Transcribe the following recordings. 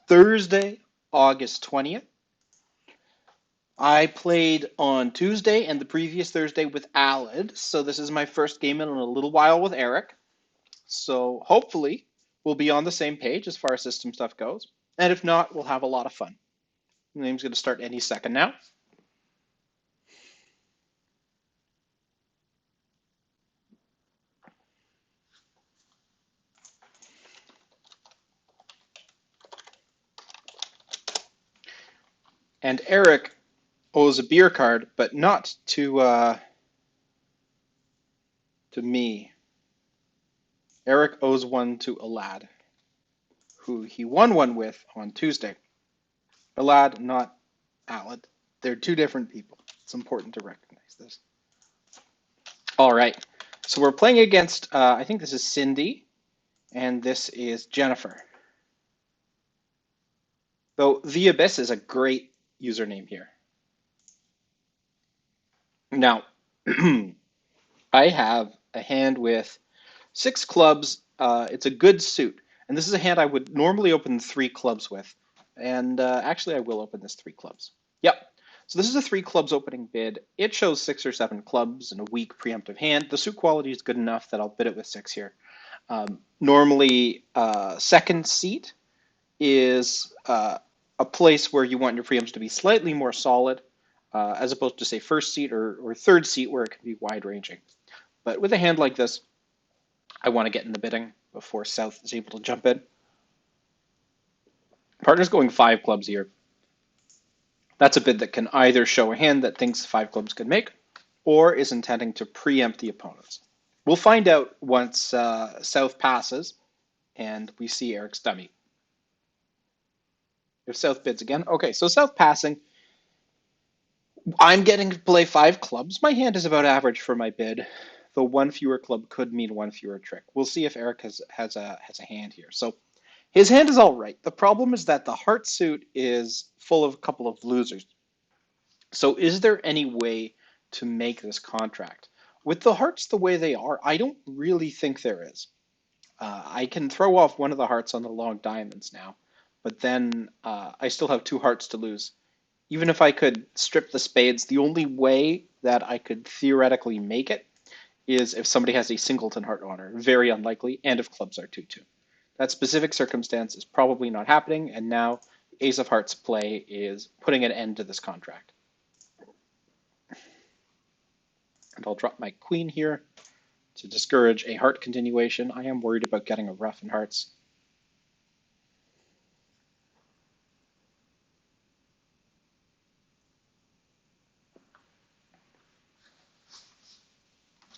Thursday, August 20th. I played on Tuesday and the previous Thursday with Alad, so this is my first game in a little while with Eric. So hopefully we'll be on the same page as far as system stuff goes. And if not, we'll have a lot of fun. The game's going to start any second now. And Eric owes a beer card, but not to me. Eric owes one to Alad, who he won one with on Tuesday. Alad, not Alad. They're two different people. It's important to recognize this. All right. So we're playing against, I think this is Cindy, and this is Jennifer. Though The Abyss is a great username here. Now, I have a hand with six clubs. It's a good suit. And this is a hand I would normally open three clubs with. And actually, I will open this three clubs. Yep. So this is a three clubs opening bid. It shows 6 or 7 clubs in a weak preemptive hand. The suit quality is good enough that I'll bid it with 6 here. Normally, second seat is a place where you want your preempts to be slightly more solid, as opposed to, say, first seat or third seat where it can be wide ranging. But with a hand like this, I want to get in the bidding before South is able to jump in. Partner's going 5 clubs here. That's a bid that can either show a hand that thinks 5 clubs could make, or is intending to preempt the opponents. We'll find out once South passes and we see Eric's dummy. If South bids again, okay, so South passing, I'm getting to play 5 clubs. My hand is about average for my bid, though 1 fewer club could mean 1 fewer trick. We'll see if Eric has a hand here. So his hand is all right. The problem is that the heart suit is full of a couple of losers. So is there any way to make this contract? With the hearts the way they are, I don't really think there is. I can throw off one of the hearts on the long diamonds now, but then I still have 2 hearts to lose. Even if I could strip the spades, the only way that I could theoretically make it is if somebody has a singleton heart honor. Very unlikely, and if clubs are 2-2. That specific circumstance is probably not happening, and now Ace of Hearts play is putting an end to this contract. And I'll drop my queen here to discourage a heart continuation. I am worried about getting a ruff in hearts.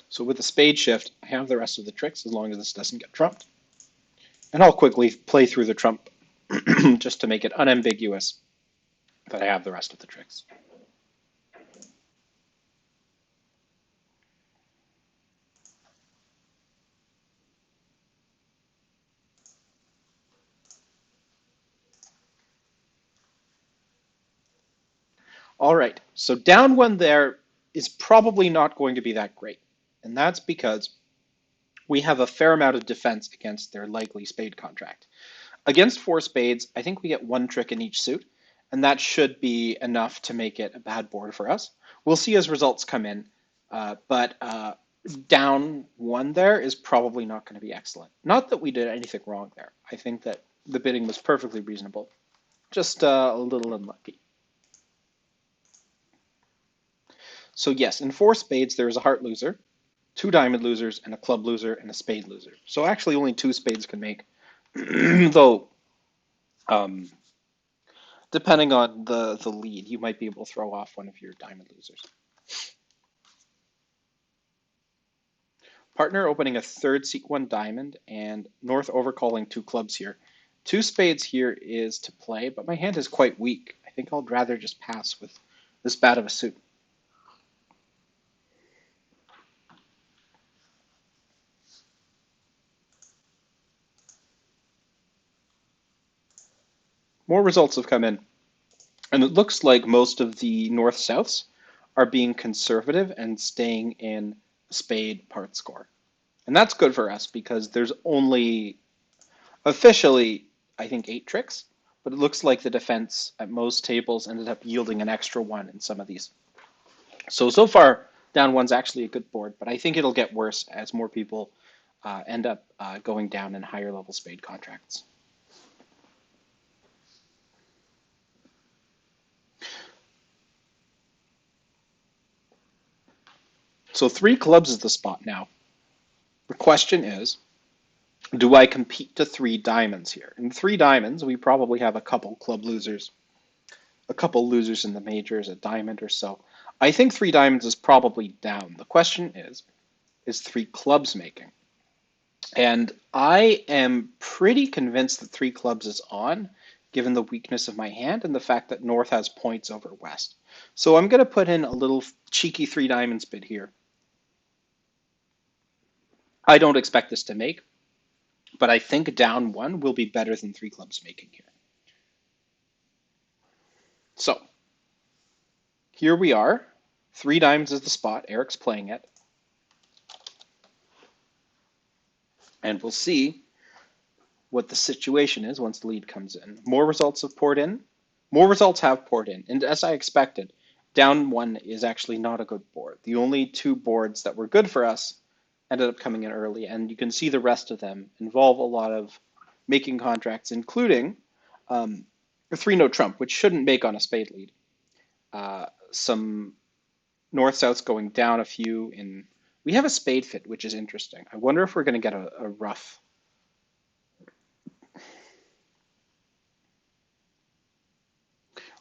So with the spade shift, I have the rest of the tricks as long as this doesn't get trumped. And I'll quickly play through the trump just to make it unambiguous that I have the rest of the tricks. All right, so down one there is probably not going to be that great. And that's because we have a fair amount of defense against their likely spade contract. Against 4 spades, I think we get 1 trick in each suit, and that should be enough to make it a bad board for us. We'll see as results come in, but down 1 there is probably not going to be excellent. Not that we did anything wrong there. I think that the bidding was perfectly reasonable, just a little unlucky. So yes, in 4 spades, there is a heart loser, 2 diamond losers, and a club loser, and a spade loser. So actually only 2 spades can make, though depending on the lead, you might be able to throw off one of your diamond losers. Partner opening a 3rd seek 1 diamond, and North overcalling 2 clubs here. 2 spades here is to play, but my hand is quite weak. I think I'd rather just pass with this bad of a suit. More results have come in, and it looks like most of the north-souths are being conservative and staying in spade part score. And that's good for us because there's only officially, I think, 8 tricks, but it looks like the defense at most tables ended up yielding an extra one in some of these. So far, down one's actually a good board, but I think it'll get worse as more people end up going down in higher level spade contracts. So 3 clubs is the spot now. The question is, do I compete to 3 diamonds here? In 3 diamonds, we probably have a couple club losers, a couple losers in the majors, a diamond or so. I think 3 diamonds is probably down. The question is 3 clubs making? And I am pretty convinced that 3 clubs is on, given the weakness of my hand and the fact that North has points over West. So I'm going to put in a little cheeky 3 diamonds bid here. I don't expect this to make, but I think down one will be better than 3 clubs making here. So here we are. 3 diamonds is the spot. Eric's playing it. And we'll see what the situation is once the lead comes in. More results have poured in. More results have poured in. And as I expected, down one is actually not a good board. The only 2 boards that were good for us ended up coming in early. And you can see the rest of them involve a lot of making contracts, including a 3-no trump, which shouldn't make on a spade lead. Some north-souths going down a few. We have a spade fit, which is interesting. I wonder if we're going to get a rough.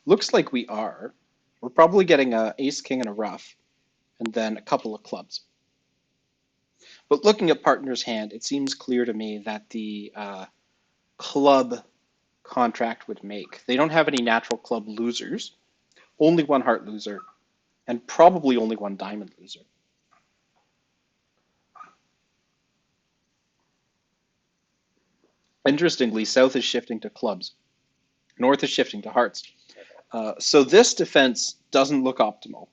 Looks like we are. We're probably getting a ace king and a rough, and then a couple of clubs. But looking at partner's hand, it seems clear to me that the club contract would make. They don't have any natural club losers, only one heart loser, and probably only one diamond loser. Interestingly, South is shifting to clubs. North is shifting to hearts. So this defense doesn't look optimal.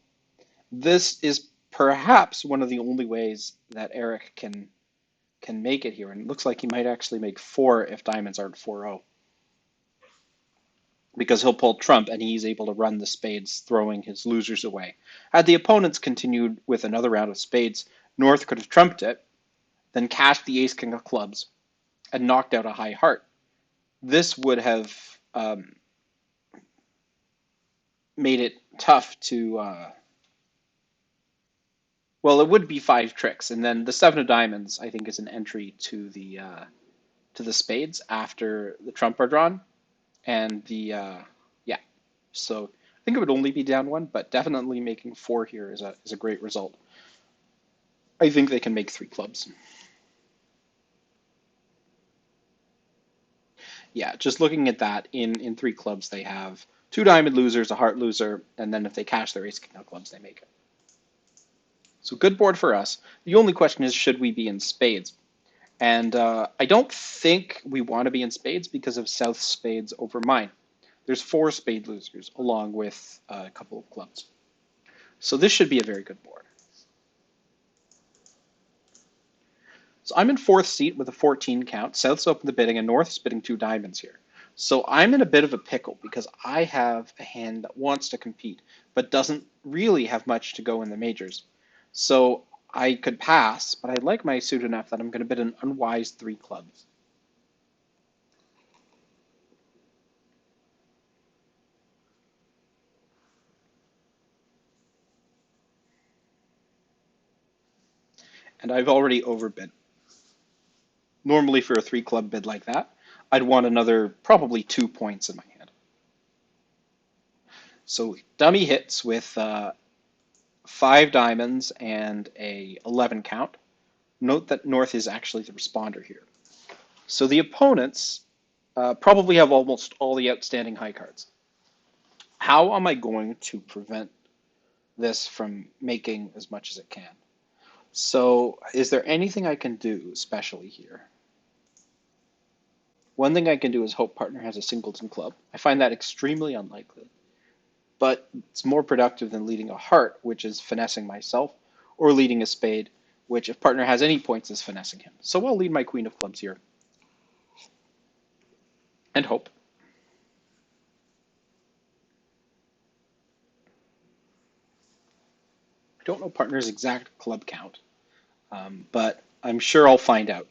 This is perhaps one of the only ways that Eric can make it here, and it looks like he might actually make 4 if diamonds aren't 4-0. Because he'll pull trump and he's able to run the spades, throwing his losers away. Had the opponents continued with another round of spades, North could have trumped it, then cashed the ace king of clubs, and knocked out a high heart. This would have made it tough to, well, it would be 5 tricks, and then the 7 of diamonds, I think, is an entry to the spades after the trump are drawn, and yeah. So I think it would only be down one, but definitely making 4 here is a great result. I think they can make 3 clubs. Yeah, just looking at that, in 3 clubs they have 2 diamond losers, a heart loser, and then if they cash their ace king of clubs, they make it. So good board for us. The only question is, should we be in spades? And I don't think we want to be in spades because of South's spades over mine. There's 4 spade losers along with a couple of clubs. So this should be a very good board. So I'm in 4th seat with a 14 count. South's open the bidding and North's bidding 2 diamonds here. So I'm in a bit of a pickle because I have a hand that wants to compete but doesn't really have much to go in the majors. So I could pass, but I like my suit enough that I'm going to bid an unwise 3 clubs. And I've already overbid. Normally for a 3 club bid like that, I'd want another probably 2 points in my hand. So dummy hits with 5 diamonds and a 11 count. Note that North is actually the responder here. So the opponents probably have almost all the outstanding high cards. How am I going to prevent this from making as much as it can? So is there anything I can do especially here? One thing I can do is hope partner has a singleton club. I find that extremely unlikely, but it's more productive than leading a heart, which is finessing myself, or leading a spade, which if partner has any points is finessing him. So I'll lead my queen of clubs here and hope. I don't know partner's exact club count, but I'm sure I'll find out.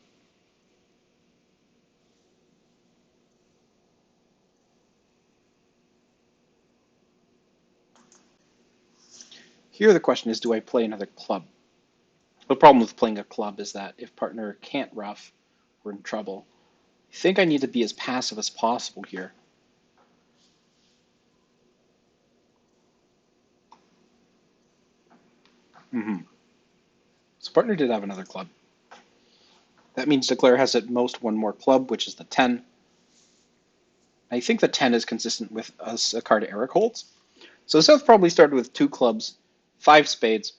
Here the question is, do I play another club? The problem with playing a club is that if partner can't ruff, we're in trouble. I think I need to be as passive as possible here. So partner did have another club. That means declare has at most one more club, which is the 10. I think the 10 is consistent with a card Eric holds. So South probably started with 2 clubs, 5 spades.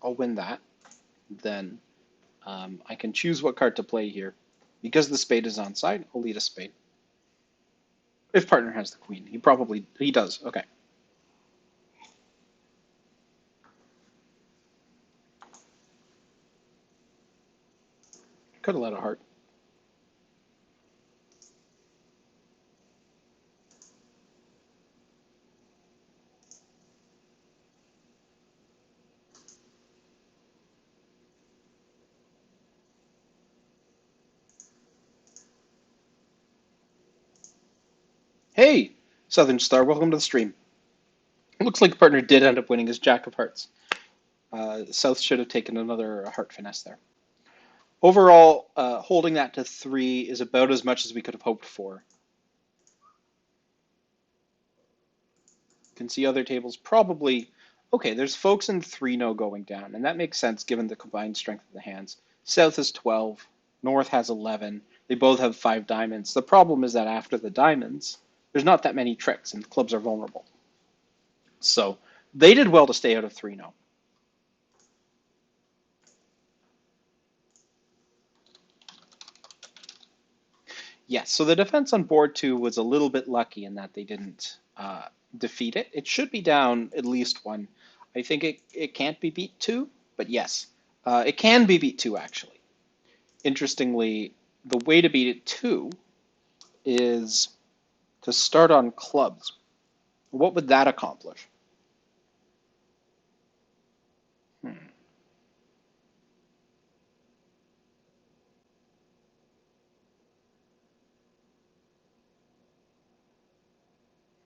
I'll win that. Then I can choose what card to play here. Because the spade is on side, I'll lead a spade. If partner has the queen, he does. Okay. Could have led a heart. Hey, Southern Star, welcome to the stream. It looks like partner did end up winning his Jack of Hearts. South should have taken another heart finesse there. Overall, holding that to 3 is about as much as we could have hoped for. You can see other tables probably, okay, there's folks in 3-0 going down, and that makes sense given the combined strength of the hands. South has 12, North has 11. They both have 5 diamonds. The problem is that after the diamonds, there's not that many tricks, and clubs are vulnerable. So they did well to stay out of 3-0. Yes, so the defense on board 2 was a little bit lucky in that they didn't defeat it. It should be down at least 1. I think it can't be beat 2, but yes, it can be beat 2 actually. Interestingly, the way to beat it 2 is to start on clubs. What would that accomplish? Hmm.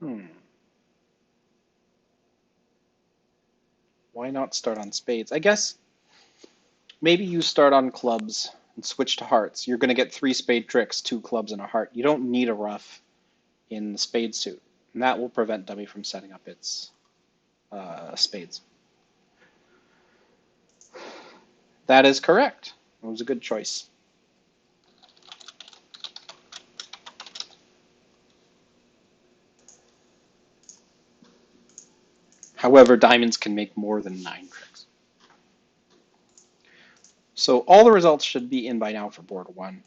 Hmm. Why not start on spades? I guess maybe you start on clubs and switch to hearts. You're going to get 3 spade tricks, 2 clubs, and a heart. You don't need a ruff in the spade suit, and that will prevent dummy from setting up its spades. That is correct. It was a good choice. However, diamonds can make more than 9 tricks. So all the results should be in by now for board 1.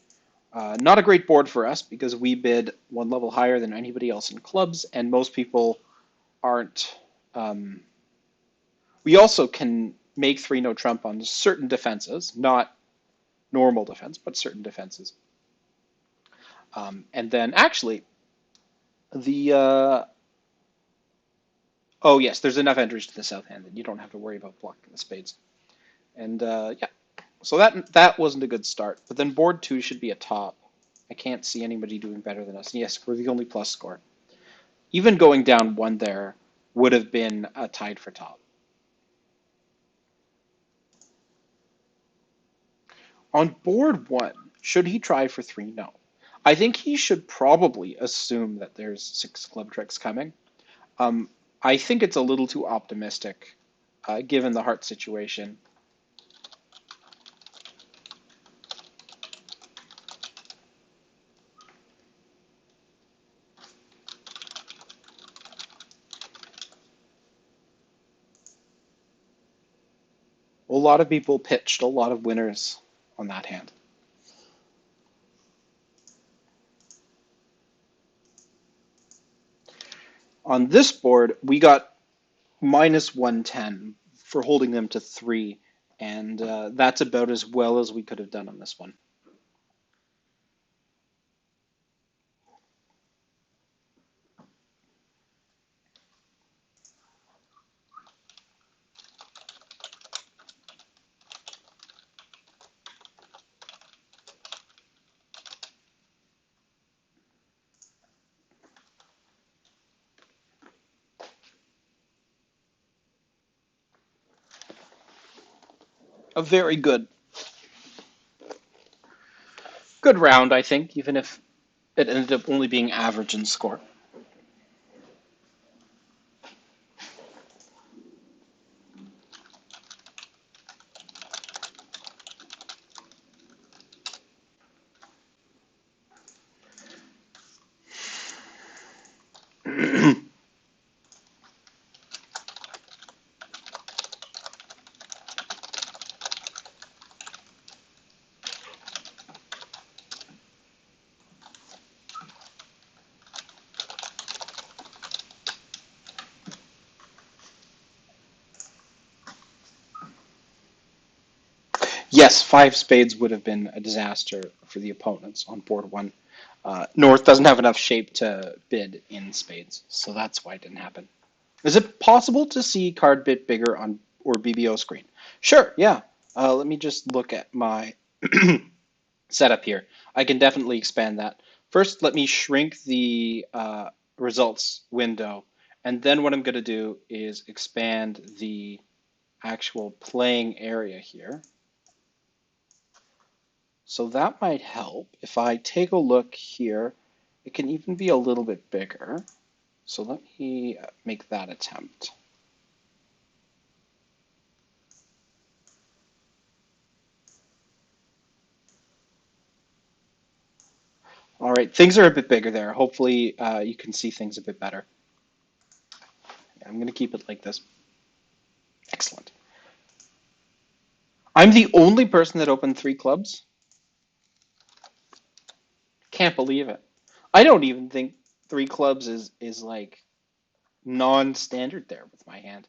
Not a great board for us because we bid 1 level higher than anybody else in clubs, and most people aren't. We also can make 3-no trump on certain defenses, not normal defense, but certain defenses. And then actually, oh yes, there's enough entries to the south hand that you don't have to worry about blocking the spades. And yeah, so that wasn't a good start. But then board 2 should be a top. I can't see anybody doing better than us. Yes, we're the only plus score. Even going down 1 there would have been tied for top. On board 1, should he try for 3? No. I think he should probably assume that there's 6 club tricks coming. I think it's a little too optimistic given the heart situation. A lot of people pitched a lot of winners on that hand. On this board, we got minus 110 for holding them to 3, and that's about as well as we could have done on this one. A very good round, I think, even if it ended up only being average in score. Yes, five spades would have been a disaster for the opponents on board one. North doesn't have enough shape to bid in spades, so that's why it didn't happen. Is it possible to see card bit bigger on or BBO screen? Sure, yeah. Let me just look at my setup here. I can definitely expand that. First, let me shrink the results window, and then what I'm going to do is expand the actual playing area here. So that might help. If I take a look here, it can even be a little bit bigger. So let me make that attempt. All right, things are a bit bigger there. Hopefully you can see things a bit better. I'm going to keep it like this. Excellent. I'm the only person that opened three clubs. Can't believe it. I don't even think three clubs is like non-standard there with my hand.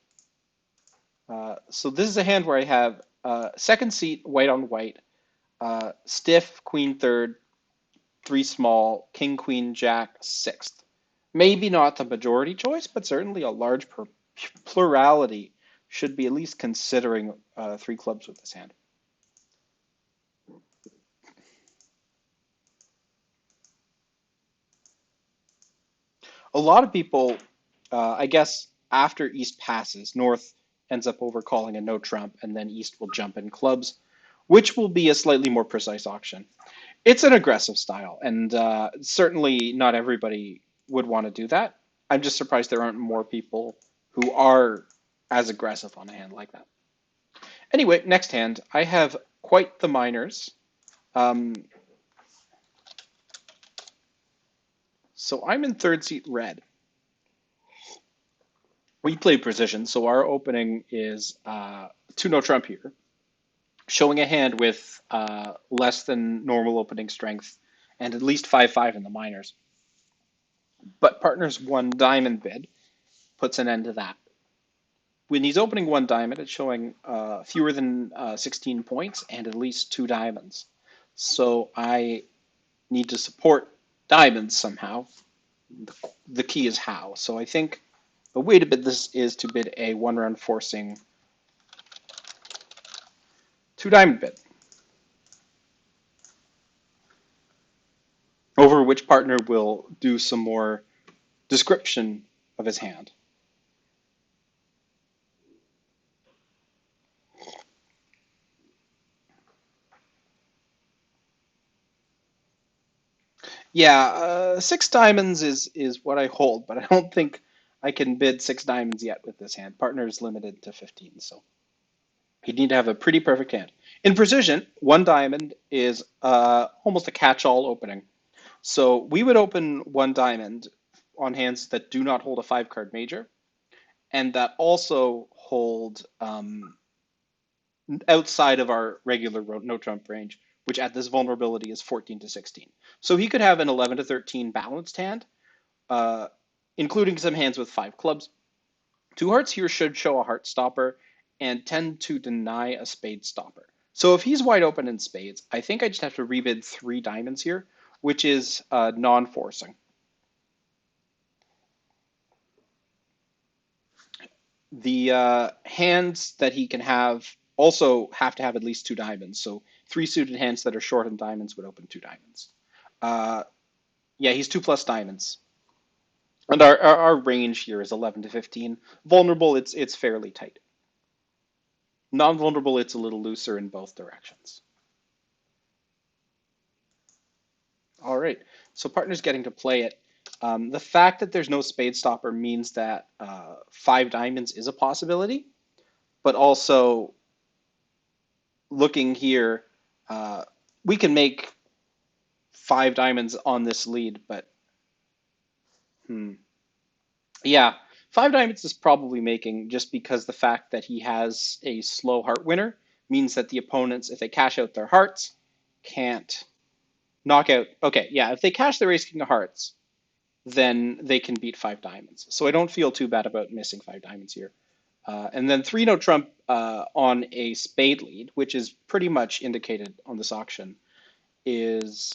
So this is a hand where I have second seat, white on white, stiff, queen third, three small, king, queen, jack, sixth. Maybe not the majority choice, but certainly a large plurality should be at least considering three clubs with this hand. A lot of people, I guess, after East passes, North ends up overcalling a no trump, and then East will jump in clubs, which will be a slightly more precise auction. It's an aggressive style, and certainly not everybody would want to do that. I'm just surprised there aren't more people who are as aggressive on a hand like that. Anyway, next hand, I have quite the minors. Um, so I'm in third seat red. We play precision, so our opening is 2 no trump here, showing a hand with less than normal opening strength and at least 5-5 in the minors. But partner's one diamond bid puts an end to that. When he's opening one diamond, it's showing fewer than 16 points and at least two diamonds. So I need to support diamonds somehow. The key is how. So I think the way to bid this is to bid a one round forcing two diamond bid, over which partner will do some more description of his hand. Yeah, six diamonds is what I hold, but I don't think I can bid six diamonds yet with this hand. Partner is limited to 15, so you need to have a pretty perfect hand. In precision, one diamond is almost a catch-all opening. So we would open one diamond on hands that do not hold a five-card major, and that also hold outside of our regular no trump range, which at this vulnerability is 14 to 16. So he could have an 11 to 13 balanced hand, uh, including some hands with five clubs. Two hearts here should show a heart stopper and tend to deny a spade stopper. So if he's wide open in spades, I think I just have to rebid three diamonds here, which is non-forcing. The hands that he can have also have to have at least two diamonds. So three suited hands that are short in diamonds would open two diamonds. Uh, yeah, he's two plus diamonds. And our range here is 11 to 15. Vulnerable, it's fairly tight. Non-vulnerable, it's a little looser in both directions. All right, so partner's getting to play it. The fact that there's no spade stopper means that five diamonds is a possibility, but also looking here, uh, we can make five diamonds on this lead, but hmm, yeah, five diamonds is probably making just because the fact that he has a slow heart winner means that the opponents, if they cash out their hearts, can't knock out. Okay, yeah, if they cash their ace king of hearts, then they can beat five diamonds. So I don't feel too bad about missing five diamonds here. And then three no trump on a spade lead, which is pretty much indicated on this auction, is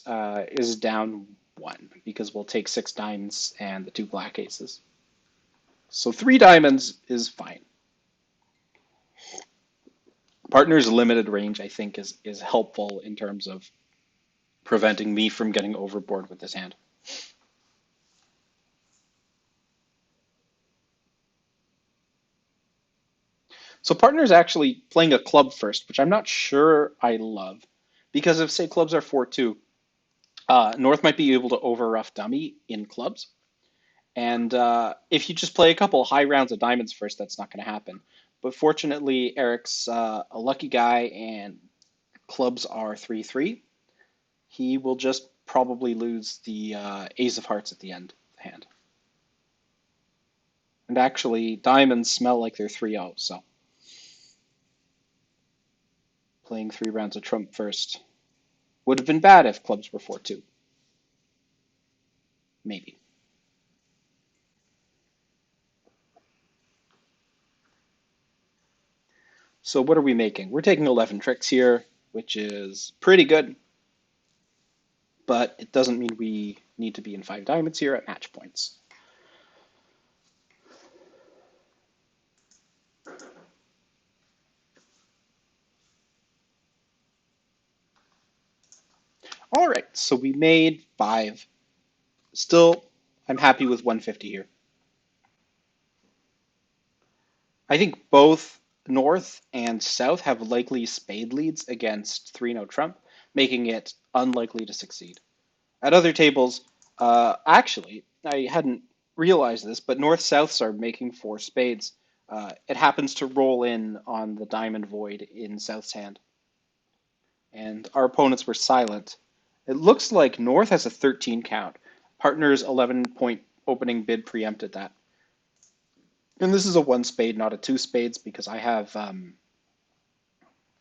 down one because we'll take six diamonds and the two black aces. So three diamonds is fine. Partner's limited range, I think, is helpful in terms of preventing me from getting overboard with this hand. So partner's actually playing a club first, which I'm not sure I love, because if say clubs are 4-2, North might be able to over rough dummy in clubs, and if you just play a couple high rounds of diamonds first, that's not going to happen. But fortunately, Eric's a lucky guy, and clubs are 3-3. He will just probably lose the ace of hearts at the end of the hand. And actually, diamonds smell like they're 3-0, so playing three rounds of trump first would have been bad if clubs were 4-2. Maybe. So what are we making? We're taking 11 tricks here, which is pretty good, but it doesn't mean we need to be in five diamonds here at match points. All right, so we made five. Still, I'm happy with 150 here. I think both North and South have likely spade leads against 3 no trump, making it unlikely to succeed. At other tables, actually, I hadn't realized this, but North Souths are making four spades. It happens to roll in on the diamond void in South's hand, and our opponents were silent. It looks like North has a 13 count. Partner's 11-point opening bid preempted that. And this is a one spade, not a two spades, because I have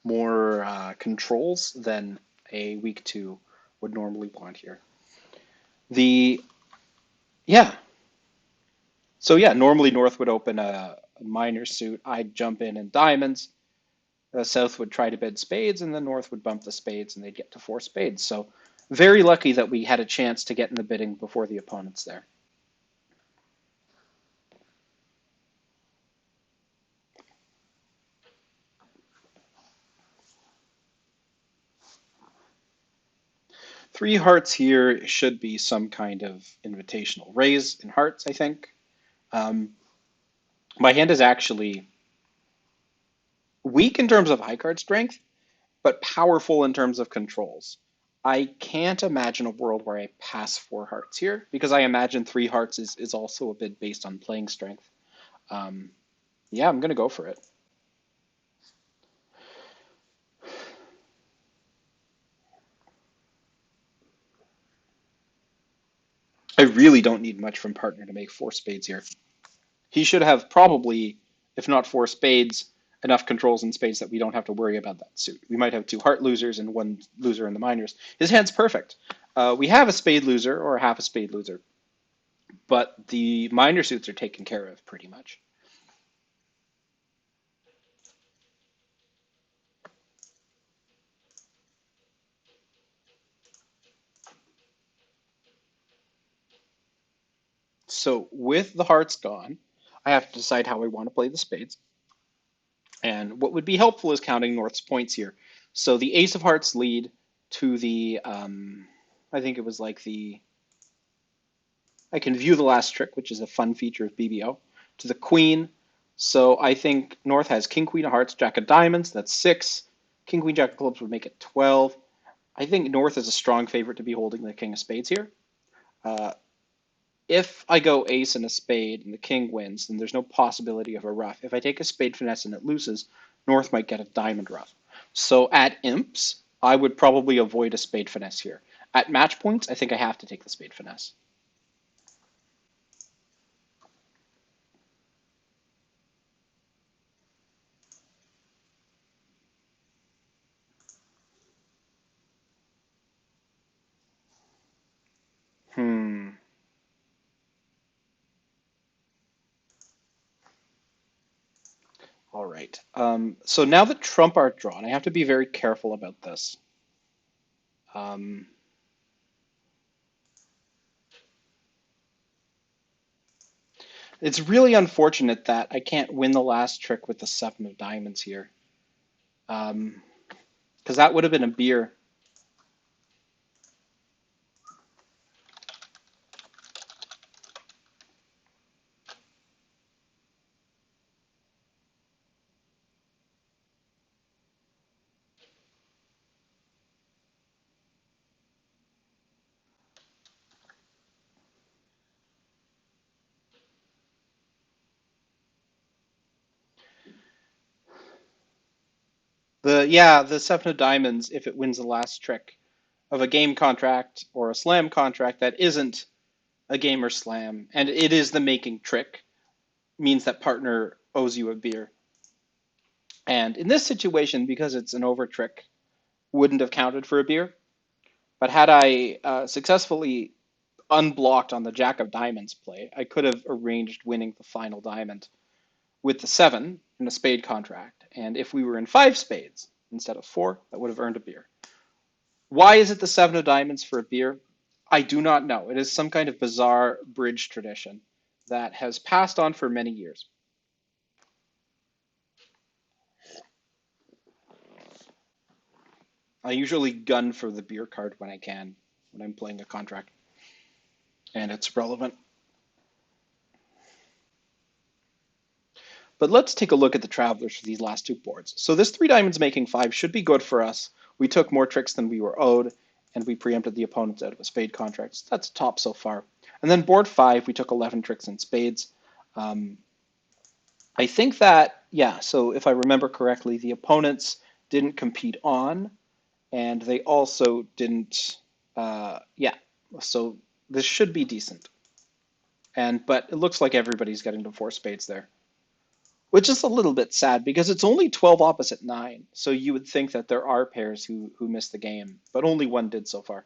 more controls than a weak two would normally want here. The yeah, so yeah, normally North would open a minor suit. I'd jump in diamonds. South would try to bid spades, and then North would bump the spades, and they'd get to four spades. So very lucky that we had a chance to get in the bidding before the opponents there. Three hearts here should be some kind of invitational raise in hearts, I think. Um, my hand is actually weak in terms of high card strength, but powerful in terms of controls. I can't imagine a world where I pass four hearts here because I imagine three hearts is also a bit based on playing strength. Um, yeah, I'm going to go for it. I really don't need much from partner to make four spades here. He should have probably, if not four spades, enough controls in spades that we don't have to worry about that suit. We might have two heart losers and one loser in the minors. His hand's perfect. We have a spade loser or half a spade loser, but the minor suits are taken care of pretty much. So with the hearts gone, I have to decide how I want to play the spades. And what would be helpful is counting North's points here. So the ace of hearts lead to the, I think it was like I can view the last trick, which is a fun feature of BBO, to the queen. So I think North has King, Queen of Hearts, Jack of Diamonds. That's 6. King, Queen, Jack of Clubs would make it 12. I think North is a strong favorite to be holding the King of Spades here. Uh, if I go ace and a spade and the king wins, then there's no possibility of a ruff. If I take a spade finesse and it loses, North might get a diamond ruff. So at imps, I would probably avoid a spade finesse here. At match points, I think I have to take the spade finesse. Hmm. All right. So now that trump are drawn, I have to be very careful about this. Um, it's really unfortunate that I can't win the last trick with the 7 of diamonds here. Because that would have been a beer. The 7 of diamonds, if it wins the last trick of a game contract or a slam contract that isn't a game or slam, and it is the making trick, means that partner owes you a beer. And in this situation, because it's an over trick, wouldn't have counted for a beer. But had I successfully unblocked on the Jack of Diamonds play, I could have arranged winning the final diamond with the 7 in a spade contract. And if we were in 5 spades instead of 4, that would have earned a beer. Why is it the 7 of diamonds for a beer? I do not know. It is some kind of bizarre bridge tradition that has passed on for many years. I usually gun for the beer card when I can, when I'm playing a contract, and it's relevant. But let's take a look at the travelers for these last 2 boards. So this 3 diamonds making 5 should be good for us. We took more tricks than we were owed, and we preempted the opponents out of a spade contract. So that's top so far. And then board 5, we took 11 tricks in spades. Um, I think that, yeah, so if I remember correctly, the opponents didn't compete on, and they also didn't, yeah, so this should be decent. But it looks like everybody's getting to 4 spades there, which is a little bit sad because it's only 12 opposite 9. So you would think that there are pairs who missed the game, but only one did so far.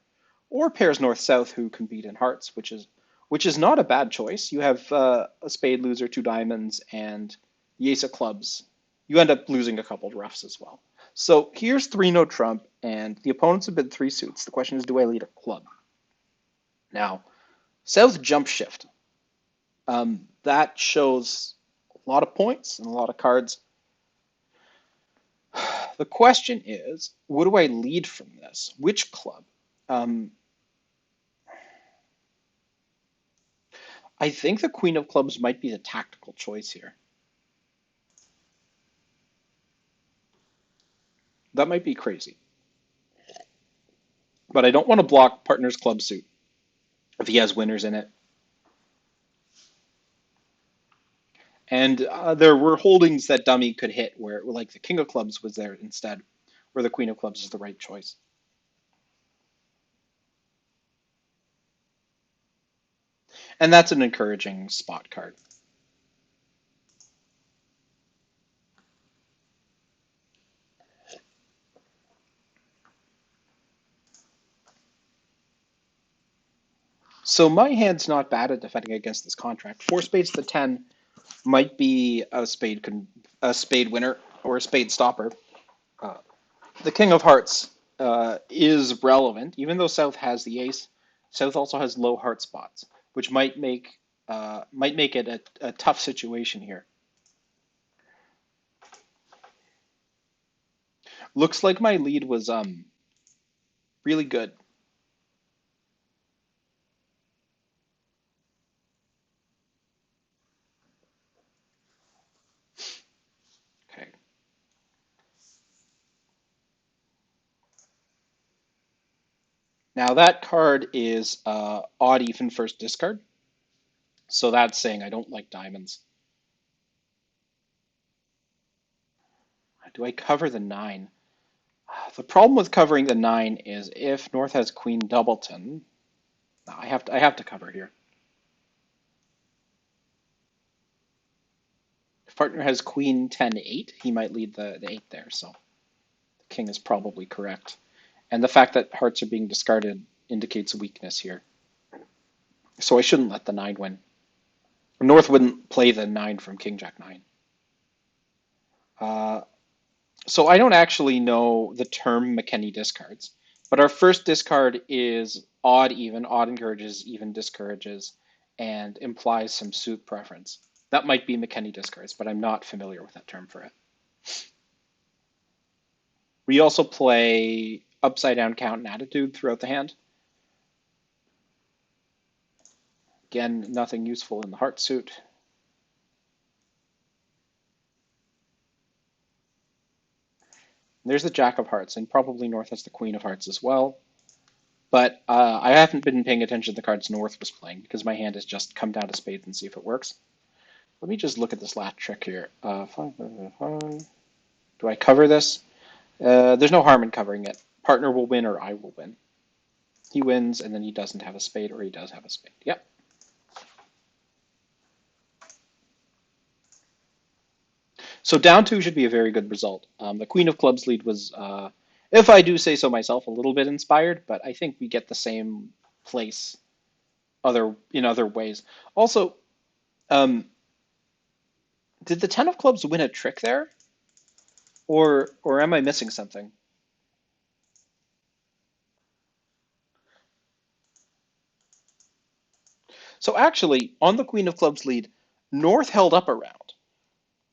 Or pairs north-south who compete in hearts, which is not a bad choice. You have a spade loser, 2 diamonds, and the ace of clubs. You end up losing a couple of roughs as well. So here's 3 no trump, and the opponents have been 3 suits. The question is, do I lead a club? Now, south jump shift. That shows a lot of points and a lot of cards. The question is, what do I lead from this? Which club? Um, I think the Queen of Clubs might be the tactical choice here. That might be crazy. But I don't want to block partner's club suit if he has winners in it. And there were holdings that dummy could hit where, like, the King of Clubs was there instead, where the Queen of Clubs is the right choice. And that's an encouraging spot card. So my hand's not bad at defending against this contract. 4 spades to 10 might be a spade winner or a spade stopper. Uh, the King of Hearts is relevant, even though South has the ace. South also has low heart spots, which might make it a tough situation here. Looks like my lead was really good. Now that card is odd even first discard, so that's saying I don't like diamonds. Do I cover the 9? The problem with covering the 9 is if North has Queen Doubleton, I have to cover here. If partner has Queen 10-8, he might lead the 8 there, so the king is probably correct. And the fact that hearts are being discarded indicates a weakness here. So I shouldn't let the 9 win. North wouldn't play the 9 from King Jack 9. Uh, so I don't actually know the term McKenny discards, but our first discard is odd even. Odd encourages, even discourages, and implies some suit preference. That might be McKenny discards, but I'm not familiar with that term for it. We also play upside down count and attitude throughout the hand. Again, nothing useful in the heart suit. There's the Jack of Hearts, and probably North has the Queen of Hearts as well. But I haven't been paying attention to the cards North was playing because my hand has just come down to spades and see if it works. Let me just look at this last trick here. Do I cover this? There's no harm in covering it. Partner will win or I will win. He wins and then he doesn't have a spade or he does have a spade. Yep. So down 2 should be a very good result. The Queen of Clubs lead was, if I do say so myself, a little bit inspired, but I think we get the same place in other ways. Also, um, did the 10 of Clubs win a trick there? Or am I missing something? So actually, on the Queen of Clubs lead, North held up a round,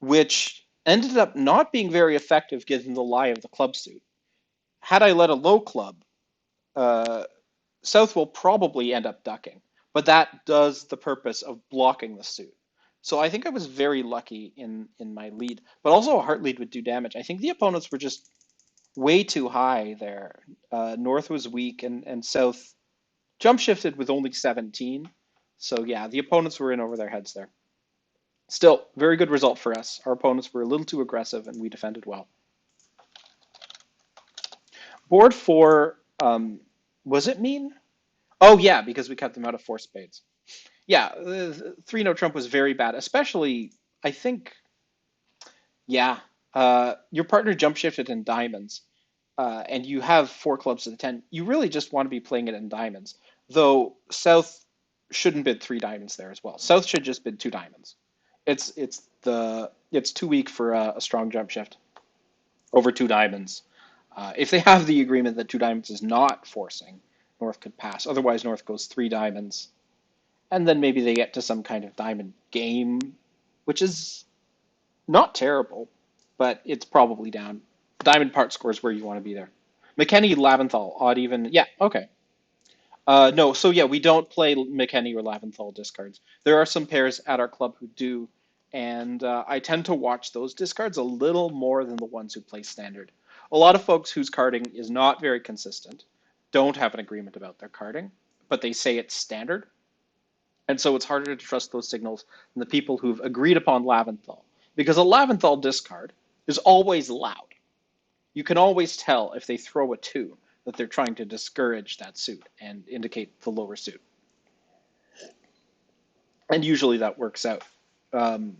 which ended up not being very effective given the lie of the club suit. Had I let a low club, uh, South will probably end up ducking, but that does the purpose of blocking the suit. So I think I was very lucky in my lead, but also a heart lead would do damage. I think the opponents were just way too high there. North was weak and South jump shifted with only 17. So yeah, the opponents were in over their heads there. Still, very good result for us. Our opponents were a little too aggressive and we defended well. Board 4, was it mean? Oh yeah, because we kept them out of 4 spades. Yeah, 3 no trump was very bad, especially, I think, yeah, your partner jump shifted in diamonds, and you have 4 clubs to the 10. You really just want to be playing it in diamonds, though South shouldn't bid 3 diamonds there as well. South should just bid 2 diamonds. It's too weak for a strong jump shift over 2 diamonds. If they have the agreement that 2 diamonds is not forcing, North could pass. Otherwise, North goes 3 diamonds, and then maybe they get to some kind of diamond game, which is not terrible, but it's probably down. Diamond part score is where you want to be there. McKenny, Laventhal, odd even. Yeah, okay. No, so yeah, we don't play McKenny or Laventhal discards. There are some pairs at our club who do, and I tend to watch those discards a little more than the ones who play standard. A lot of folks whose carding is not very consistent don't have an agreement about their carding, but they say it's standard. And so it's harder to trust those signals than the people who've agreed upon Laventhal. Because a Laventhal discard is always loud. You can always tell if they throw a 2 that they're trying to discourage that suit and indicate the lower suit. And usually that works out. On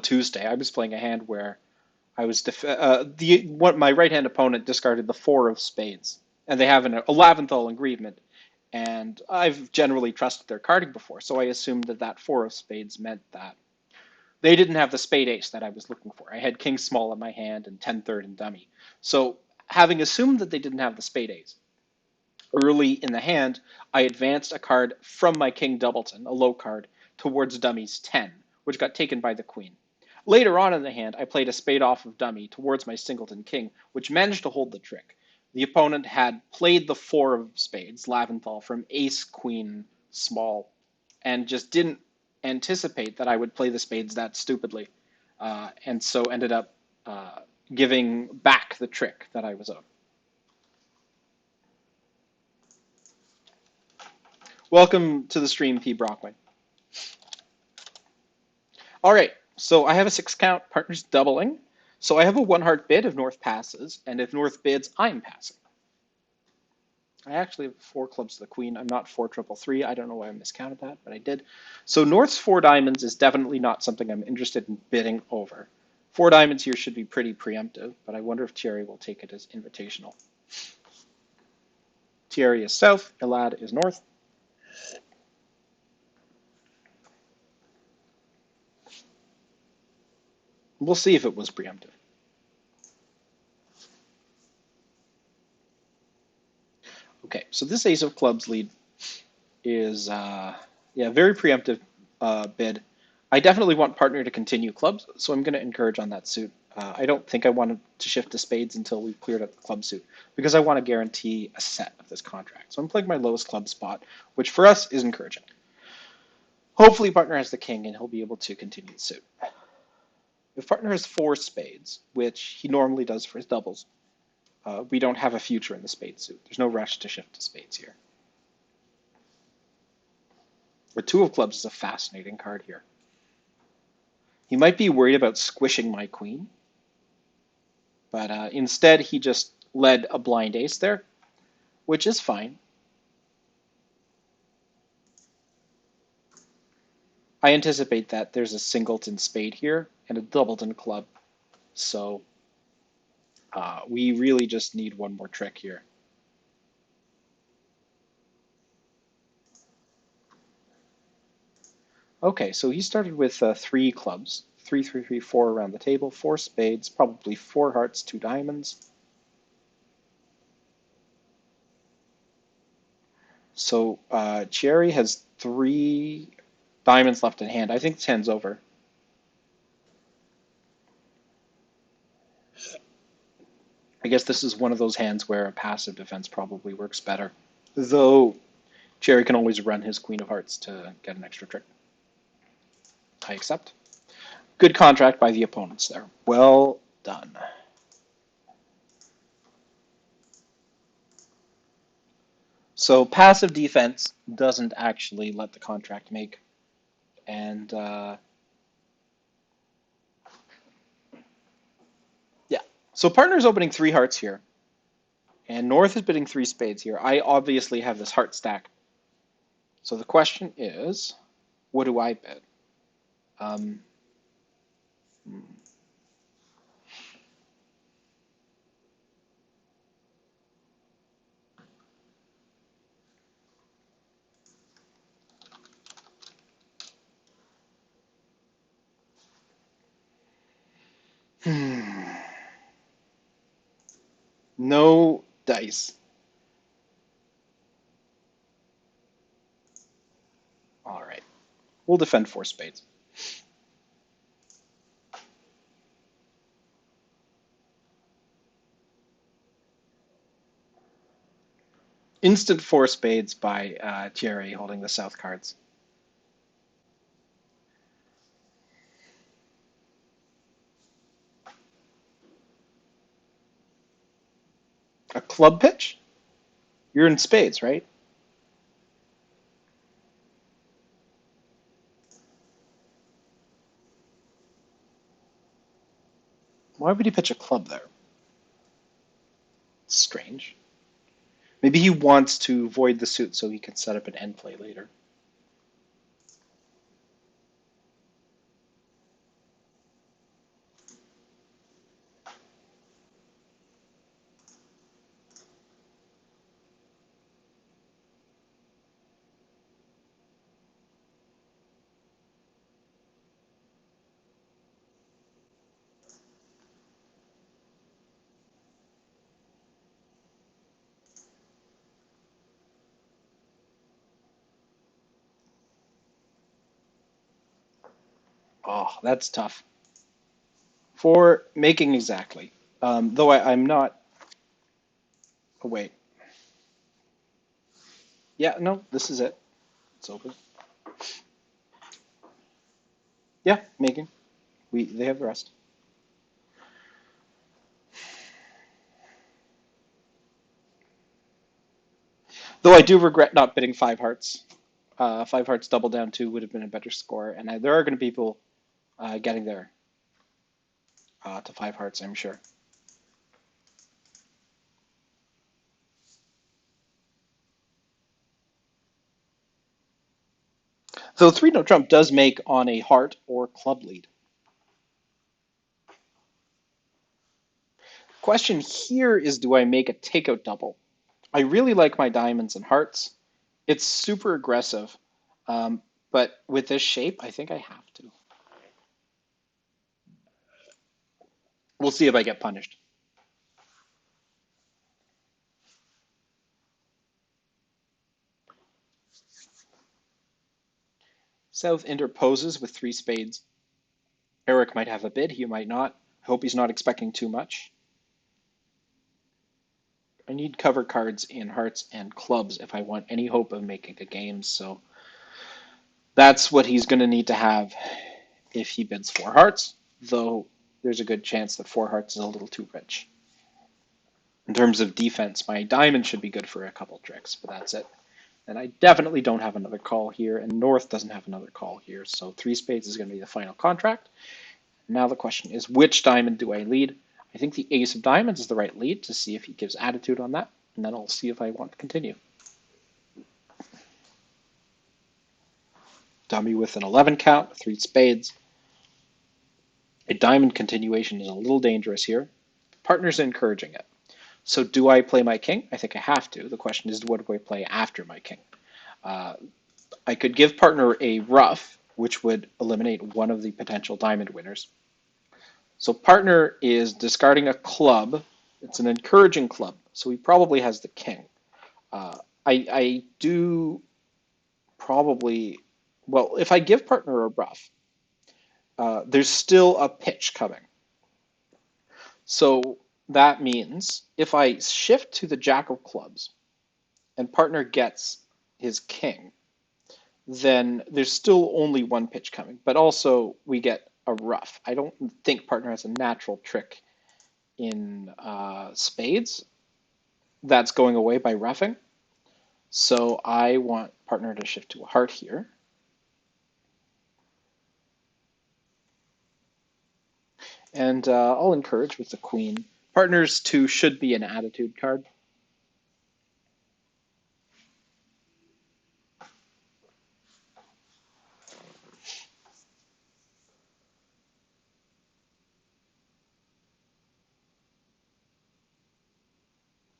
Tuesday, I was playing a hand where I was my right hand opponent discarded the 4 of spades, and they have a Laventhal agreement, and I've generally trusted their carding before, so I assumed that 4 of spades meant that they didn't have the spade ace that I was looking for. I had king small in my hand and 10-3 and dummy. So having assumed that they didn't have the spade ace, early in the hand, I advanced a card from my king doubleton, a low card, towards dummy's 10, which got taken by the queen. Later on in the hand, I played a spade off of dummy towards my singleton king, which managed to hold the trick. The opponent had played the 4 of spades, Laventhal, from ace queen small, and just didn't anticipate that I would play the spades that stupidly, and so ended up giving back the trick that I was owed. Welcome to the stream, P. Brockway. All right, so I have a 6 count, partner's doubling. So I have a 1 heart bid if North passes, and if North bids, I'm passing. I actually have 4 clubs to the queen. I'm not 4-3-3. I don't know why I miscounted that, but I did. So North's 4 diamonds is definitely not something I'm interested in bidding over. 4 diamonds here should be pretty preemptive, but I wonder if Thierry will take it as invitational. Thierry is south, Elad is north. We'll see if it was preemptive. Okay, so this ace of clubs lead is, yeah, very preemptive bid. I definitely want partner to continue clubs, so I'm going to encourage on that suit. I don't think I want to shift to spades until we've cleared up the club suit, because I want to guarantee a set of this contract. So I'm playing my lowest club spot, which for us is encouraging. Hopefully partner has the king and he'll be able to continue the suit. If partner has 4 spades, which he normally does for his doubles, we don't have a future in the spade suit. There's no rush to shift to spades here. The 2 of clubs is a fascinating card here. He might be worried about squishing my queen, but instead he just led a blind ace there, which is fine. I anticipate that there's a singleton spade here and a doubleton club, so we really just need one more trick here. Okay, so he started with 3 clubs, 3, 3, 3, 4 around the table, 4 spades, probably 4 hearts, 2 diamonds. So Cherry has 3 diamonds left in hand. I think this hand's over. I guess this is one of those hands where a passive defense probably works better, though Cherry can always run his queen of hearts to get an extra trick. I accept. Good contract by the opponents there. Well done. So passive defense doesn't actually let the contract make. And yeah, so partner's opening 3 hearts here. And North is bidding 3 spades here. I obviously have this heart stack. So the question is, what do I bid? No dice. All right. We'll defend 4 spades. Instant 4 spades by Thierry holding the south cards. A club pitch? You're in spades, right? Why would he pitch a club there? It's strange. Maybe he wants to void the suit so he can set up an end play later. Oh, that's tough. For making exactly. Though I'm not. Oh, wait. Yeah, no, this is it. It's open. Yeah, making. They have the rest. Though I do regret not bidding 5 hearts. Five hearts double down two would have been a better score, and there are going to be people getting there to five hearts, I'm sure. So three no trump does make on a heart or club lead. Question here is, do I make a takeout double? I really like my diamonds and hearts. It's super aggressive, um, but with this shape, I think I have to. We'll see if I get punished. South interposes with three spades. Eric might have a bid, he might not. I hope he's not expecting too much. I need cover cards in hearts and clubs if I want any hope of making a game, so that's what he's going to need to have if he bids four hearts, though there's a good chance that four hearts is a little too rich. In terms of defense, my diamond should be good for a couple tricks, but that's it. And I definitely don't have another call here, and North doesn't have another call here, so three spades is going to be the final contract. Now the question is, which diamond do I lead? I think the ace of diamonds is the right lead to see if he gives attitude on that, and then I'll see if I want to continue. Dummy with an 11 count, three spades. A diamond continuation is a little dangerous here. Partner's encouraging it. So do I play my king? I think I have to. The question is, what do I play after my king? Uh, I could give partner a ruff, which would eliminate one of the potential diamond winners. So partner is discarding a club. It's an encouraging club, so he probably has the king. Uh, I do probably, well, if I give partner a ruff, there's still a pitch coming. So that means if I shift to the jack of clubs and partner gets his king, then there's still only one pitch coming, but also we get a ruff. I don't think partner has a natural trick in spades that's going away by ruffing. So I want partner to shift to a heart here. And I'll encourage with the queen. Partners two should be an attitude card.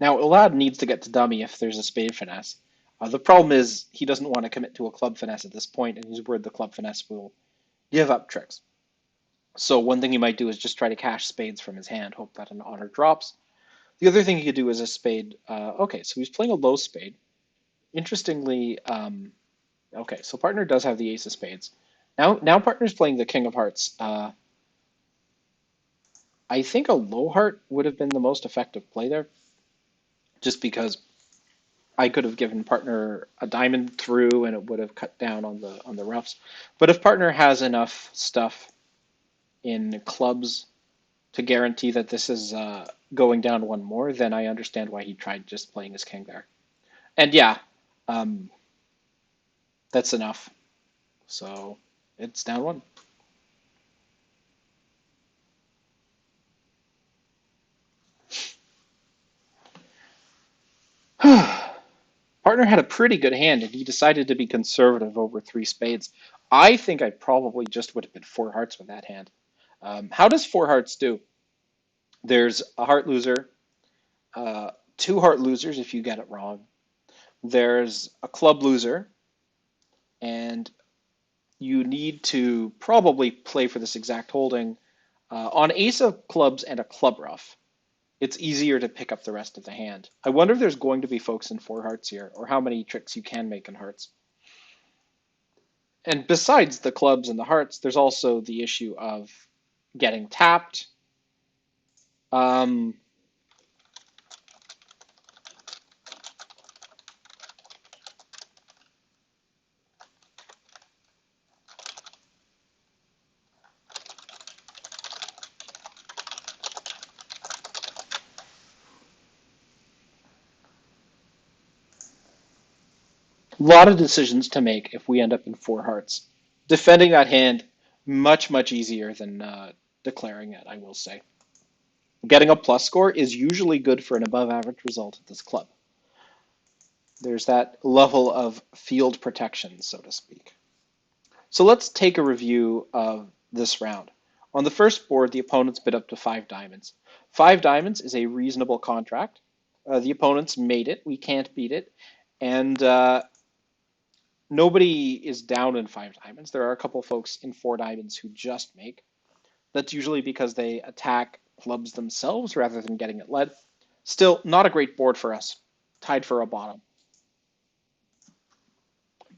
Now, Elad needs to get to dummy if there's a spade finesse. The problem is he doesn't want to commit to a club finesse at this point, and he's worried the club finesse will give up tricks. So one thing he might do is just try to cash spades from his hand, hope that an honor drops. The other thing he could do is a spade. Okay, so he's playing a low spade. Interestingly, okay, so partner does have the ace of spades. Now partner's playing the king of hearts. I think a low heart would have been the most effective play there, just because I could have given partner a diamond through and it would have cut down on the roughs. But if partner has enough stuff in clubs to guarantee that this is going down one more, then I understand why he tried just playing his king there. And yeah, um, that's enough. So it's down one. Partner had a pretty good hand, and he decided to be conservative over three spades. I think I probably just would have been four hearts with that hand. How does four hearts do? There's a heart loser, two heart losers if you get it wrong. There's a club loser, and you need to probably play for this exact holding. On ace of clubs and a club ruff, it's easier to pick up the rest of the hand. I wonder if there's going to be folks in four hearts here, or how many tricks you can make in hearts. And besides the clubs and the hearts, there's also the issue of getting tapped. Um, A lot of decisions to make if we end up in four hearts. Defending that hand, much easier than declaring it, I will say. Getting a plus score is usually good for an above average result at this club. There's that level of field protection, so to speak. So let's take a review of this round. On the first board, the opponents bid up to five diamonds. Five diamonds is a reasonable contract. The opponents made it. We can't beat it. And nobody is down in five diamonds. There are a couple folks in four diamonds who just make. That's usually because they attack clubs themselves rather than getting it led. Still, not a great board for us. Tied for a bottom.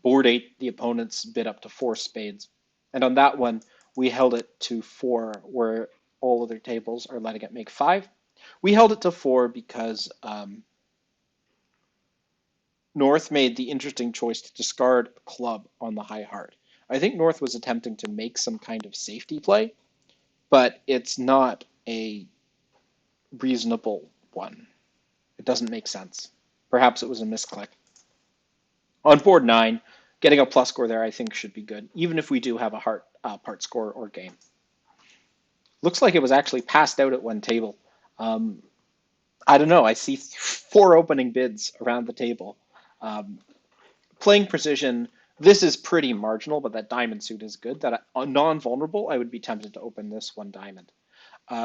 Board 8, the opponents bid up to four spades. And on that one, we held it to four, where all other tables are letting it make five. We held it to four because North made the interesting choice to discard a club on the high heart. I think North was attempting to make some kind of safety play, but it's not a reasonable one. It doesn't make sense. Perhaps it was a misclick. On board 9, getting a plus score there I think should be good, even if we do have a part score or game. Looks like it was actually passed out at one table. I don't know. I see four opening bids around the table. Playing precision, this is pretty marginal, but that diamond suit is good. That non-vulnerable, I would be tempted to open this one diamond.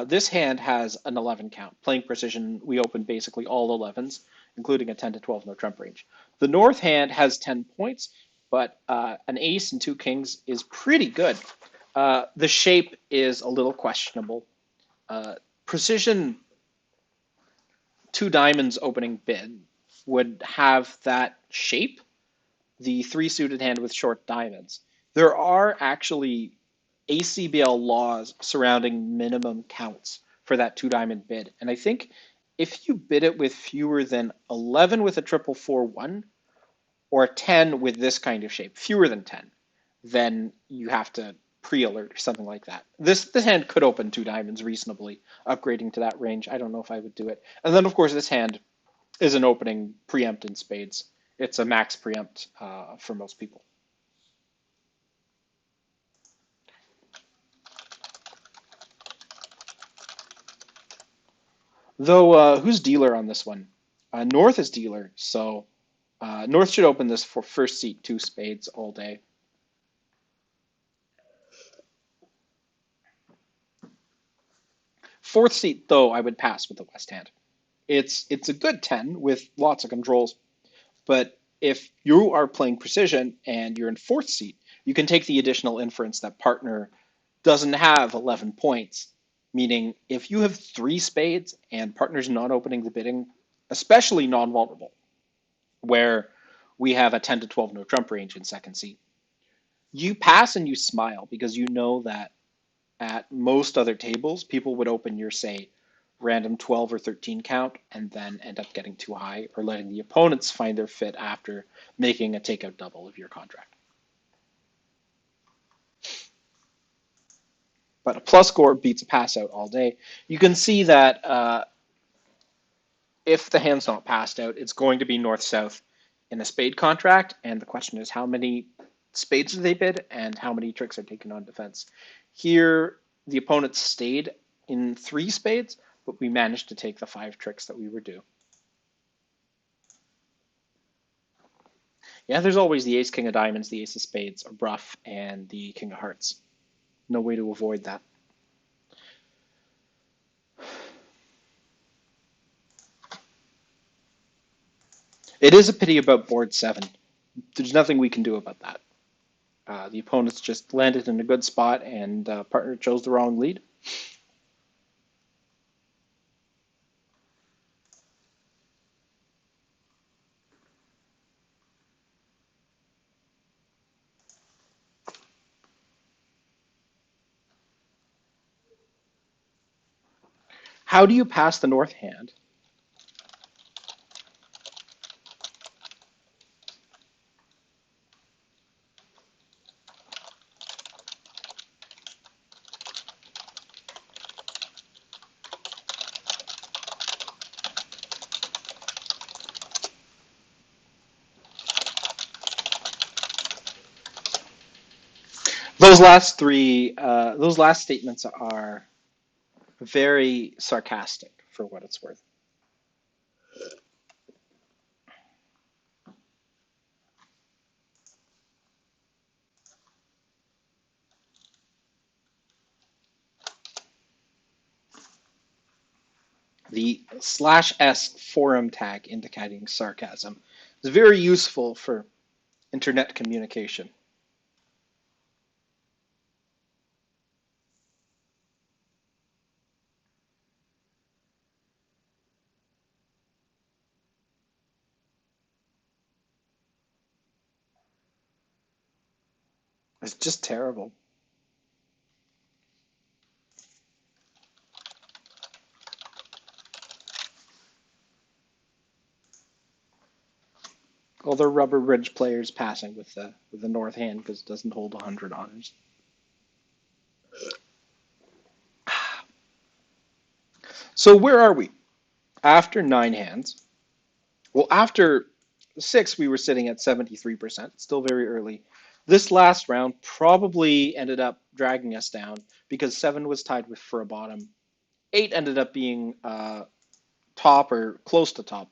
This hand has an 11 count. Playing precision, we open basically all 11s, including a 10 to 12 no trump range. The North hand has 10 points, but an ace and two kings is pretty good. The shape is a little questionable. Precision, two diamonds opening bid would have that shape, the three suited hand with short diamonds. There are actually ACBL laws surrounding minimum counts for that two diamond bid. And I think if you bid it with fewer than 11 with a 441 or 10 with this kind of shape, fewer than 10, then you have to pre-alert or something like that. This hand could open two diamonds reasonably, upgrading to that range. I don't know if I would do it. And then, of course, this hand is an opening preempt in spades. It's a max preempt for most people. Though, who's dealer on this one? North is dealer, so North should open this for first seat, two spades all day. Fourth seat, though, I would pass with the West hand. It's a good 10 with lots of controls, but if you are playing precision and you're in fourth seat, you can take the additional inference that partner doesn't have 11 points, meaning if you have three spades and partner's not opening the bidding, especially non-vulnerable, where we have a 10 to 12 no trump range in second seat, you pass and you smile because you know that at most other tables, people would open your, say, random 12 or 13 count and then end up getting too high or letting the opponents find their fit after making a takeout double of your contract. But a plus score beats a pass out all day. You can see that if the hand's not passed out, it's going to be north-south in a spade contract, and the question is how many spades do they bid and how many tricks are taken on defense. Here, the opponent stayed in three spades, but we managed to take the five tricks that we were due. Yeah, there's always the ace, king of diamonds, the ace of spades, a bruff, and the king of hearts. No way to avoid that. It is a pity about board 7. There's nothing we can do about that. The opponents just landed in a good spot and partner chose the wrong lead. How do you pass the north hand? Those last statements are very sarcastic for what it's worth. The /s forum tag indicating sarcasm is very useful for internet communication. It's just terrible. All the rubber bridge players passing with the north hand because it doesn't hold 100 honors. So where are we? After 9 hands. Well, after 6, we were sitting at 73%, still very early. This last round probably ended up dragging us down because 7 was tied with for a bottom. 8 ended up being top or close to top.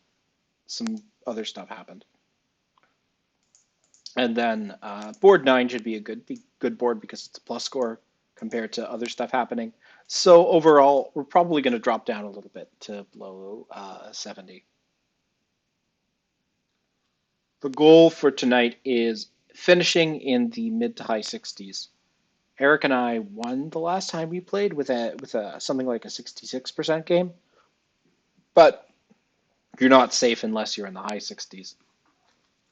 Some other stuff happened. And then board 9 should be a good board because it's a plus score compared to other stuff happening. So overall, we're probably going to drop down a little bit to below 70. The goal for tonight is finishing in the mid to high 60s. Eric and I won the last time we played with a something like a 66% game, but you're not safe unless you're in the high 60s.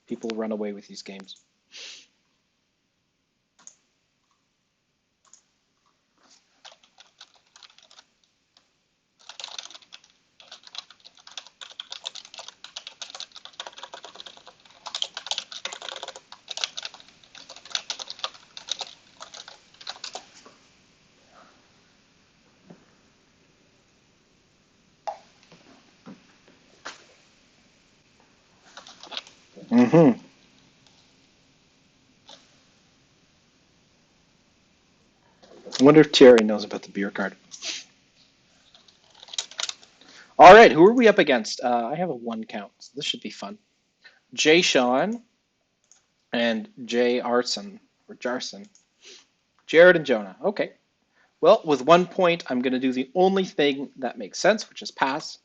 People run away with these games. Mm-hmm. I wonder if Thierry knows about the beer card. All right, who are we up against? I have a 1 count, so this should be fun. Jay Sean and Jay Arson, or Jarson. Jared and Jonah. Okay. Well, with 1 point, I'm going to do the only thing that makes sense, which is pass.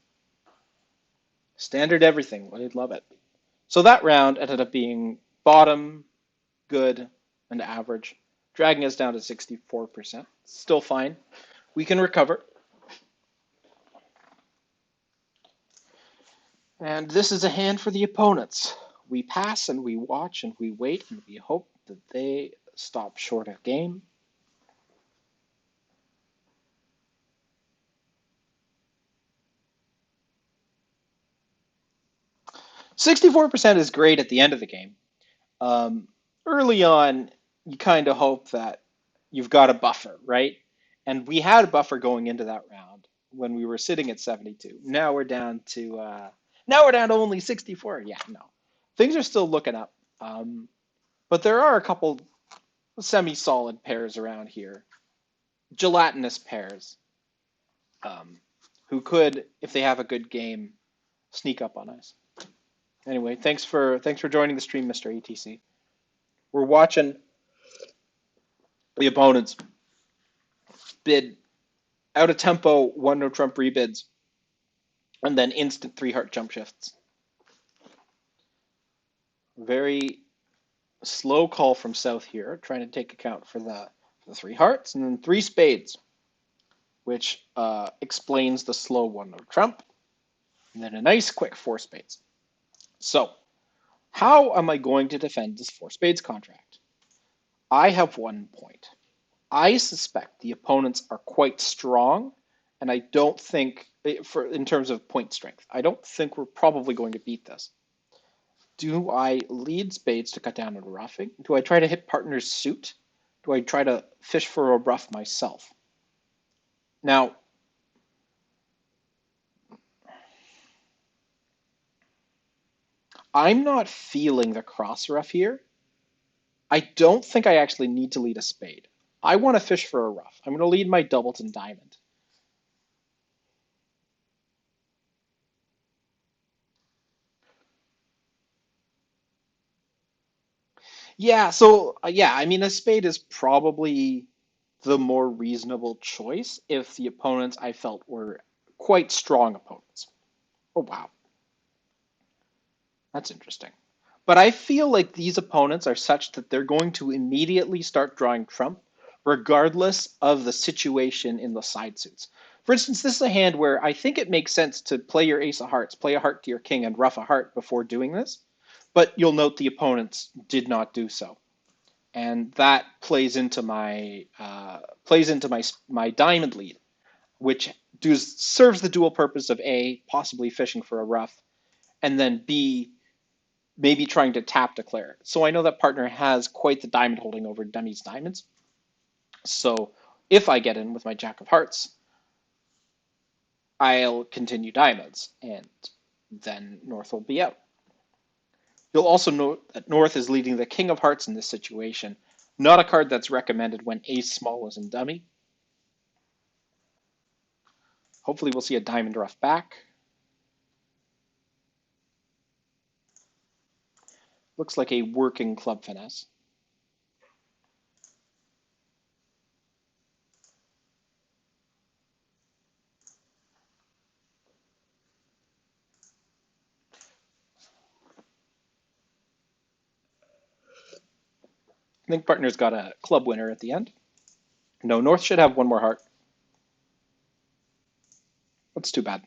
Standard everything. I'd love it. So that round ended up being bottom, good, and average, dragging us down to 64%. Still fine. We can recover. And this is a hand for the opponents. We pass and we watch and we wait and we hope that they stop short of game. %64 is great at the end of the game. Um, Early on, you kind of hope that you've got a buffer, right? And we had a buffer going into that round when we were sitting at 72. Now we're down to only 64. Yeah, no, things are still looking up. But there are a couple semi-solid pairs around here, gelatinous pairs, who could, if they have a good game, sneak up on us. Anyway, thanks for joining the stream, Mr. ATC. We're watching the opponents bid out of tempo, 1 no trump rebids, and then instant 3 heart jump shifts. Very slow call from South here, trying to take account for the 3 hearts, and then 3 spades, which explains the slow 1 no trump, and then a nice quick 4 spades. So, how am I going to defend this 4 spades contract? I have 1 point. I suspect the opponents are quite strong, and I don't think, in terms of point strength, I don't think we're probably going to beat this. Do I lead spades to cut down on ruffing? Do I try to hit partner's suit? Do I try to fish for a ruff myself? Now, I'm not feeling the cross ruff here, I don't think I actually need to lead a spade. I want to fish for a ruff. I'm going to lead my doubleton diamond. Yeah, so yeah, I mean, a spade is probably the more reasonable choice if the opponents I felt were quite strong opponents. Oh, wow, that's interesting. But I feel like these opponents are such that they're going to immediately start drawing trump, regardless of the situation in the side suits. For instance, this is a hand where I think it makes sense to play your ace of hearts, play a heart to your king, and ruff a heart before doing this. But you'll note the opponents did not do so, and that plays into my diamond lead, which serves the dual purpose of A, possibly fishing for a ruff, and then B, maybe trying to tap declare. So I know that partner has quite the diamond holding over dummy's diamonds. So if I get in with my jack of hearts, I'll continue diamonds, and then North will be out. You'll also note that North is leading the king of hearts in this situation, not a card that's recommended when ace small is in dummy. Hopefully we'll see a diamond ruff back. Looks like a working club finesse. I think partner's got a club winner at the end. No, North should have one more heart. That's too bad.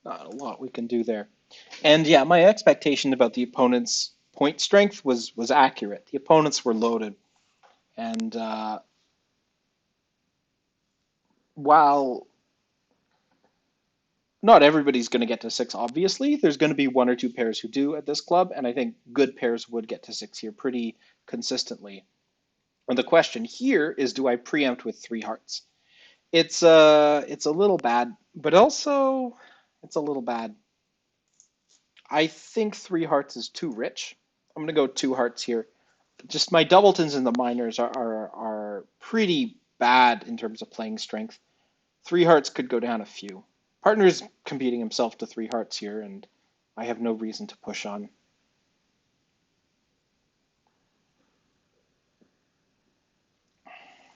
Not a lot we can do there. And yeah, my expectation about the opponent's point strength was accurate. The opponents were loaded, and while not everybody's going to get to six, obviously, there's going to be one or two pairs who do at this club, and I think good pairs would get to six here pretty consistently. And the question here is, do I preempt with three hearts? It's a little bad, but also it's a little bad. I think three hearts is too rich. I'm gonna go two hearts here. Just my doubletons and the minors are pretty bad in terms of playing strength. Three hearts could go down a few. Partner's competing himself to three hearts here, and I have no reason to push on.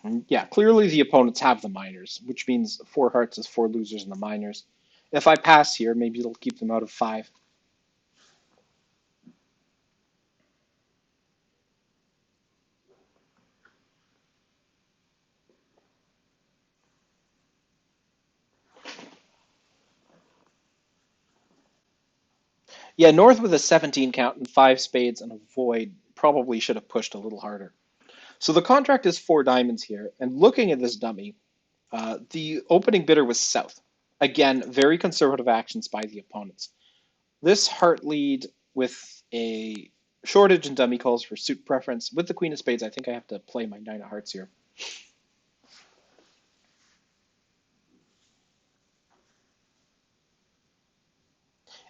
And yeah, clearly the opponents have the minors, which means four hearts is four losers in the minors. If I pass here, maybe it'll keep them out of five. Yeah, North with a 17 count and five spades and a void probably should have pushed a little harder. So the contract is four diamonds here, and looking at this dummy, the opening bidder was South. Again, very conservative actions by the opponents. This heart lead with a shortage in dummy calls for suit preference. With the Queen of Spades, I think I have to play my Nine of Hearts here.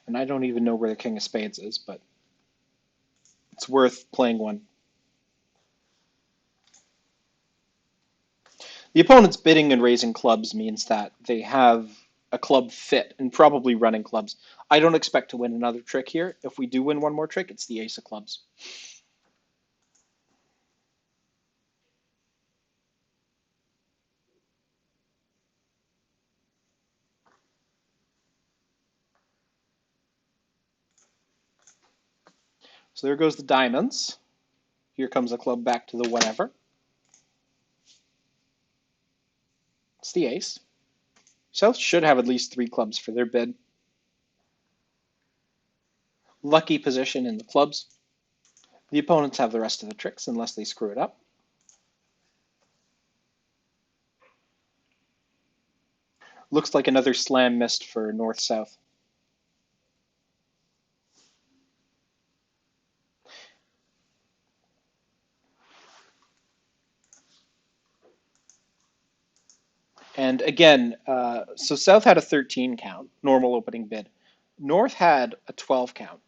And I don't even know where the King of Spades is, but it's worth playing one. The opponent's bidding and raising clubs means that they have a club fit and probably running clubs. I don't expect to win another trick here. If we do win one more trick, it's the ace of clubs. So there goes the diamonds. Here comes a club back to the whatever. It's the ace. South should have at least three clubs for their bid. Lucky position in the clubs. The opponents have the rest of the tricks unless they screw it up. Looks like another slam missed for North-South. And again, so South had a 13 count, normal opening bid. North had a 12 count.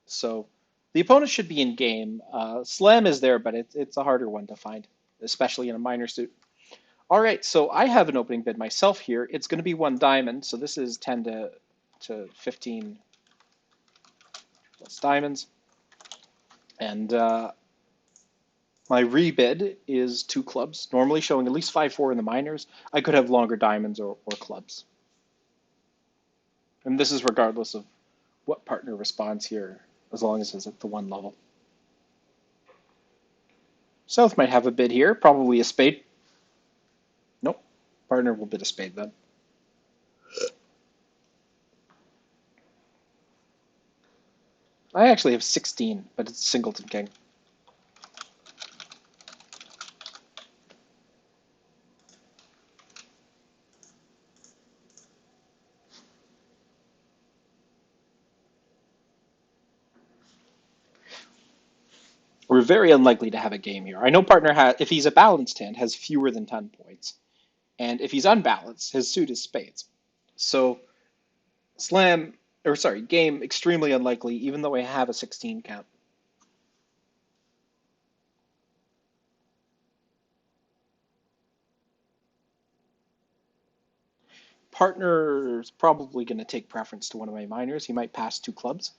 So the opponent should be in game. Slam is there, but it's a harder one to find, especially in a minor suit. All right, so I have an opening bid myself here. It's going to be one diamond, so this is 10 to 15 plus diamonds. And my rebid is two clubs, normally showing at least 5-4 in the minors. I could have longer diamonds or clubs. And this is regardless of what partner responds here, as long as it's at the one level. South might have a bid here, probably a spade. Nope, partner will bid a spade then. I actually have 16, but it's singleton king. We're very unlikely to have a game here. I know partner has, if he's a balanced hand, has fewer than 10 points. And if he's unbalanced, his suit is spades. So game extremely unlikely, even though I have a 16 count. Partner's probably going to take preference to one of my minors. He might pass two clubs.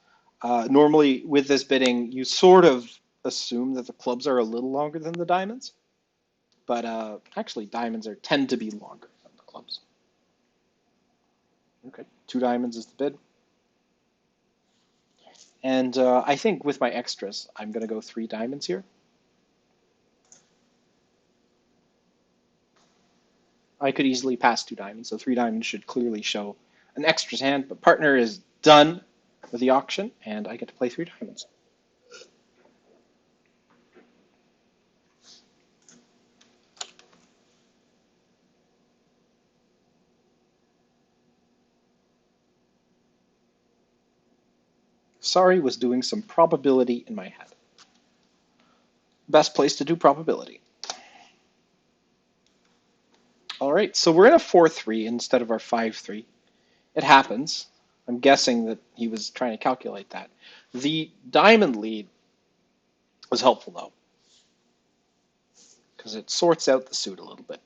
Normally, with this bidding, you sort of assume that the clubs are a little longer than the diamonds, but actually, diamonds tend to be longer than the clubs. Okay, two diamonds is the bid. And I think with my extras, I'm going to go three diamonds here. I could easily pass two diamonds, so three diamonds should clearly show an extras hand, but partner is done with the auction, and I get to play three diamonds. Sorry was doing some probability in my head. Best place to do probability. All right, so we're in a 4-3 instead of our 5-3. It happens. I'm guessing that he was trying to calculate that. The diamond lead was helpful, though, because it sorts out the suit a little bit.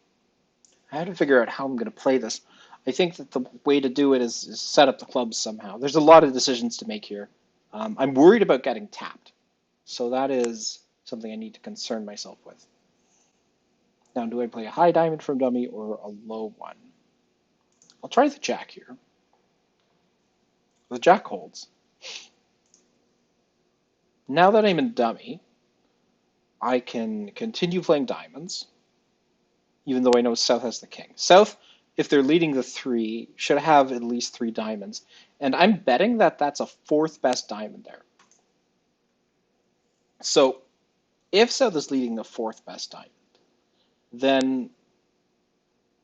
I had to figure out how I'm going to play this. I think that the way to do it is set up the clubs somehow. There's a lot of decisions to make here. I'm worried about getting tapped, so that is something I need to concern myself with. Now, do I play a high diamond from dummy or a low one? I'll try the jack here. The jack holds. Now that I'm in dummy, I can continue playing diamonds, even though I know South has the king. South, if they're leading the three, should have at least three diamonds. And I'm betting that that's a fourth best diamond there. So if South is leading the fourth best diamond, then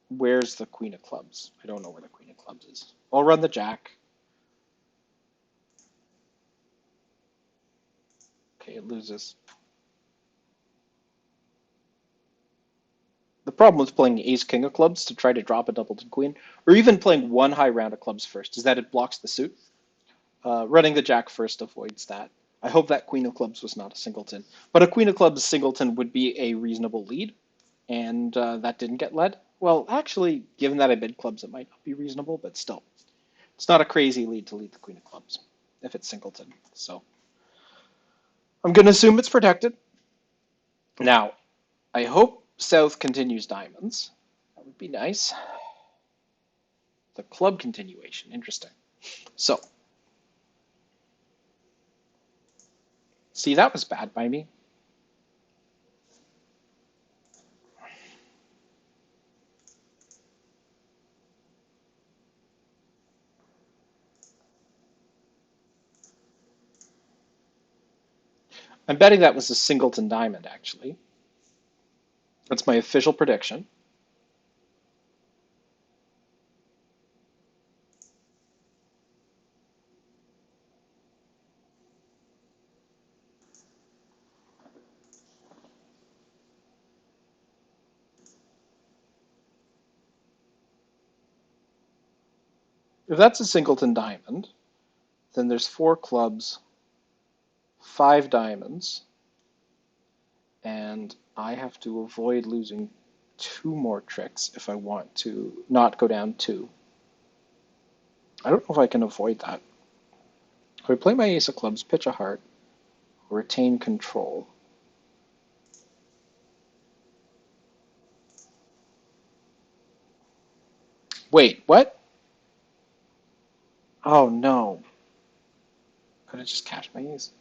where's the queen of clubs? I don't know where the queen of clubs is. I'll run the jack. Okay, it loses. The problem with playing ace king of clubs to try to drop a doubleton queen, or even playing one high round of clubs first, is that it blocks the suit. Running the jack first avoids that. I hope that queen of clubs was not a singleton. But a queen of clubs singleton would be a reasonable lead, and that didn't get led. Well, actually, given that I bid clubs, it might not be reasonable, but still. It's not a crazy lead to lead the queen of clubs if it's singleton. So I'm going to assume it's protected. Now, I hope South continues diamonds. That would be nice. The club continuation, interesting. So, see, that was bad by me. I'm betting that was a singleton diamond, actually. That's my official prediction. If that's a singleton diamond, then there's 4 clubs, 5 diamonds, and I have to avoid losing 2 more tricks if I want to not go down 2. I don't know if I can avoid that. If I play my ace of clubs, pitch a heart, retain control. Wait, what? Oh no. Could I just cash my ace?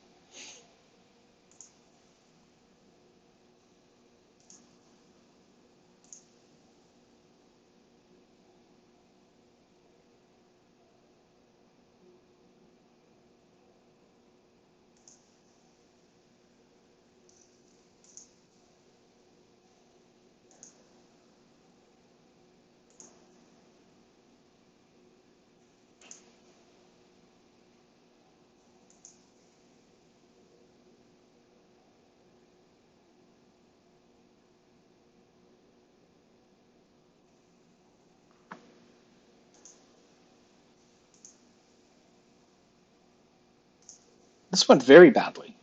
This went very badly.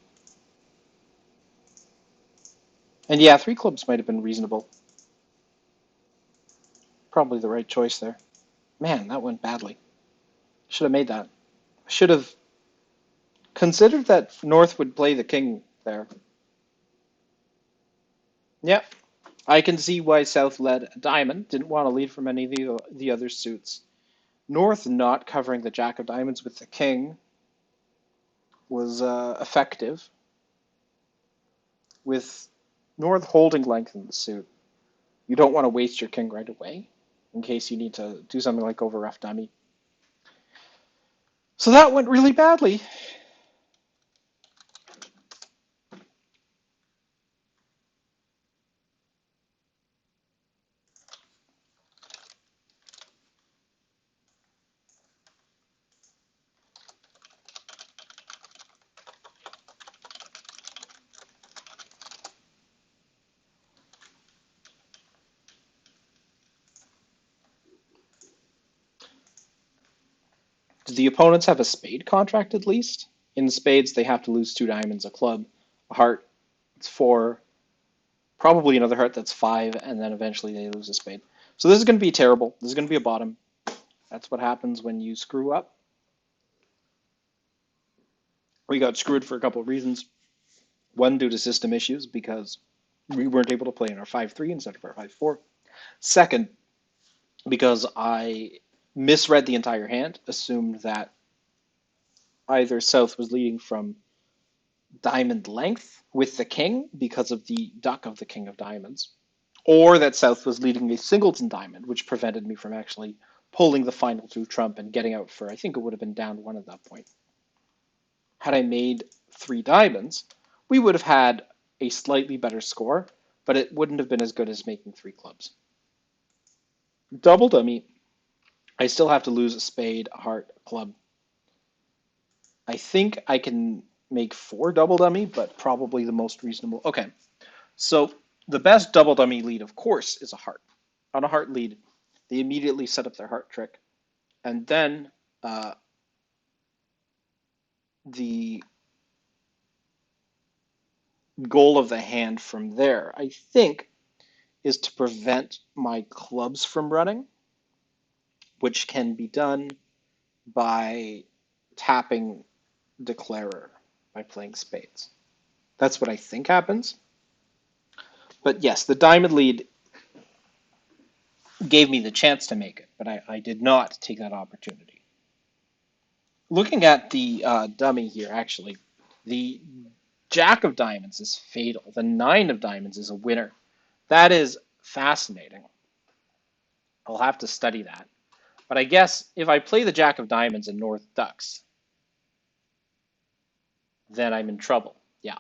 And yeah, 3 clubs might have been reasonable. Probably the right choice there. Man, that went badly. Should have made that. Should have considered that North would play the king there. Yeah, I can see why South led a diamond. Didn't want to lead from any of the other suits. North not covering the Jack of Diamonds with the king was effective, with North holding length in the suit. You don't want to waste your king right away in case you need to do something like over rough dummy. So that went really badly. Do the opponents have a spade contract at least? In spades, they have to lose 2 diamonds, a club, a heart, it's 4, probably another heart that's 5, and then eventually they lose a spade. So this is going to be terrible. This is going to be a bottom. That's what happens when you screw up. We got screwed for a couple of reasons. One, due to system issues, because we weren't able to play in our 5-3 instead of our 5-4. Second, because I misread the entire hand, assumed that either South was leading from diamond length with the king because of the duck of the king of diamonds, or that South was leading a singleton diamond, which prevented me from actually pulling the final 2 trump and getting out for, I think it would have been down 1 at that point. Had I made 3 diamonds, we would have had a slightly better score, but it wouldn't have been as good as making 3 clubs. Double dummy, I still have to lose a spade, a heart, a club. I think I can make 4 double dummy, but probably the most reasonable. Okay, so the best double dummy lead, of course, is a heart. On a heart lead, they immediately set up their heart trick, and then the goal of the hand from there, I think, is to prevent my clubs from running, which can be done by tapping declarer by playing spades. That's what I think happens. But yes, the diamond lead gave me the chance to make it, but I did not take that opportunity. Looking at the dummy here, actually, the Jack of Diamonds is fatal. The 9 of Diamonds is a winner. That is fascinating. I'll have to study that. But I guess if I play the Jack of Diamonds and North ducks, then I'm in trouble. Yeah.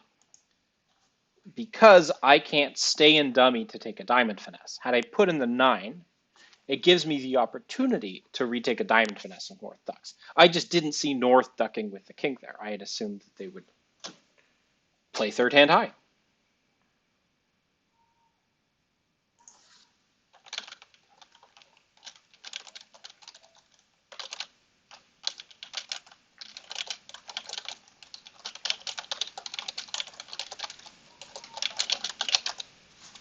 Because I can't stay in dummy to take a diamond finesse. Had I put in the 9, it gives me the opportunity to retake a diamond finesse with North ducks. I just didn't see North ducking with the king there. I had assumed that they would play third hand high.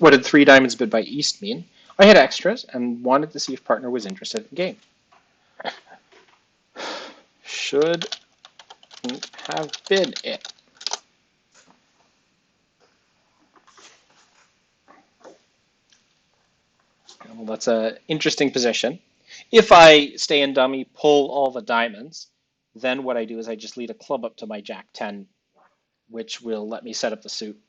What did 3 diamonds bid by East mean? I had extras and wanted to see if partner was interested in game. Should have bid it. Well, that's an interesting position. If I stay in dummy, pull all the diamonds, then what I do is I just lead a club up to my Jack 10, which will let me set up the suit.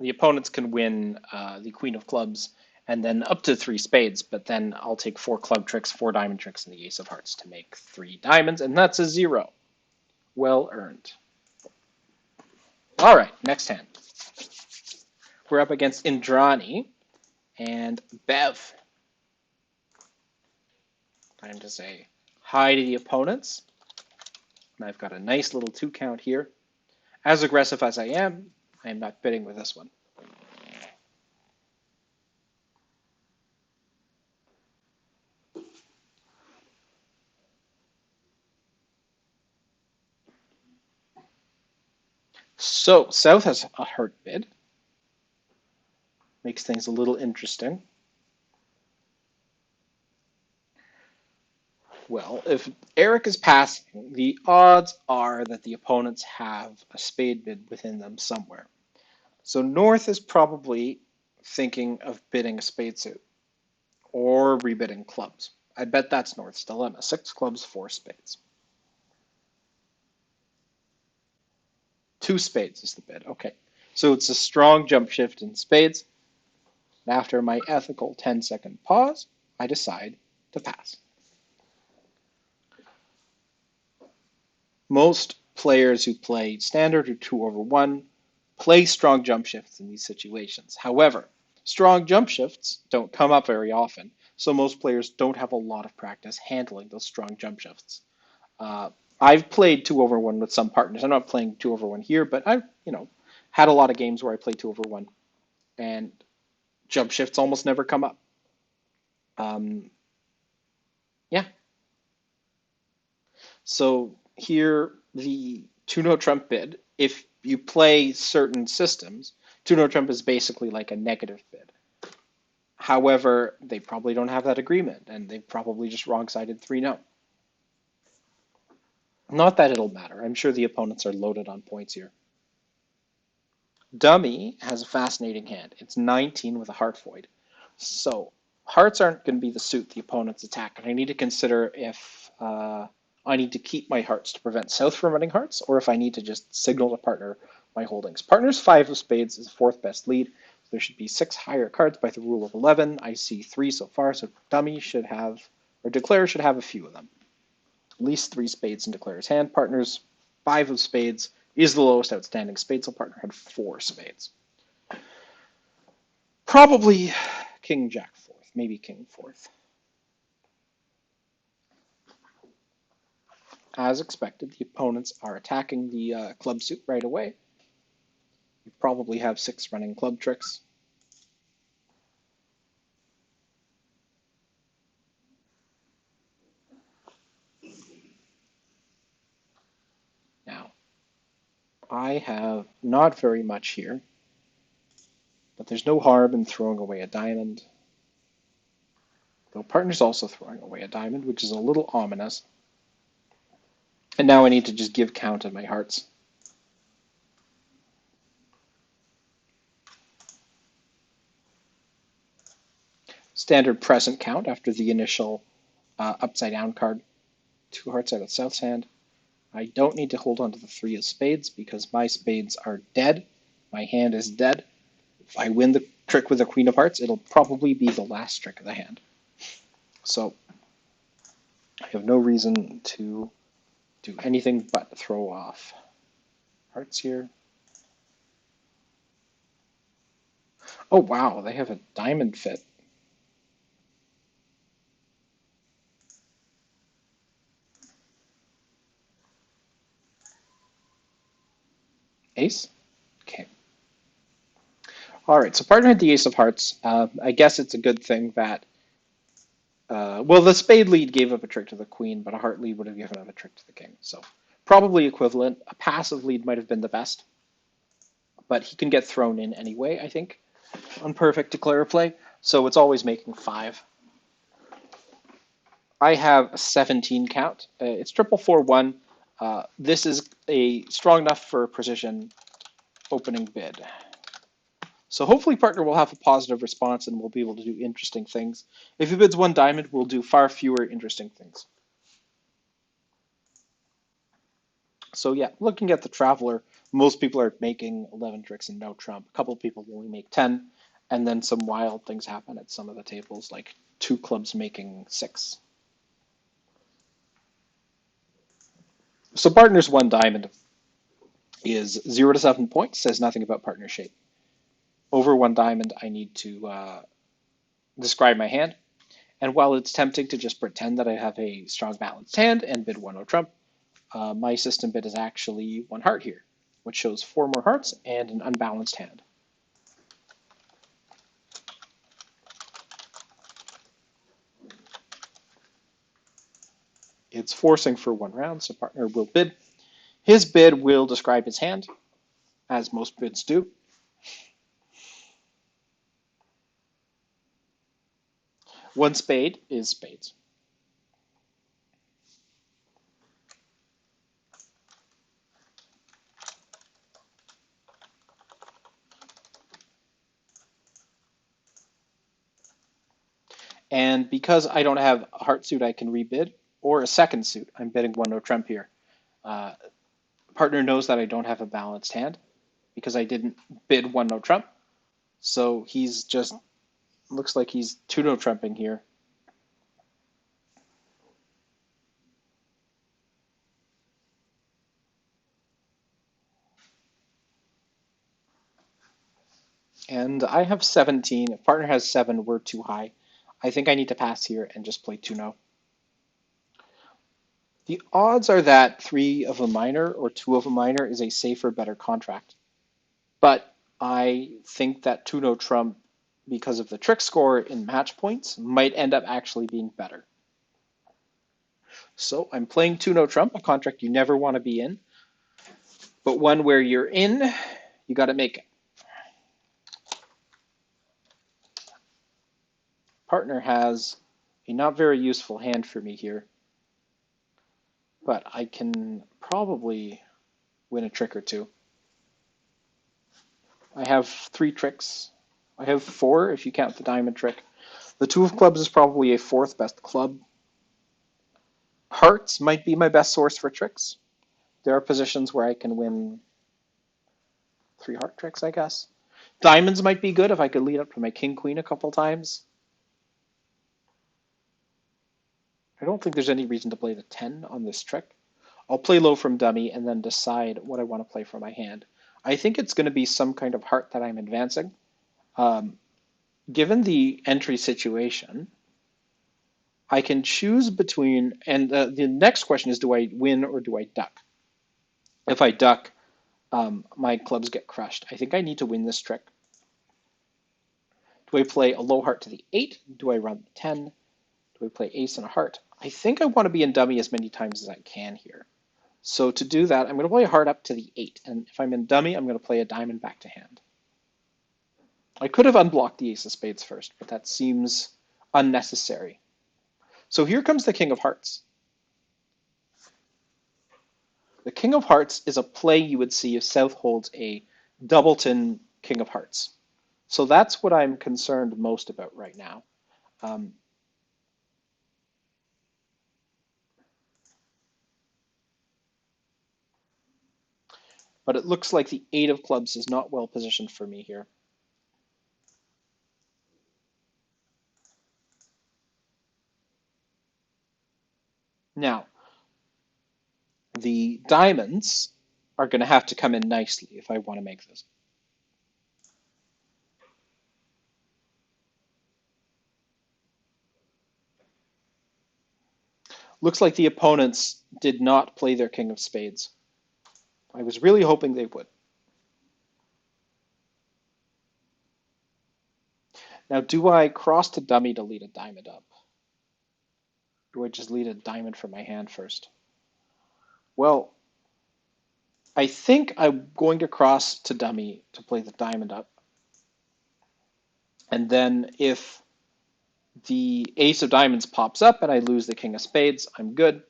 The opponents can win the Queen of Clubs and then up to 3 spades, but then I'll take 4 club tricks, 4 diamond tricks, and the Ace of Hearts to make 3 diamonds, and that's a 0. Well earned. All right, next hand. We're up against Indrani and Bev. Time to say hi to the opponents. And I've got a nice little 2 count here. As aggressive as I am not bidding with this one. So South has a Hart bid. Makes things a little interesting. Well, if Eric is passing, the odds are that the opponents have a spade bid within them somewhere. So North is probably thinking of bidding a spade suit or rebidding clubs. I bet that's North's dilemma. 6 clubs, 4 spades. 2 spades is the bid. Okay. So it's a strong jump shift in spades. And after my ethical 10-second pause, I decide to pass. Most players who play standard or 2/1 play strong jump shifts in these situations. However, strong jump shifts don't come up very often, so most players don't have a lot of practice handling those strong jump shifts. I've played 2/1 with some partners. I'm not playing 2/1 here, but I've had a lot of games where I play 2/1, and jump shifts almost never come up. Yeah. So here, the 2-no trump bid, if you play certain systems, 2-no trump is basically like a negative bid. However, they probably don't have that agreement, and they've probably just wrong-sided 3-no. Not that it'll matter. I'm sure the opponents are loaded on points here. Dummy has a fascinating hand. It's 19 with a heart void. So hearts aren't going to be the suit the opponents attack, and I need to consider if I need to keep my hearts to prevent South from running hearts, or if I need to just signal to partner my holdings. Partner's 5 of spades is the 4th best lead. So there should be 6 higher cards by the rule of 11. I see 3 so far, so dummy should have, or declare should have a few of them. At least 3 spades in declare's hand. Partner's 5 of spades is the lowest outstanding spade, so partner had 4 spades. Probably king jack 4th, maybe king 4th. As expected, the opponents are attacking the club suit right away. You probably have 6 running club tricks. Now, I have not very much here, but there's no harm in throwing away a diamond. Though partner's also throwing away a diamond, which is a little ominous. And now I need to just give count of my hearts. Standard present count after the initial upside down card. 2 hearts out of South's hand. I don't need to hold on to the 3 of spades because my spades are dead. My hand is dead. If I win the trick with the Queen of Hearts, it'll probably be the last trick of the hand. So I have no reason to do anything but throw off hearts here. Oh wow, they have a diamond fit. Ace? Okay. All right, so partner had the Ace of Hearts. I guess it's a good thing that, well, the spade lead gave up a trick to the queen, but a heart lead would have given up a trick to the king. So probably equivalent. A passive lead might have been the best, but he can get thrown in anyway, I think. Unperfect declare play, so it's always making 5. I have a 17 count. It's 441. This is a strong enough for precision opening bid. So hopefully partner will have a positive response and we'll be able to do interesting things. If he bids 1 diamond, we'll do far fewer interesting things. So yeah, looking at the Traveler, most people are making 11 tricks and no trump. A couple of people only make 10, and then some wild things happen at some of the tables, like 2 clubs making 6. So partner's 1 diamond is 0 to 7 points, says nothing about partner shape. Over 1 diamond, I need to describe my hand. And while it's tempting to just pretend that I have a strong balanced hand and bid 1 no trump, my system bid is actually 1 heart here, which shows 4 more hearts and an unbalanced hand. It's forcing for 1 round, so partner will bid. His bid will describe his hand, as most bids do. One spade is spades. And because I don't have a heart suit I can rebid, or a second suit, I'm bidding 1 no trump here. Uh, partner knows that I don't have a balanced hand because I didn't bid 1 no trump. So he's just, looks like he's 2 no trumping here. And I have 17. If partner has 7, we're too high. I think I need to pass here and just play 2 no. The odds are that 3 of a minor or 2 of a minor is a safer, better contract. But I think that 2 no trump, because of the trick score in match points, might end up actually being better. So I'm playing 2 no trump, a contract you never want to be in, but one where you're in, you got to make it. Partner has a not very useful hand for me here, but I can probably win a trick or 2. I have 3 tricks. I have 4 if you count the diamond trick. The 2 of clubs is probably a 4th best club. Hearts might be my best source for tricks. There are positions where I can win 3 heart tricks, I guess. Diamonds might be good if I could lead up to my king queen a couple times. I don't think there's any reason to play the 10 on this trick. I'll play low from dummy and then decide what I want to play for my hand. I think it's going to be some kind of heart that I'm advancing. Um, Given the entry situation, I can choose between, and the next question is, do I win or do I duck? If I duck, my clubs get crushed. I think I need to win this trick. Do I play a low heart to the 8? Do I run the 10? Do I play ace and a heart? I think I want to be in dummy as many times as I can here. So to do that, I'm going to play a heart up to the 8. And if I'm in dummy, I'm going to play a diamond back to hand. I could have unblocked the ace of spades first, but that seems unnecessary. So here comes the king of hearts. The king of hearts is a play you would see if South holds a doubleton king of hearts. So that's what I'm concerned most about right now. Um, but it looks like the 8 of clubs is not well positioned for me here. Now, the diamonds are going to have to come in nicely if I want to make this. Looks like the opponents did not play their king of spades. I was really hoping they would. Now, do I cross to dummy to lead a diamond up? Do I just lead a diamond from my hand first? Well, I think I'm going to cross to dummy to play the diamond up. And then if the ace of diamonds pops up and I lose the king of spades, I'm good.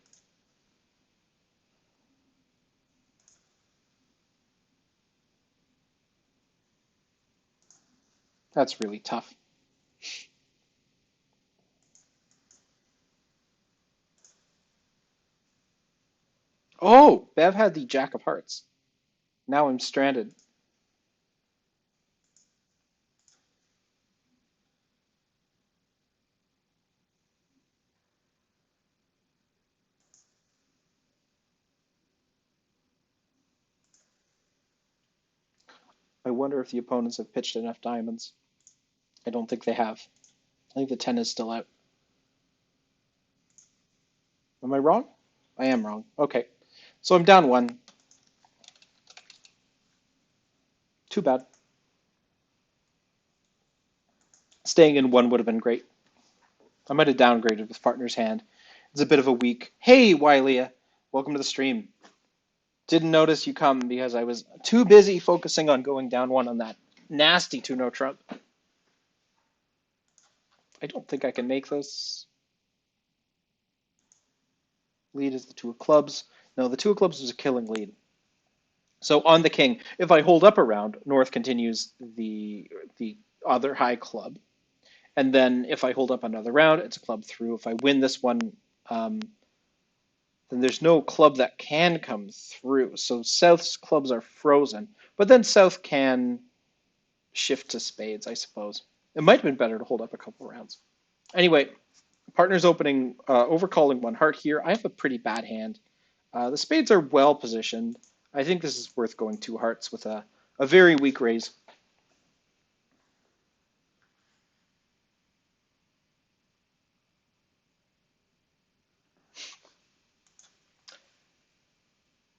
That's really tough. Oh, Bev had the jack of hearts. Now I'm stranded. I wonder if the opponents have pitched enough diamonds. I don't think they have. I think the 10 is still out. Am I wrong? I am wrong. Okay. So I'm down one. Too bad. Staying in one would have been great. I might have downgraded with partner's hand. It's a bit of a week. Hey, Wylia. Welcome to the stream. Didn't notice you come because I was too busy focusing on going down one on that nasty 2-no trump. I don't think I can make this. Lead is the 2 of clubs. No, the 2 of clubs was a killing lead. So on the king, if I hold up a round, North continues the other high club. And then if I hold up another round, it's a club through. If I win this one, then there's no club that can come through. So South's clubs are frozen. But then South can shift to spades, I suppose. It might have been better to hold up a couple rounds. Anyway, partner's opening, overcalling one heart here. I have a pretty bad hand. The spades are well positioned. I think this is worth going 2 hearts with a very weak raise.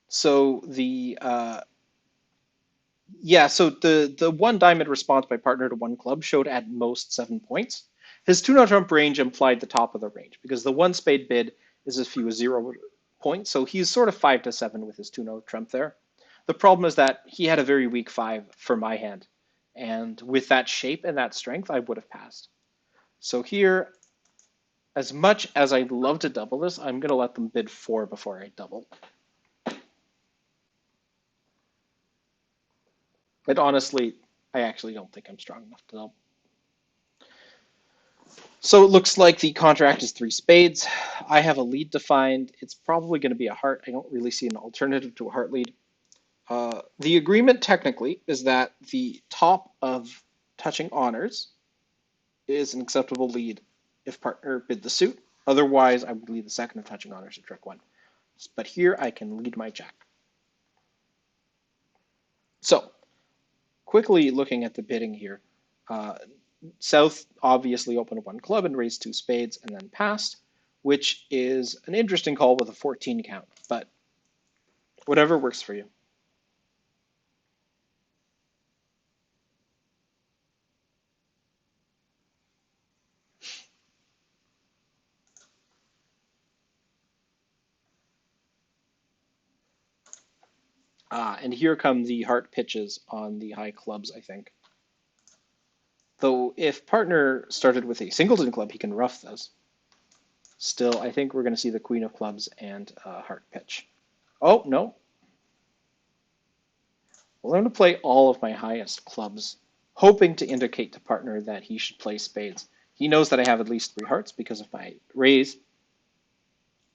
So so the one diamond response by partner to one club showed at most 7 points. His 2-no trump range implied the top of the range because the one spade bid is as few as 0 points. So he's sort of 5 to 7 with his 2-no trump there. The problem is that he had a very weak 5 for my hand. And with that shape and that strength, I would have passed. So here, as much as I'd love to double this, I'm going to let them bid 4 before I double. But honestly, I actually don't think I'm strong enough to double. So it looks like the contract is 3 spades. I have a lead defined. It's probably going to be a heart. I don't really see an alternative to a heart lead. The agreement technically is that the top of touching honors is an acceptable lead if partner bid the suit. Otherwise, I would lead the second of touching honors to trick 1. But here I can lead my jack. So quickly looking at the bidding here, South obviously opened 1 club and raised 2 spades and then passed, which is an interesting call with a 14 count, but whatever works for you. And here come the heart pitches on the high clubs, I think. Though if partner started with a singleton club, he can rough those. Still, I think we're going to see the queen of clubs and heart pitch. Oh, no. Well, I'm going to play all of my highest clubs, hoping to indicate to partner that he should play spades. He knows that I have at least 3 hearts because of my raise,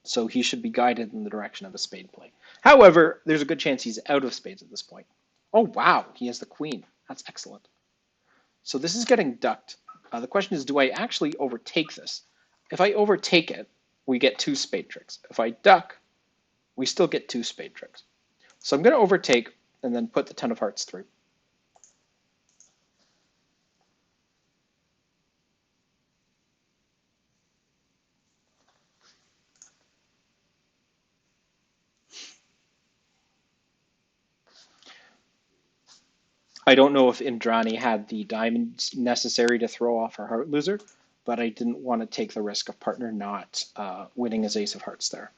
so he should be guided in the direction of a spade play. However, there's a good chance he's out of spades at this point. Oh, wow, he has the queen. That's excellent. So this is getting ducked. The question is, do I actually overtake this? If I overtake it, we get 2 spade tricks. If I duck, we still get 2 spade tricks. So I'm going to overtake and then put the 10 of hearts through. I don't know if Indrani had the diamonds necessary to throw off her heart loser, but I didn't want to take the risk of partner not winning his ace of hearts there.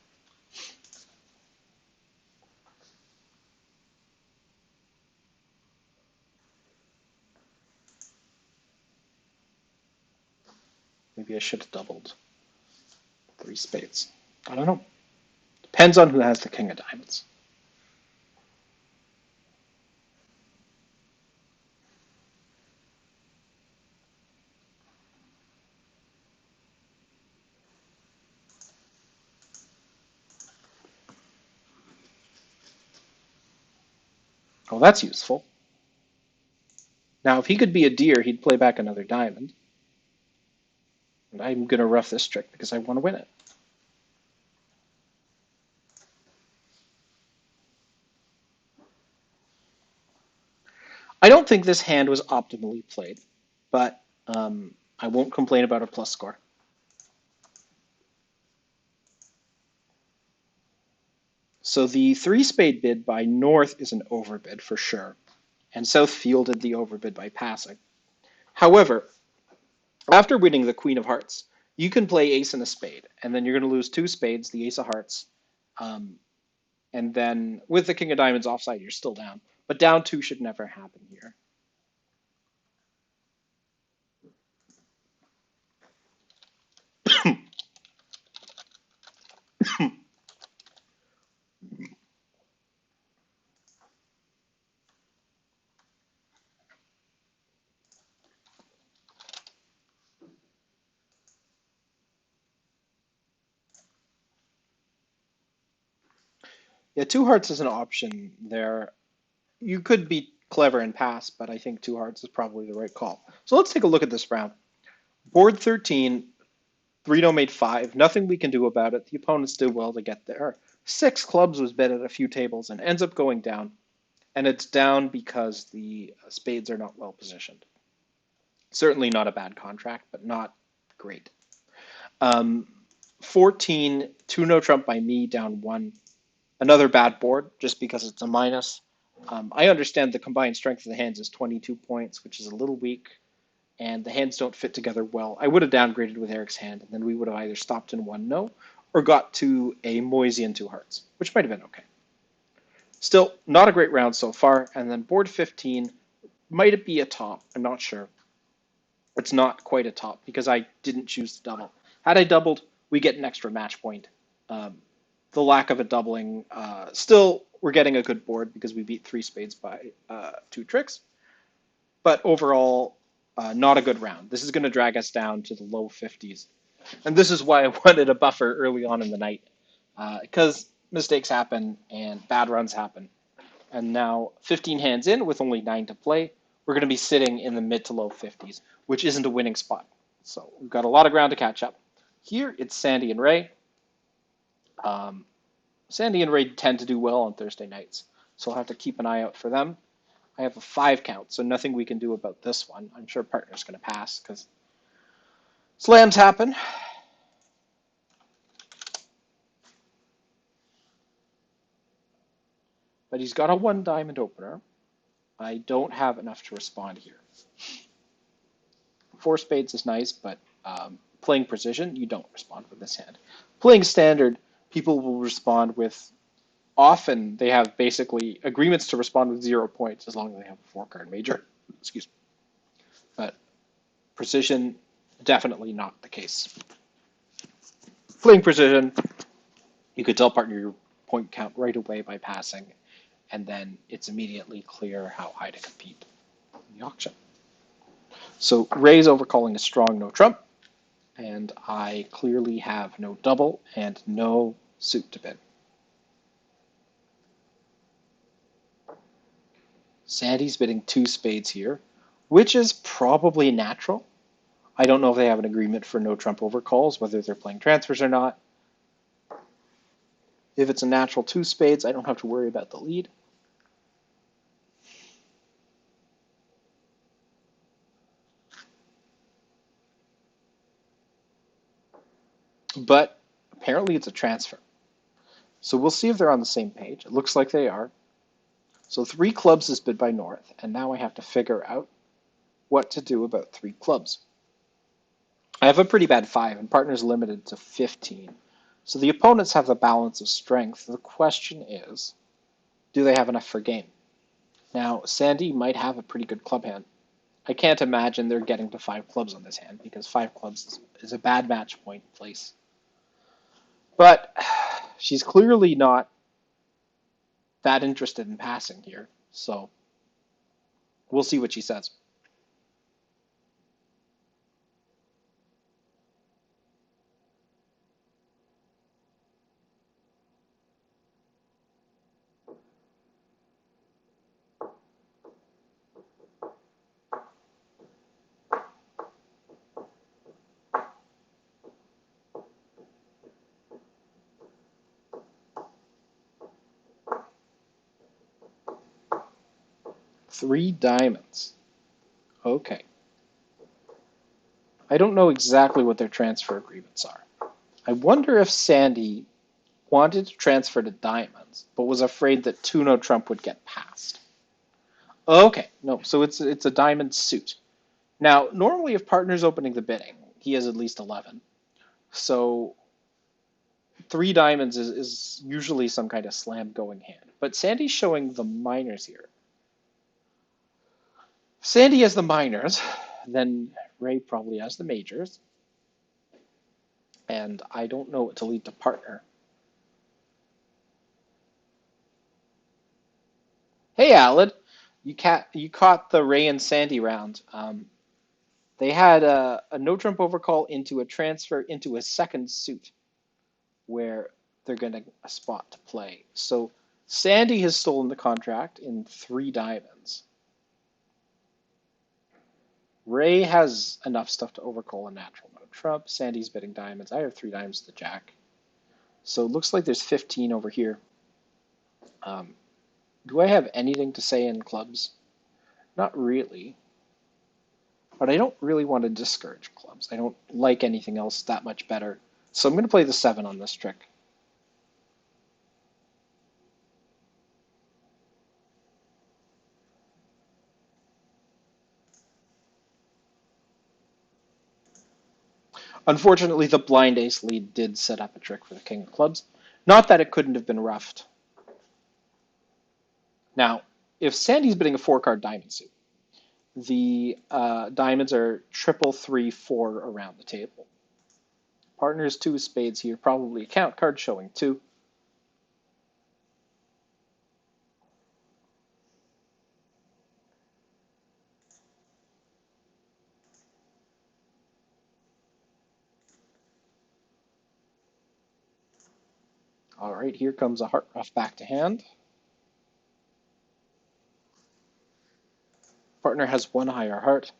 Maybe I should have doubled 3 spades. I don't know. Depends on who has the king of diamonds. Oh, that's useful. Now, if he could be a deer, he'd play back another diamond. And I'm going to rough this trick because I want to win it. I don't think this hand was optimally played, but I won't complain about a plus score. So the 3 spade bid by North is an overbid for sure, and South fielded the overbid by passing. However, after winning the Queen of Hearts, you can play ace and a spade, and then you're going to lose 2 spades, the ace of hearts, um, and then with the king of diamonds offside, you're still down. But down 2 should never happen here. Yeah, 2 hearts is an option there. You could be clever and pass, but I think 2 hearts is probably the right call. So let's take a look at this round. Board 13, Reno made 5. Nothing we can do about it. The opponents did well to get there. 6 clubs was bet at a few tables and ends up going down. And it's down because the spades are not well positioned. Certainly not a bad contract, but not great. 14, 2 no trump by me, down 1. Another bad board just because it's a minus. I understand the combined strength of the hands is 22 points, which is a little weak, and the hands don't fit together well. I would have downgraded with Eric's hand, and then we would have either stopped in 1-no or got to a Moisey and 2 hearts, which might have been okay. Still, not a great round so far. And then board 15, might it be a top? I'm not sure. It's not quite a top because I didn't choose to double. Had I doubled, we get an extra match point. Um, the lack of a doubling, still, we're getting a good board because we beat 3 spades by 2 tricks. But overall, not a good round. This is going to drag us down to the low 50s. And this is why I wanted a buffer early on in the night, because mistakes happen and bad runs happen. And now 15 hands in with only 9 to play, we're going to be sitting in the mid to low 50s, which isn't a winning spot. So we've got a lot of ground to catch up. Here it's Sandy and Ray. Sandy and Ray tend to do well on Thursday nights, so I'll have to keep an eye out for them. I have a 5 count, so nothing we can do about this one. I'm sure partner's going to pass because slams happen. But he's got a 1 diamond opener. I don't have enough to respond here. 4 spades is nice, but playing precision, you don't respond with this hand. Playing standard, people will respond with, often they have basically agreements to respond with 0 points as long as they have a 4-card major. Excuse me. But precision, definitely not the case. Playing precision, you could tell partner your point count right away by passing, and then it's immediately clear how high to compete in the auction. So Ray's overcalling a strong no trump, and I clearly have no double and no suit to bid. Sandy's bidding 2 spades here, which is probably natural. I don't know if they have an agreement for no trump overcalls, whether they're playing transfers or not. If it's a natural 2 spades, I don't have to worry about the lead. But apparently it's a transfer. So we'll see if they're on the same page. It looks like they are. So 3 clubs is bid by North, and now I have to figure out what to do about 3 clubs. I have a pretty bad 5, and partner's limited to 15. So the opponents have the balance of strength. The question is, do they have enough for game? Now, Sandy might have a pretty good club hand. I can't imagine they're getting to five clubs on this hand because five clubs is a bad match point place. But she's clearly not that interested in passing here, so we'll see what she says. Three diamonds. Okay. I don't know exactly what their transfer agreements are. I wonder if Sandy wanted to transfer to diamonds, but was afraid that Tuno Trump would get passed. Okay, no, so it's a diamond suit. Now, normally if partner's opening the bidding, he has at least 11. So three diamonds is usually some kind of slam going hand. But Sandy's showing the minors here. Sandy has the minors, then Ray probably has the majors. And I don't know what to lead to partner. Hey, Alad, you caught the Ray and Sandy round. They had a no trump overcall into a transfer into a second suit where they're getting a spot to play. So Sandy has stolen the contract in three diamonds. Ray has enough stuff to overcall a natural no trump. Sandy's bidding diamonds. I have three diamonds to jack. So it looks like there's 15 over here. Um, do I have anything to say in clubs? Not really. But I don't really want to discourage clubs. I don't like anything else that much better. So I'm going to play the 7 on this trick. Unfortunately, the blind ace lead did set up a trick for the king of clubs. Not that it couldn't have been roughed. Now, if Sandy's bidding a 4-card diamond suit, the diamonds are triple 3 4 around the table. Partners 2 spades here, probably a count card showing 2. All right, here comes a heart ruff back to hand. Partner has one higher heart.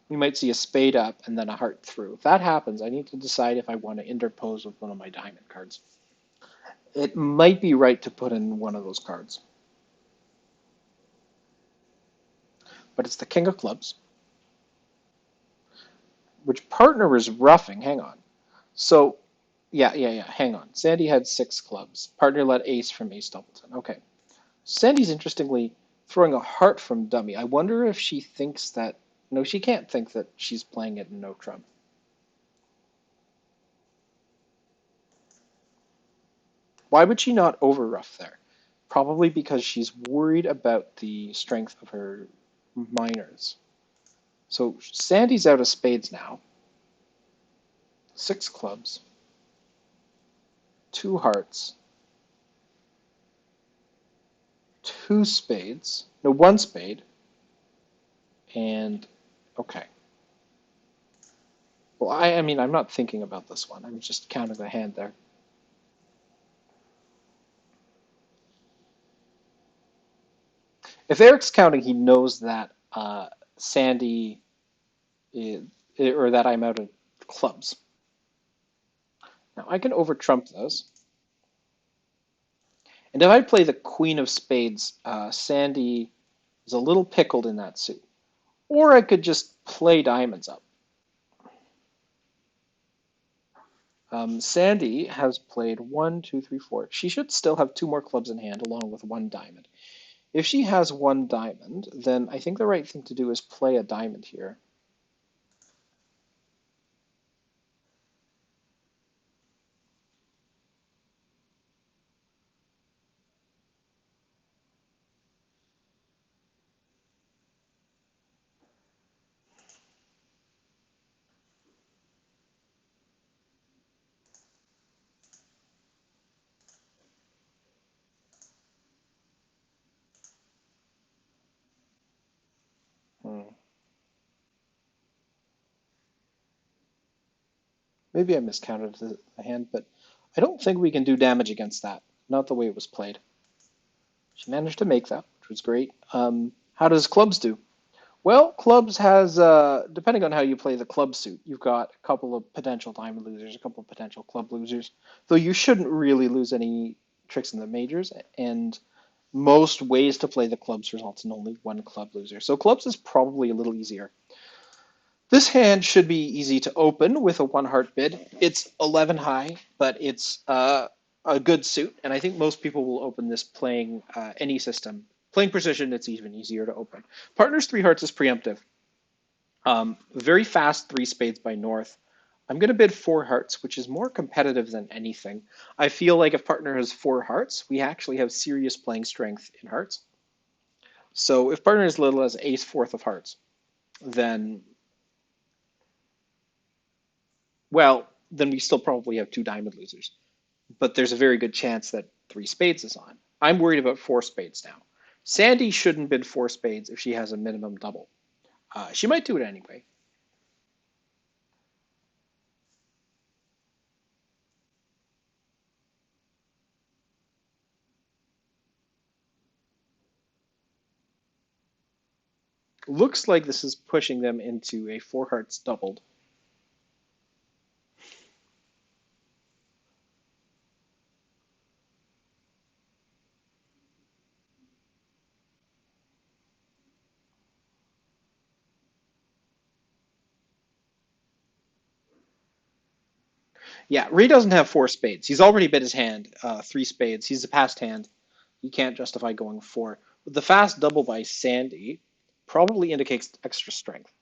We might see a spade up and then a heart through. If that happens, I need to decide if I want to interpose with one of my diamond cards. It might be right to put in one of those cards. But it's the king of clubs, which partner is roughing. Hang on. So, yeah. Hang on. Sandy had 6 clubs. Partner let ace from ace doubleton. Okay. Sandy's interestingly throwing a heart from dummy. I wonder if she thinks that. No, she can't think that she's playing it in no trump. Why would she not over rough there? Probably because she's worried about the strength of her minors. So Sandy's out of spades now. 6 clubs, 2 hearts, 2 spades, no, 1 spade, and okay. Well, I mean, I'm not thinking about this one. I'm just counting the hand there. If Eric's counting, he knows that Sandy is, or that I'm out of clubs. Now I can over trump those. And if I play the queen of spades, Sandy is a little pickled in that suit. Or I could just play diamonds up. Sandy has played 1, 2, 3, 4. She should still have 2 more clubs in hand along with 1 diamond. If she has 1 diamond, then I think the right thing to do is play a diamond here. Maybe I miscounted the hand, but I don't think we can do damage against that. Not the way it was played. She managed to make that, which was great. How does clubs do? Well, clubs has, depending on how you play the club suit, you've got a couple of potential diamond losers, a couple of potential club losers. Though you shouldn't really lose any tricks in the majors, and most ways to play the clubs results in only one club loser. So clubs is probably a little easier. This hand should be easy to open with a one heart bid. It's 11 high, but it's a good suit, and I think most people will open this playing any system. Playing precision, it's even easier to open. Partners three hearts is preemptive. Very fast three spades by North. I'm going to bid four hearts, which is more competitive than anything. I feel like if partner has four hearts, we actually have serious playing strength in hearts. So if partner is little as ace fourth of hearts, then then we still probably have two diamond losers. But there's a very good chance that three spades is on. I'm worried about four spades now. Sandy shouldn't bid four spades if she has a minimum double. She might do it anyway. Looks like this is pushing them into a four hearts doubled. Yeah, Ray doesn't have four spades. He's already bid his hand, three spades. He's a passed hand. He can't justify going four. But the fast double by Sandy probably indicates extra strength.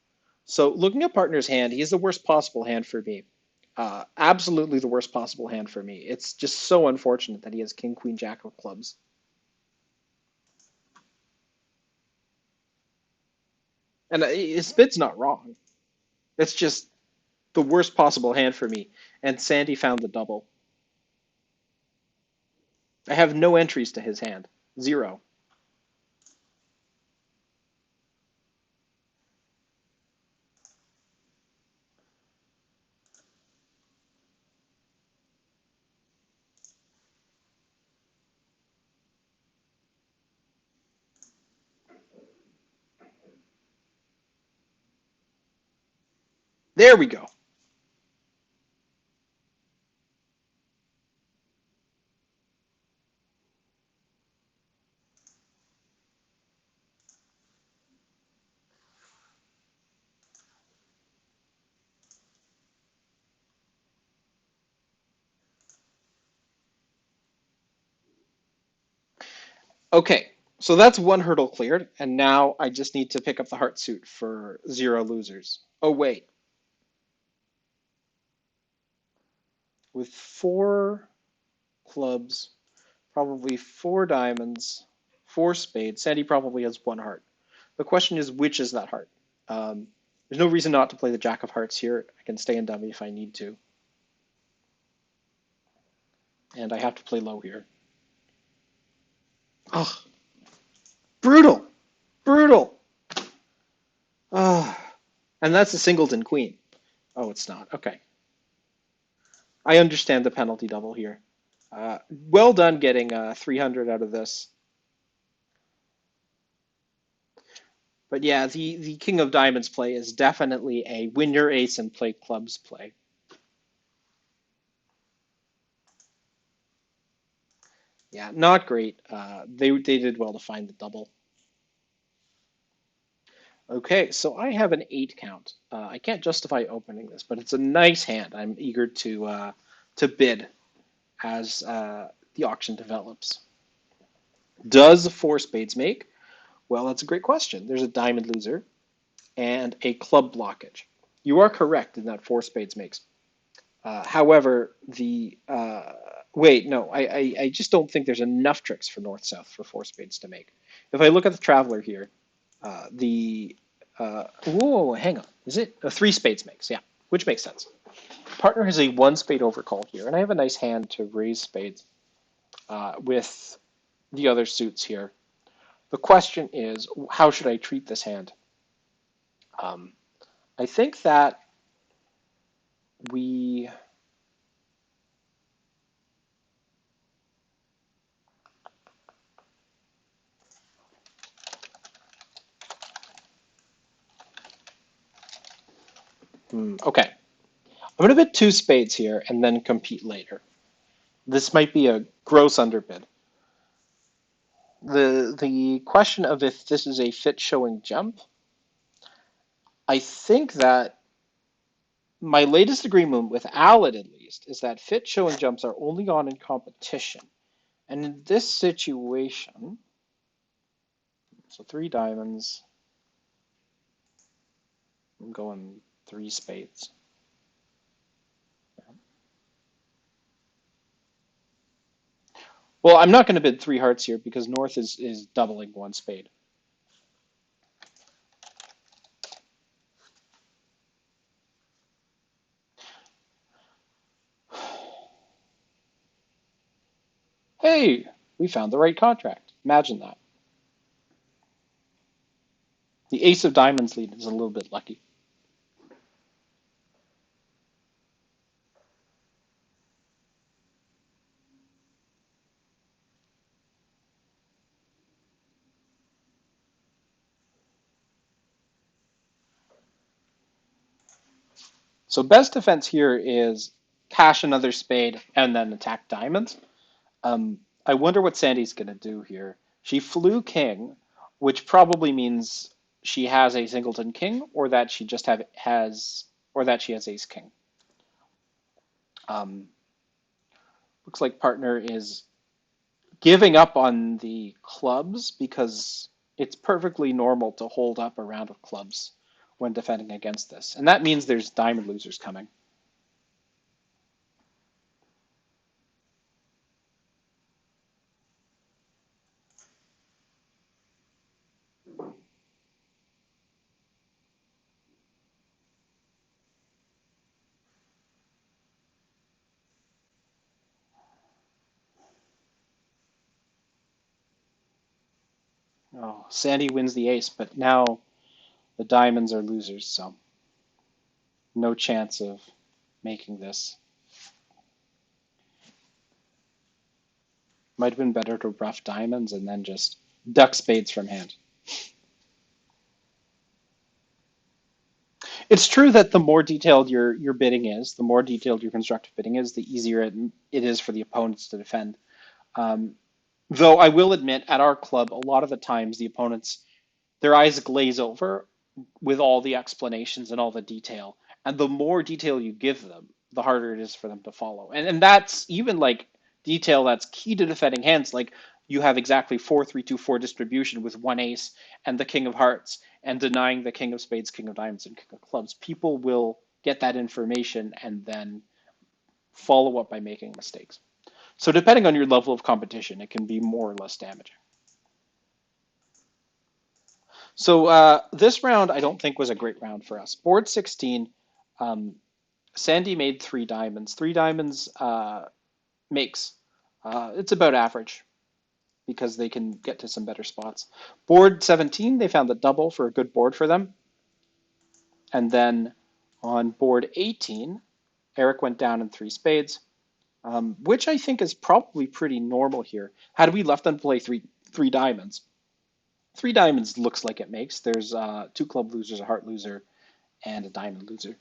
So looking at partner's hand, he is the worst possible hand for me. Absolutely the worst possible hand for me. It's just so unfortunate that he has king, queen, jack of clubs. And his bid's not wrong. It's just the worst possible hand for me. And Sandy found the double. I have no entries to his hand. Zero. There we go. Okay, so that's one hurdle cleared, and now I just need to pick up the heart suit for zero losers. Oh, wait. With four clubs, probably four diamonds, four spades, Sandy probably has one heart. The question is, which is that heart? There's no reason not to play the jack of hearts here. I can stay in dummy if I need to. And I have to play low here. Oh, brutal! Brutal! Oh, and that's a singleton queen. Oh, it's not. Okay. I understand the penalty double here. Well done getting 300 out of this. But yeah, the King of Diamonds play is definitely a win your ace and play clubs play. Yeah, not great. They did well to find the double. Okay, so I have an 8 count. I can't justify opening this, but it's a nice hand. I'm eager to bid as the auction develops. Does four spades make? Well, that's a great question. There's a diamond loser and a club blockage. You are correct in that four spades makes. However, the wait, no, I just don't think there's enough tricks for north south for four spades to make. If I look at the traveler here, the whoa, hang on, is it three spades makes? Yeah, which makes sense. Partner has a one spade overcall here, and I have a nice hand to raise spades with the other suits here. The question is, how should I treat this hand? I think that we Okay. I'm going to bid two spades here and then compete later. This might be a gross underbid. The question of if this is a fit showing jump, I think that my latest agreement with Allen, at least, is that fit showing jumps are only on in competition. And in this situation, so three diamonds, I'm going three spades. Well, I'm not going to bid three hearts here because North is doubling one spade. Hey, we found the right contract. Imagine that. The ace of diamonds lead is a little bit lucky. So best defense here is cash another spade and then attack diamonds. I wonder what Sandy's going to do here. She flew king, which probably means she has a singleton king, or that she just or that she has ace king. Um, looks like partner is giving up on the clubs because it's perfectly normal to hold up a round of clubs when defending against this, and that means there's diamond losers coming. Oh, Sandy wins the ace, but now the diamonds are losers, so no chance of making this. Might have been better to rough diamonds and then just duck spades from hand. It's true that the more detailed your bidding is, the more detailed your constructive bidding is, the easier it is for the opponents to defend. Um, though I will admit, at our club, a lot of the times the opponents, their eyes glaze over with all the explanations and all the detail. And the more detail you give them, the harder it is for them to follow. And that's even like detail that's key to defending hands. Like you have exactly 4-3-2-4 distribution with one ace and the king of hearts and denying the king of spades, king of diamonds, and king of clubs. People will get that information and then follow up by making mistakes. So depending on your level of competition, it can be more or less damaging. So this round, I don't think was a great round for us. Board 16, um, Sandy made three diamonds. Three diamonds makes. It's about average because they can get to some better spots. Board 17, they found the double for a good board for them. And then on board 18, Eric went down in three spades, which I think is probably pretty normal here. Had we left them play three diamonds, three diamonds looks like it makes. There's two club losers, a heart loser, and a diamond loser.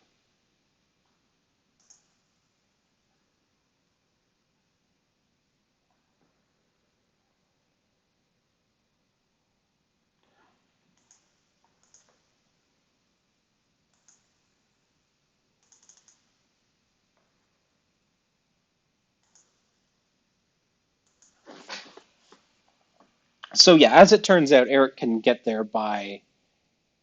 So yeah, as it turns out, Eric can get there by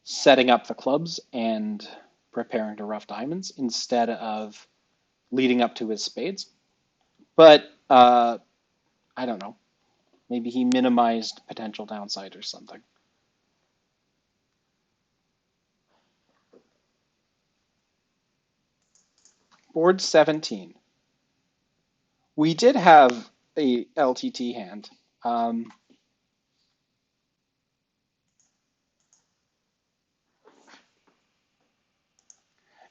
setting up the clubs and preparing to rough diamonds instead of leading up to his spades. But I don't know. Maybe he minimized potential downside or something. Board 17. We did have a LTT hand. Um,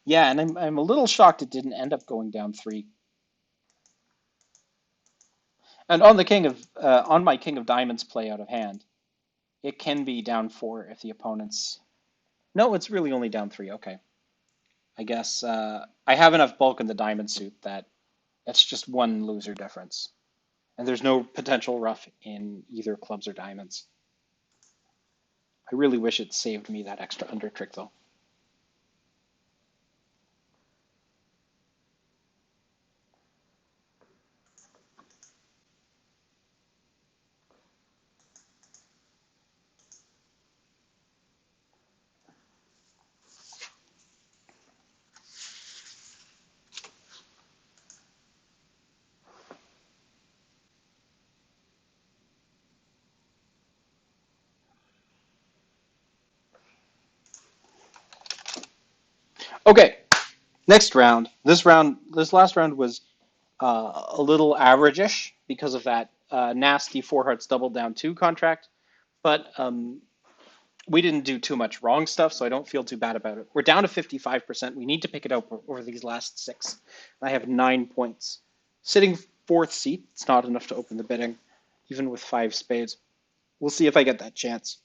yeah, and I'm a little shocked it didn't end up going down three. And on the on my king of diamonds play out of hand, it can be down four if the opponent's. No, it's really only down three. Okay. I guess I have enough bulk in the diamond suit that it's just one loser difference. And there's no potential rough in either clubs or diamonds. I really wish it saved me that extra under trick though. Okay, next round. This last round was a little average-ish because of that nasty four hearts double down two contract, but we didn't do too much wrong stuff, so I don't feel too bad about it. We're down to 55%. We need to pick it up over these last six. I have 9 points. Sitting fourth seat, it's not enough to open the bidding, even with five spades. We'll see if I get that chance.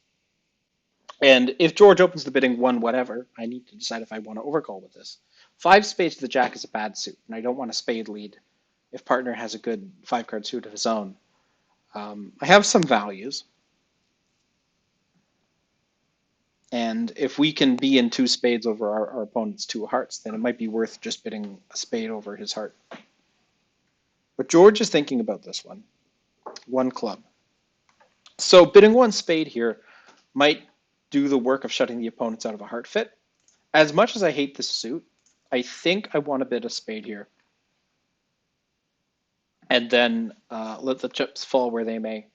And if George opens the bidding one whatever, I need to decide if I want to overcall with this. Five spades to the jack is a bad suit, and I don't want a spade lead if partner has a good five card suit of his own. I have some values. And if we can be in two spades over our opponent's two hearts, then it might be worth just bidding a spade over his heart. But George is thinking about this one club. So bidding one spade here might do the work of shutting the opponents out of a heart fit. As much as I hate this suit, I think I want to bid a spade here. And then let the chips fall where they may.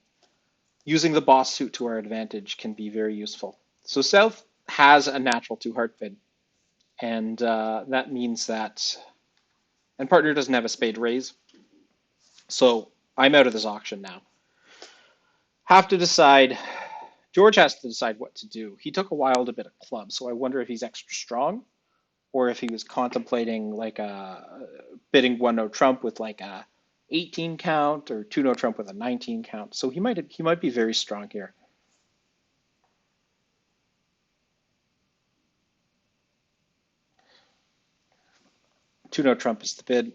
Using the boss suit to our advantage can be very useful. So South has a natural two heart bid. And that means that, and partner doesn't have a spade raise. So I'm out of this auction now. Have to decide, George has to decide what to do. He took a while to bid a club, so I wonder if he's extra strong or if he was contemplating like a bidding 1-no trump with like a 18 count or 2-no trump with a 19 count. So he might be very strong here. Two-no trump is the bid.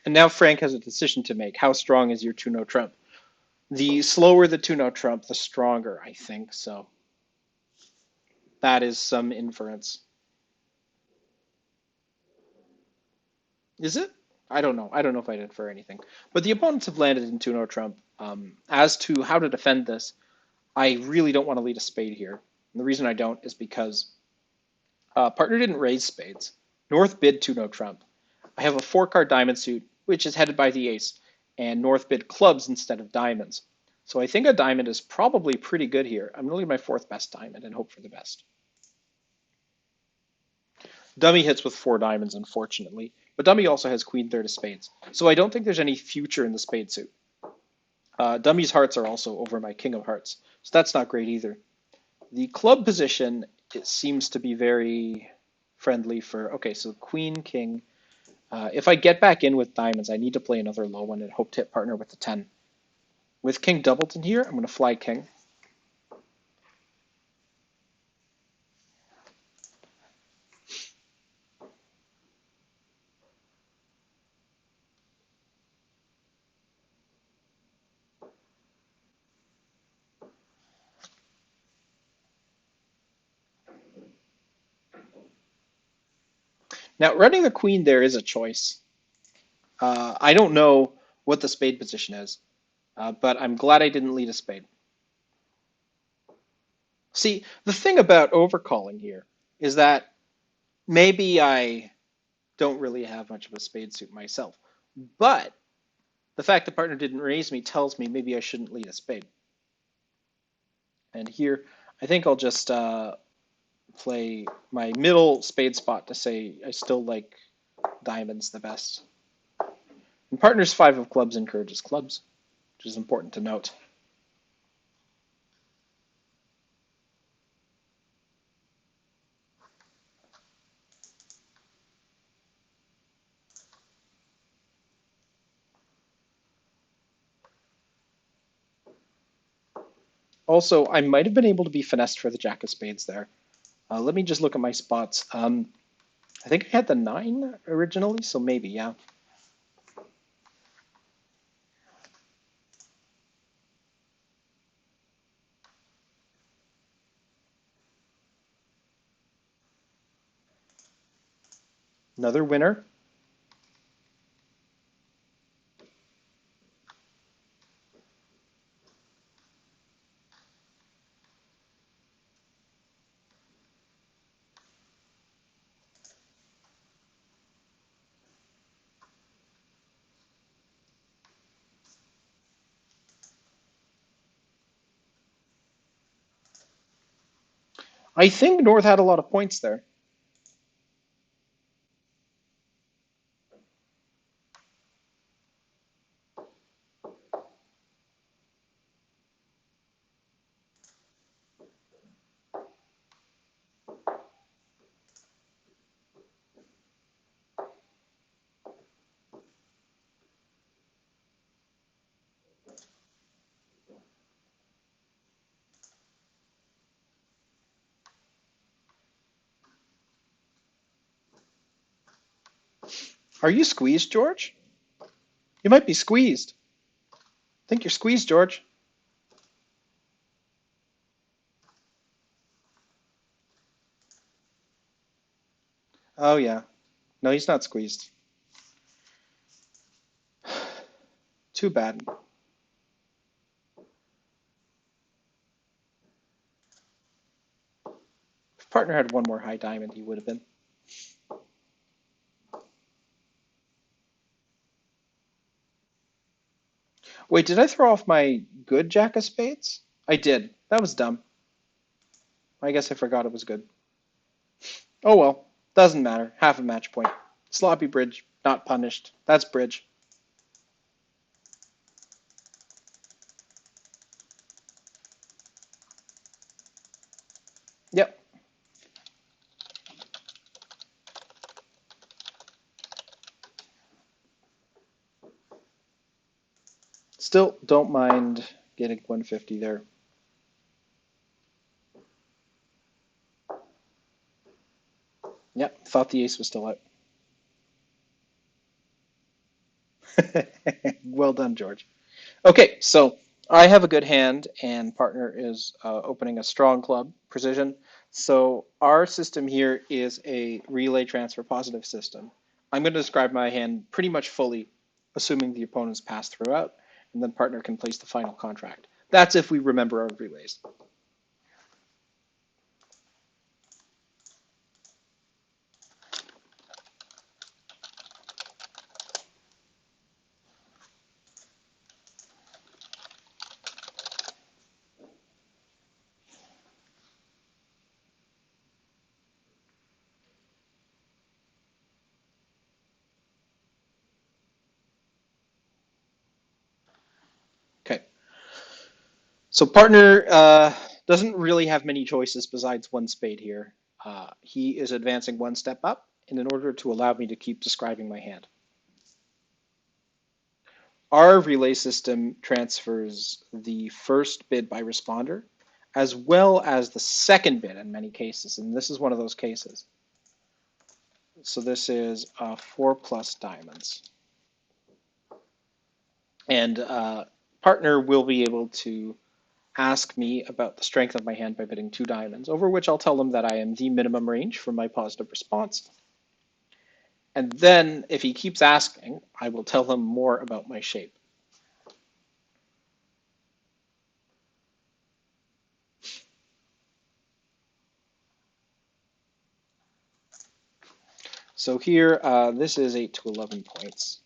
And now Frank has a decision to make. How strong is your 2-no trump? The slower the 2-no trump, the stronger, I think. So that is some inference. Is it? I don't know. I don't know if I'd infer anything. But the opponents have landed in 2-no trump. As to how to defend this, I really don't want to lead a spade here. And the reason I don't is because partner didn't raise spades. North bid 2-no trump. I have a four-card diamond suit, which is headed by the ace, and North bid clubs instead of diamonds. So I think a diamond is probably pretty good here. I'm going to leave my fourth best diamond and hope for the best. Dummy hits with four diamonds, unfortunately, but Dummy also has queen third of spades. So I don't think there's any future in the spade suit. Dummy's hearts are also over my king of hearts, so that's not great either. The club position, it seems to be very friendly for, okay, so queen, king. If I get back in with diamonds, I need to play another low one and hope to hit partner with the 10. With king doubleton here, I'm going to fly king. Now, running the queen there is a choice. I don't know what the spade position is, but I'm glad I didn't lead a spade. See, the thing about overcalling here is that maybe I don't really have much of a spade suit myself, but the fact the partner didn't raise me tells me maybe I shouldn't lead a spade. And here, I think I'll just play my middle spade spot to say I still like diamonds the best. And partner's five of clubs encourages clubs, which is important to note. Also, I might have been able to be finessed for the Jack of Spades there. Let me just look at my spots. I think I had the 9 originally, so maybe, yeah. Another winner. I think North had a lot of points there. Are you squeezed, George? You might be squeezed. I think you're squeezed, George. Oh, yeah. No, he's not squeezed. Too bad. If partner had one more high diamond, he would have been. Wait, did I throw off my good Jack of Spades? I did. That was dumb. I guess I forgot it was good. Oh well. Doesn't matter. Half a match point. Sloppy bridge. Not punished. That's bridge. Yep. Still don't mind getting 150 there. Yep. Thought the ace was still out. Well done, George. Okay, so I have a good hand, and partner is opening a strong club, precision. So our system here is a relay transfer positive system. I'm going to describe my hand pretty much fully, assuming the opponent's passed throughout, and then partner can place the final contract. That's if we remember our relays. Okay, so partner doesn't really have many choices besides one spade here. He is advancing one step up, and in order to allow me to keep describing my hand. Our relay system transfers the first bid by responder as well as the second bid in many cases, and this is one of those cases. So this is 4 plus diamonds. And partner will be able to ask me about the strength of my hand by bidding 2 diamonds, over which I'll tell them that I am the minimum range for my positive response. And then if he keeps asking, I will tell him more about my shape. So here, this is 8 to 11 points.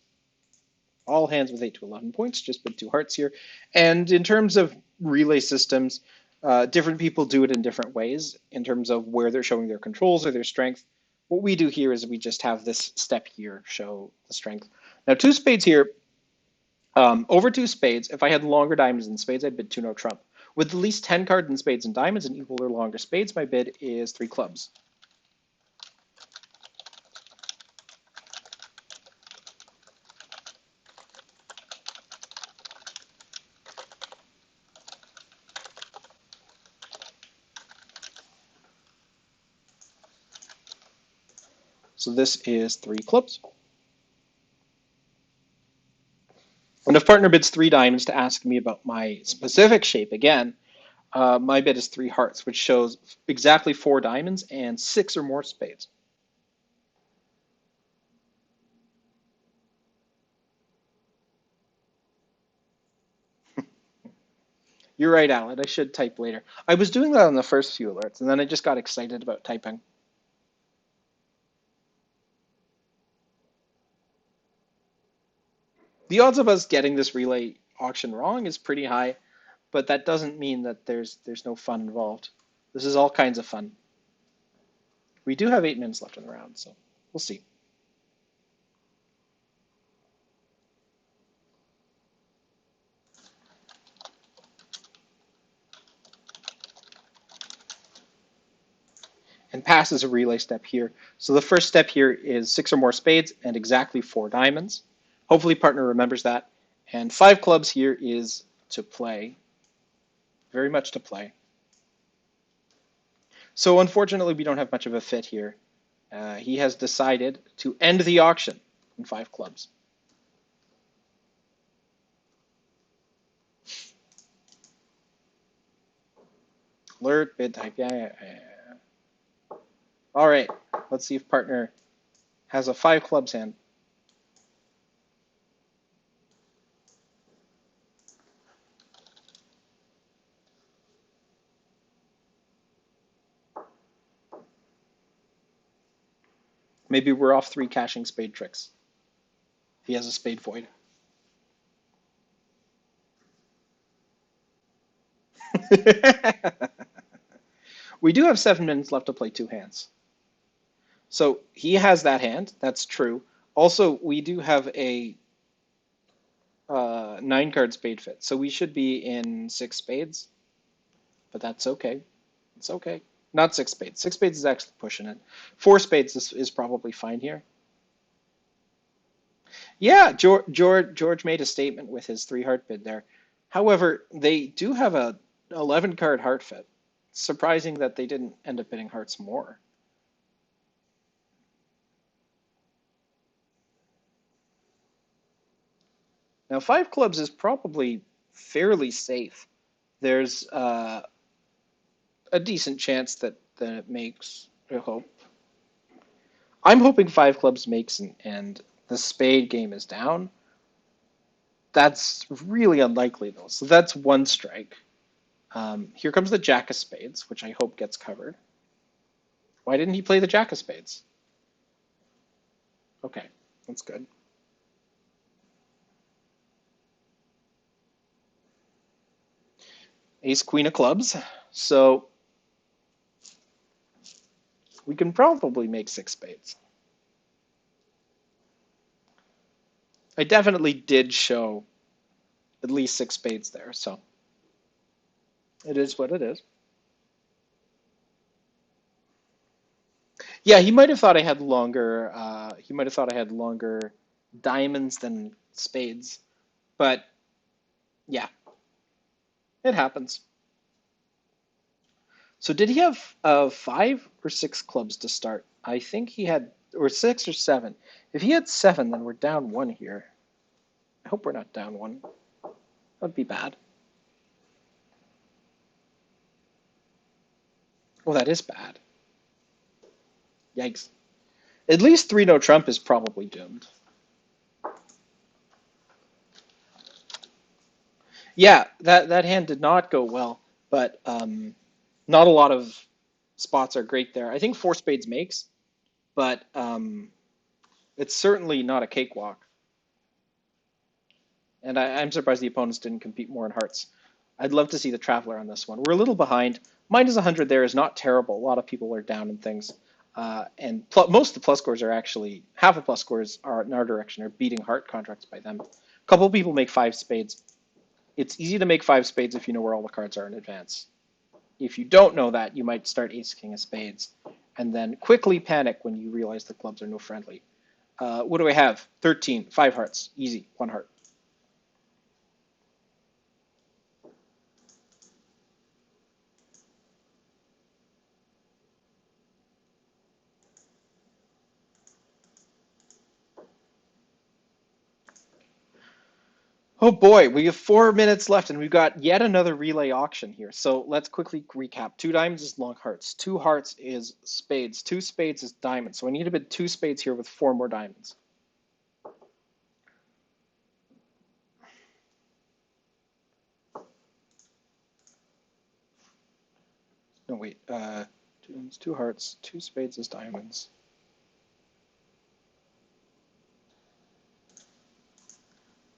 All hands with 8 to 11 points, just bid 2 hearts here. And in terms of relay systems, different people do it in different ways in terms of where they're showing their controls or their strength. What we do here is we just have this step here show the strength. Now 2 spades here, over 2 spades, if I had longer diamonds than spades, I'd bid 2 no trump. With at least 10 cards in spades and diamonds and equal or longer spades, my bid is 3 clubs. So this is 3 clubs. And if partner bids 3 diamonds to ask me about my specific shape again, my bid is 3 hearts, which shows exactly 4 diamonds and 6 or more spades. You're right, Alan. I should type later. I was doing that on the first few alerts, and then I just got excited about typing. The odds of us getting this relay auction wrong is pretty high, but that doesn't mean that there's no fun involved. This is all kinds of fun. We do have 8 minutes left in the round, so we'll see. And pass is a relay step here. So the first step here is 6 or more spades and exactly 4 diamonds. Hopefully partner remembers that. And 5 clubs here is to play, very much to play. So unfortunately, we don't have much of a fit here. He has decided to end the auction in 5 clubs. Alert, bid type, yeah. All right, let's see if partner has a 5 clubs hand. Maybe we're off 3 caching spade tricks. He has a spade void. We do have 7 minutes left to play 2 hands. So he has that hand. That's true. Also, we do have a 9 card spade fit. So we should be in 6 spades, but that's okay. It's okay. Not 6 spades. 6 spades is actually pushing it. 4 spades is probably fine here. Yeah, George made a statement with his 3 heart bid there. However, they do have a 11 card heart fit. Surprising that they didn't end up bidding hearts more. Now, 5 clubs is probably fairly safe. There's a decent chance that it makes, I hope. I'm hoping 5 clubs makes and the spade game is down. That's really unlikely, though. So that's 1 strike. Here comes the jack of spades, which I hope gets covered. Why didn't he play the jack of spades? Okay, that's good. Ace, queen of clubs. So we can probably make 6 spades. I definitely did show at least 6 spades there, so it is what it is. Yeah, he might have thought I had longer. He might have thought I had longer diamonds than spades, but yeah, it happens. So did he have 5 or 6 clubs to start? I think he had, or 6 or 7. If he had 7, then we're down 1 here. I hope we're not down 1. That'd be bad. Oh, that is bad. Yikes. At least 3 no trump is probably doomed. Yeah, that hand did not go well, but not a lot of spots are great there. I think 4 spades makes, but it's certainly not a cakewalk. And I'm surprised the opponents didn't compete more in hearts. I'd love to see the Traveler on this one. We're a little behind. Minus 100 there is not terrible. A lot of people are down in things. And most of the plus scores are actually, half of plus scores are in our direction, are beating heart contracts by them. A couple people make 5 spades. It's easy to make 5 spades if you know where all the cards are in advance. If you don't know that, you might start ace king of spades and then quickly panic when you realize the clubs are no friendly. What do I have? 13, 5 hearts, easy, 1 heart. Oh boy, we have 4 minutes left, and we've got yet another relay auction here. So let's quickly recap. Two diamonds is long hearts. Two hearts is spades. Two spades is diamonds. So I need to bid two spades here with four more diamonds. No, wait. Two diamonds, two hearts, two spades is diamonds.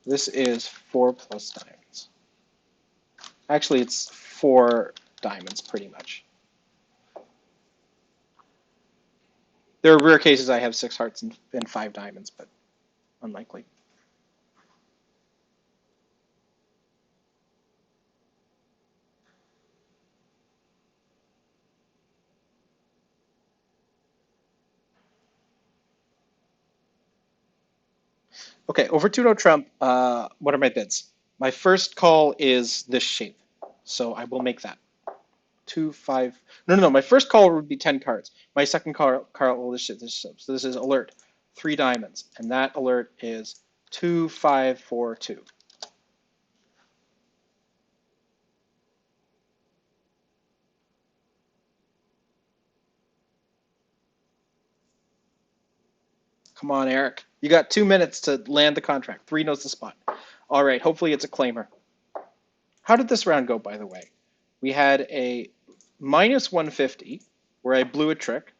This is four plus diamonds. Actually, it's four diamonds, pretty much. There are rare cases I have six hearts and five diamonds, but unlikely. Okay, over 2-0 Trump, what are my bids? My first call is this shape, so I will make that. 2, 5. No. My first call would be 10 cards. My second call is this shape. So this is alert, 3 diamonds, and that alert is 2, 5, 4, 2. Come on, Eric. You got 2 minutes to land the contract. 3 knows the spot. All right, hopefully it's a claimer. How did this round go, by the way? We had a minus 150, where I blew a trick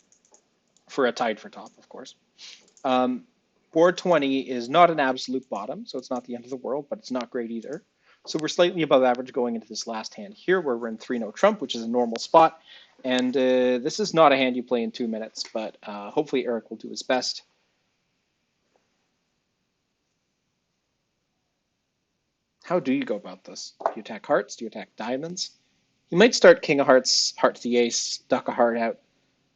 for a tied for top, of course. 420 is not an absolute bottom, so it's not the end of the world, but it's not great either. So we're slightly above average going into this last hand here, where we're in 3-0 Trump, which is a normal spot. And this is not a hand you play in 2 minutes, but hopefully Eric will do his best. How do you go about this? Do you attack hearts? Do you attack diamonds? You might start King of Hearts, heart to the ace, duck a heart out,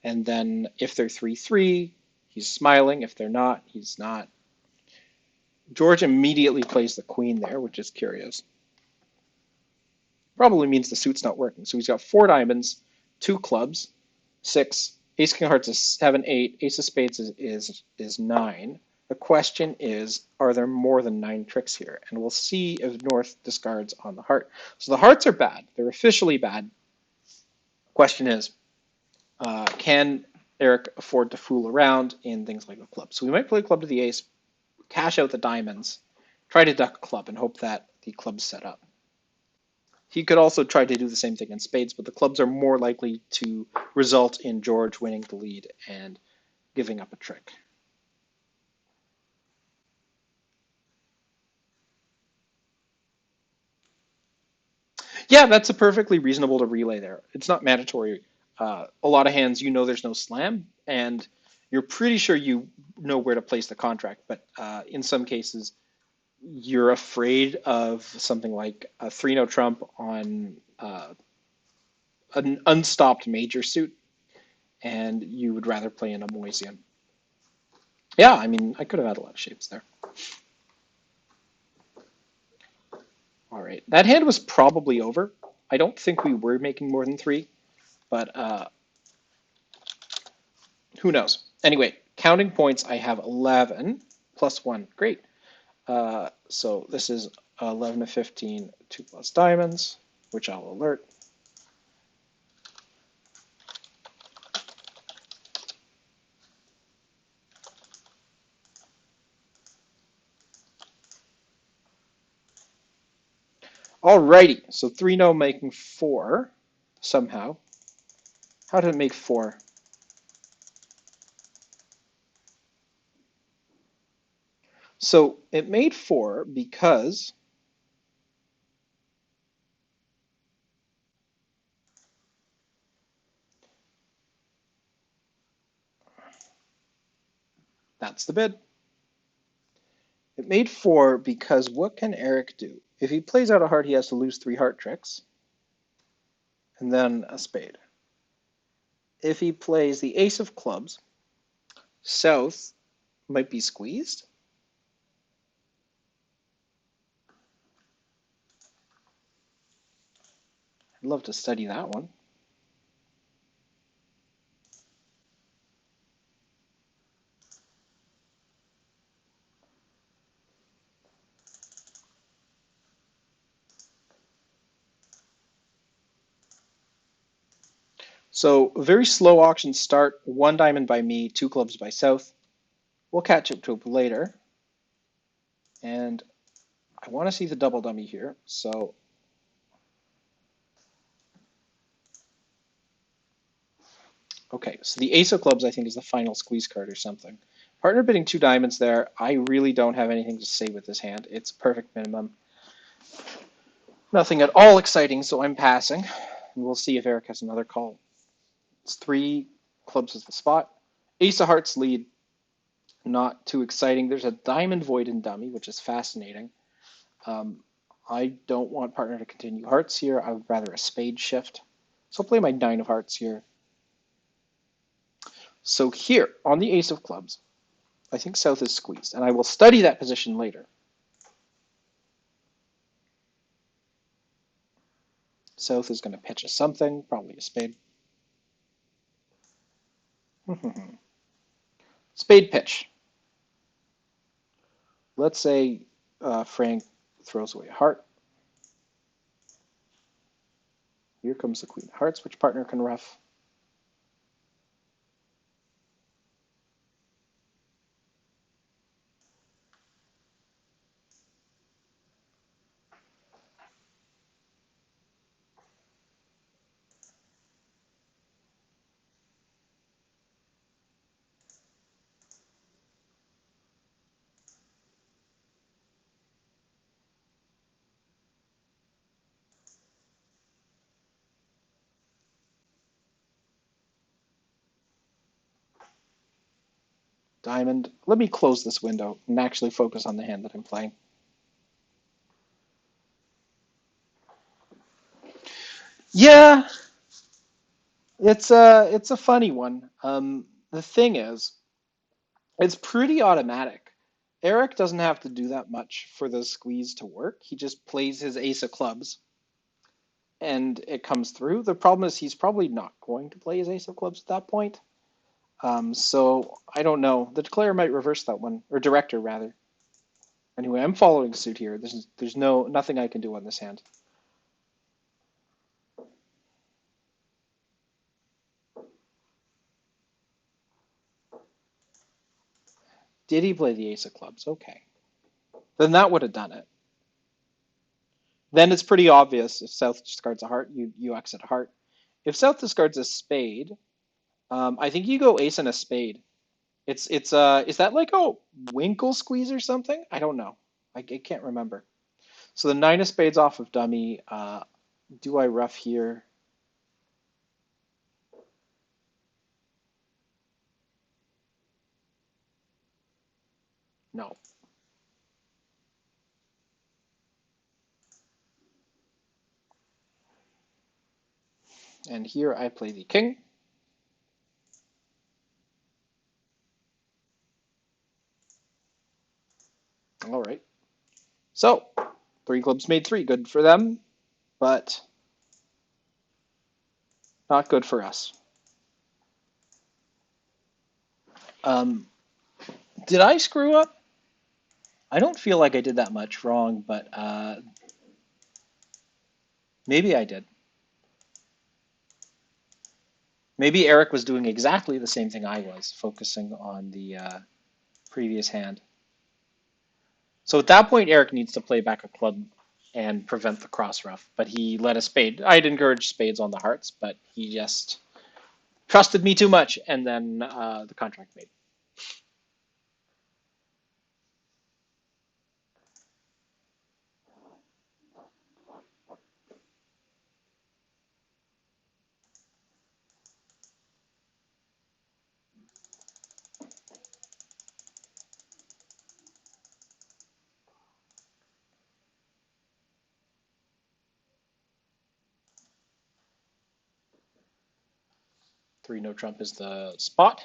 and then if they're 3-3, he's smiling. If they're not, he's not. George immediately plays the queen there, which is curious. Probably means the suit's not working. So he's got 4 diamonds, 2 clubs, 6. Ace King of Hearts is 7, 8. Ace of Spades is 9. The question is, are there more than 9 tricks here? And we'll see if North discards on the heart. So the hearts are bad. They're officially bad. Question is, can Eric afford to fool around in things like the club? So we might play a club to the ace, cash out the diamonds, try to duck a club, and hope that the club's set up. He could also try to do the same thing in spades, but the clubs are more likely to result in George winning the lead and giving up a trick. Yeah, that's a perfectly reasonable to relay there. It's not mandatory. A lot of hands, you know there's no slam, and you're pretty sure you know where to place the contract, but in some cases, you're afraid of something like a 3-0 Trump on an unstopped major suit, and you would rather play in a Moisian. Yeah, I mean, I could have had a lot of shapes there. All right, that hand was probably over. I don't think we were making more than 3, but who knows? Anyway, counting points, I have 11 plus 1. Great. So this is 11 to 15, 2 plus diamonds, which I'll alert. Alrighty, so 3-0 making 4 somehow. How did it make 4? So it made 4 because that's the bid. It made 4 because what can Eric do? If he plays out a heart, he has to lose 3 heart tricks and then a spade. If he plays the ace of clubs, South might be squeezed. I'd love to study that one. So a very slow auction start. One diamond by me, two clubs by South. We'll catch up to it later. And I want to see the double dummy here. So okay, so the ace of clubs I think is the final squeeze card or something. Partner bidding two diamonds there. I really don't have anything to say with this hand. It's perfect minimum. Nothing at all exciting, so I'm passing. And we'll see if Eric has another call. It's three clubs is the spot. Ace of hearts lead. Not too exciting. There's a diamond void in dummy, which is fascinating. Um, I don't want partner to continue hearts here. I would rather a spade shift. So I'll play my nine of hearts here. So here, on the ace of clubs, I think South is squeezed, and I will study that position later. South is going to pitch a something, probably a spade. Spade pitch. Let's say Frank throws away a heart. Here comes the queen of hearts. Which partner can ruff? Diamond. Let me close this window and actually focus on the hand that I'm playing. Yeah, it's a funny one. The thing is, it's pretty automatic. Eric doesn't have to do that much for the squeeze to work. He just plays his ace of clubs and it comes through. The problem is he's probably not going to play his ace of clubs at that point. So I don't know. The declare might reverse that one, or director rather. Anyway, I'm following suit here. There's nothing I can do on this hand. Did he play the ace of clubs? Okay. Then that would have done it. Then it's pretty obvious if South discards a heart, you exit a heart. If South discards a spade, I think you go ace and a spade. It's is that like a winkle squeeze or something? I don't know. I can't remember. So the nine of spades off of dummy. Do I ruff here? No. And here I play the king. All right. So three clubs made three. Good for them, but not good for us. Um, did I screw up? I don't feel like I did that much wrong, but maybe I did. Maybe Eric was doing exactly the same thing I was, focusing on the previous hand. So at that point, Eric needs to play back a club and prevent the cross ruff, but he let a spade. I'd encourage spades on the hearts, but he just trusted me too much, and then the contract made. Three no trump is the spot.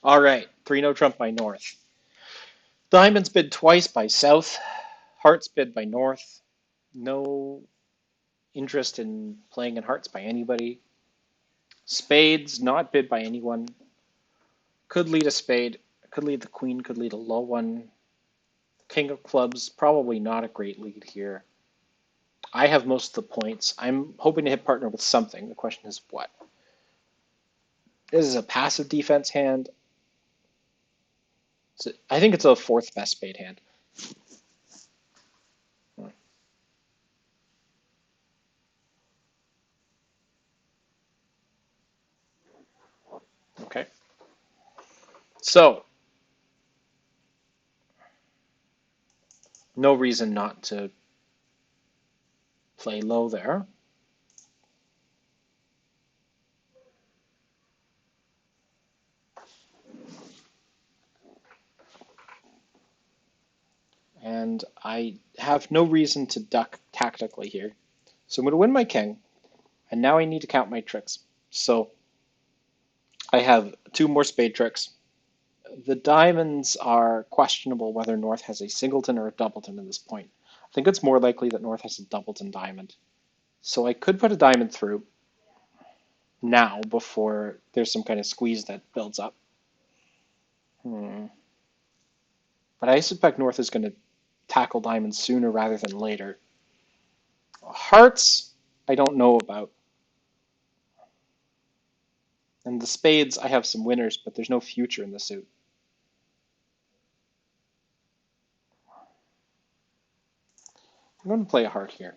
All right, three no trump by north. Diamonds bid twice by south. Hearts bid by north. No interest in playing in hearts by anybody. Spades not bid by anyone. Could lead a spade. could lead the queen, could lead a low one. King of clubs, probably not a great lead here. I have most of the points. I'm hoping to hit partner with something. The question is what? This is a passive defense hand. I think it's a fourth best spade hand. Okay. So, no reason not to play low there. And I have no reason to duck tactically here. So I'm going to win my king, and now I need to count my tricks. So I have two more spade tricks. The diamonds are questionable whether North has a singleton or a doubleton at this point. I think it's more likely that North has a doubleton diamond. So I could put a diamond through now before there's some kind of squeeze that builds up. But I suspect North is going to tackle diamonds sooner rather than later. Hearts, I don't know about. And the spades, I have some winners, but there's no future in the suit. I'm going to play a heart here.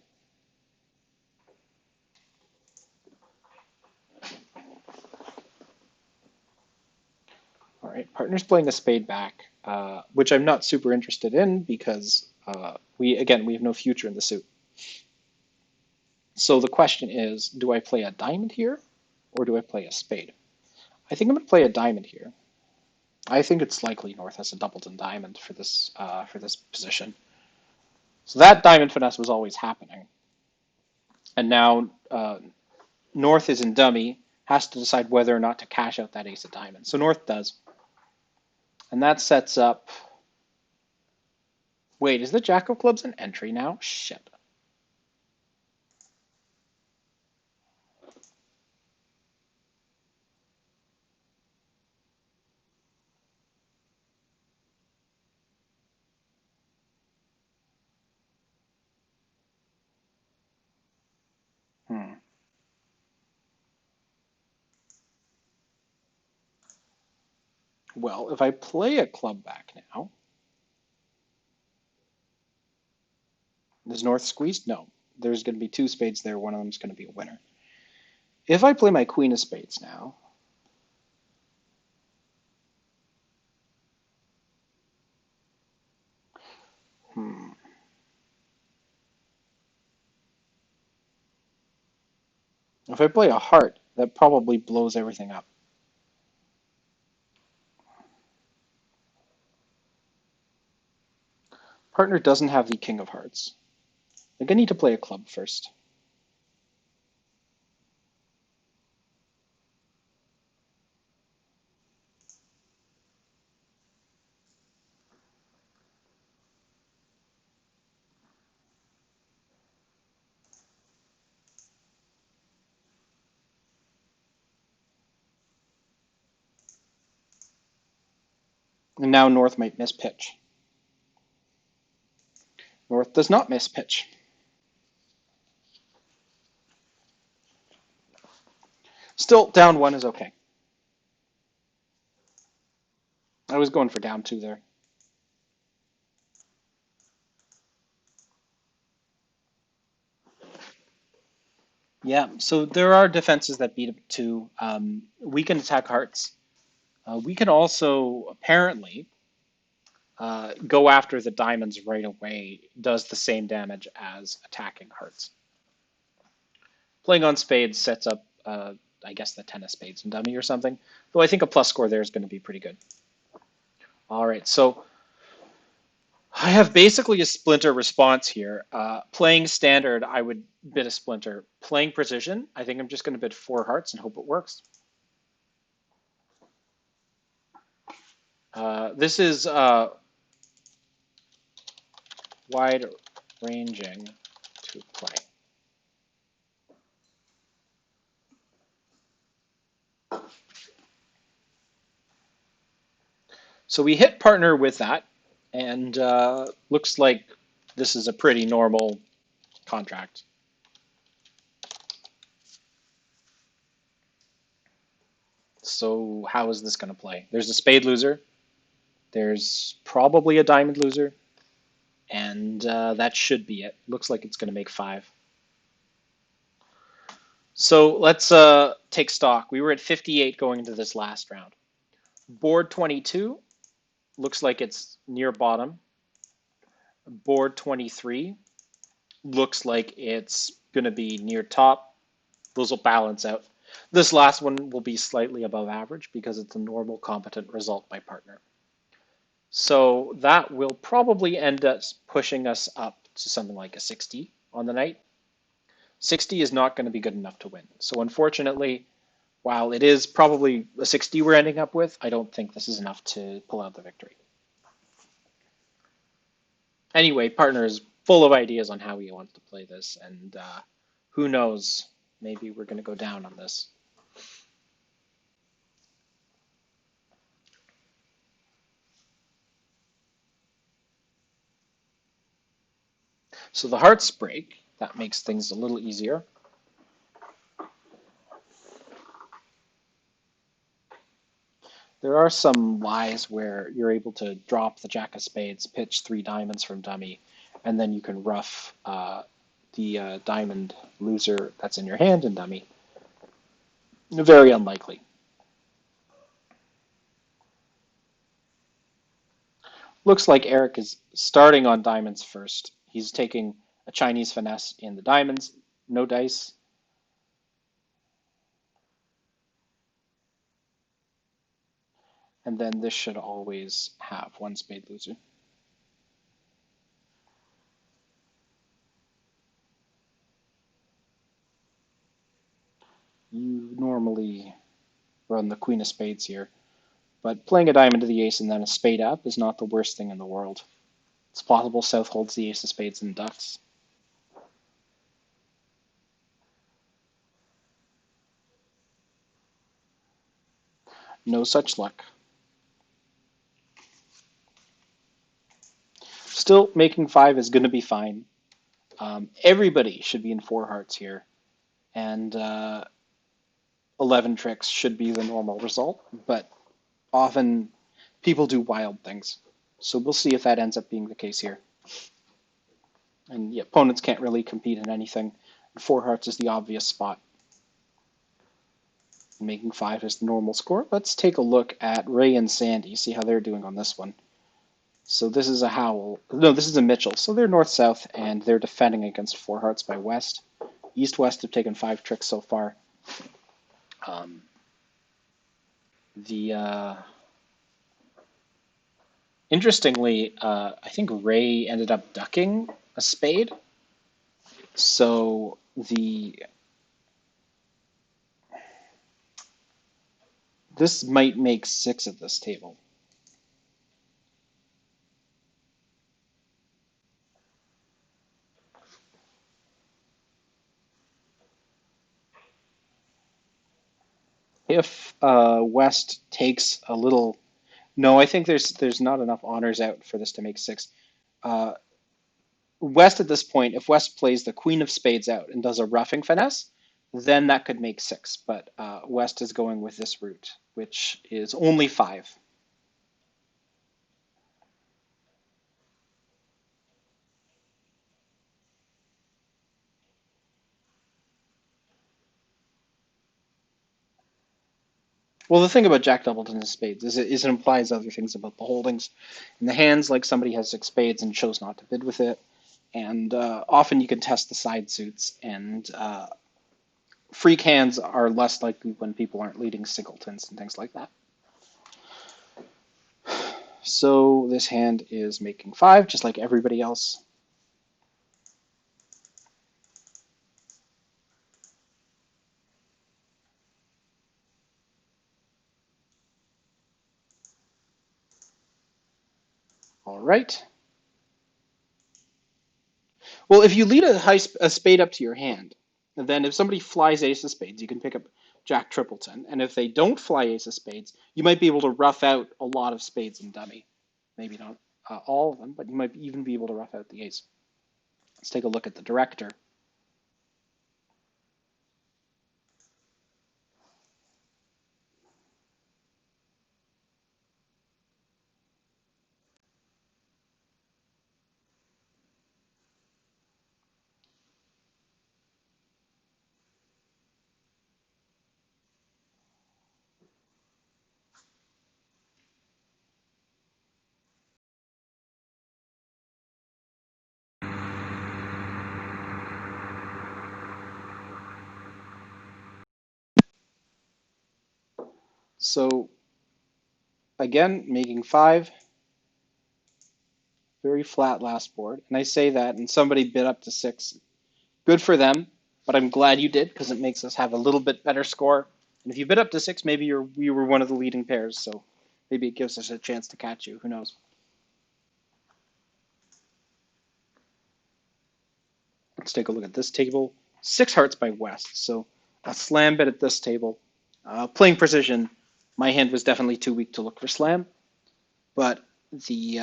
All right, partner's playing a spade back, which I'm not super interested in because we have no future in the suit. So the question is, do I play a diamond here or do I play a spade? I think I'm going to play a diamond here. I think it's likely North has a doubleton diamond for this position. So that diamond finesse was always happening. And now North is in dummy, has to decide whether or not to cash out that ace of diamonds. So North does. And that sets up... Wait, is the Jack of clubs an entry now? Shit. Well, if I play a club back now, is North squeezed? No. There's going to be two spades there. One of them is going to be a winner. If I play my queen of spades now, if I play a heart, that probably blows everything up. Partner doesn't have the king of hearts. I think I need to play a club first. And now North might miss pitch. North does not miss pitch. Still, down one is okay. I was going for down two there. Yeah, so there are defenses that beat up two. We can attack hearts. We can also apparently go after the diamonds right away. Does the same damage as attacking hearts. Playing on spades sets up, I guess, the ten of spades and dummy or something. Though I think a plus score there is going to be pretty good. All right, so I have basically a splinter response here. Playing standard, I would bid a splinter. Playing precision, I think I'm just going to bid four hearts and hope it works. This is wide ranging to play. So we hit partner with that, and looks like this is a pretty normal contract. So how is this going to play? There's a spade loser. There's probably a diamond loser, and that should be it. Looks like it's going to make five. So let's take stock. We were at 58 going into this last round. Board 22 looks like it's near bottom. Board 23 looks like it's going to be near top. Those will balance out. This last one will be slightly above average because it's a normal competent result by partner. So that will probably end up pushing us up to something like a 60 on the night. 60 is not going to be good enough to win. So unfortunately, while it is probably a 60 we're ending up with, I don't think this is enough to pull out the victory. Anyway, partner is full of ideas on how he wants to play this, and who knows, maybe we're going to go down on this. So the hearts break. That makes things a little easier. There are some lies where you're able to drop the jack of spades, pitch three diamonds from dummy, and then you can ruff the diamond loser that's in your hand in dummy. Very unlikely. Looks like Eric is starting on diamonds first. He's taking a Chinese finesse in the diamonds, no dice. And then this should always have one spade loser. You normally run the queen of spades here, but playing a diamond to the ace and then a spade up is not the worst thing in the world. It's possible South holds the ace of spades and ducks. No such luck. Still, making five is going to be fine. Everybody should be in four hearts here, and 11 tricks should be the normal result, but often people do wild things. So we'll see if that ends up being the case here. And the opponents can't really compete in anything. Four hearts is the obvious spot. Making five is the normal score. Let's take a look at Ray and Sandy, see how they're doing on this one. So this is a Howell. No, this is a Mitchell. So they're north-south, and they're defending against four hearts by west. East-west have taken five tricks so far. Interestingly, I think Ray ended up ducking a spade. So this might make six at this table. If West takes a little, no, I think there's not enough honors out for this to make six. Uh, West at this point, if West plays the Queen of Spades out and does a roughing finesse, then that could make six. But West is going with this route, which is only five. Well, the thing about Jack Doubleton and spades is it implies other things about the holdings. In the hands, like somebody has six spades and chose not to bid with it, and often you can test the side suits, and freak hands are less likely when people aren't leading singletons and things like that. So this hand is making five, just like everybody else. All right. Well, if you lead a spade up to your hand, and then if somebody flies ace of spades, you can pick up Jack Tripleton. And if they don't fly ace of spades, you might be able to rough out a lot of spades in dummy. Maybe not all of them, but you might even be able to rough out the ace. Let's take a look at the director. So again, making 5, very flat last board. And I say that, and somebody bid up to 6. Good for them, but I'm glad you did because it makes us have a little bit better score. And if you bid up to 6, maybe you were one of the leading pairs, so maybe it gives us a chance to catch you. Who knows? Let's take a look at this table. 6 hearts by West, so a slam bet at this table. Playing precision, my hand was definitely too weak to look for slam, but the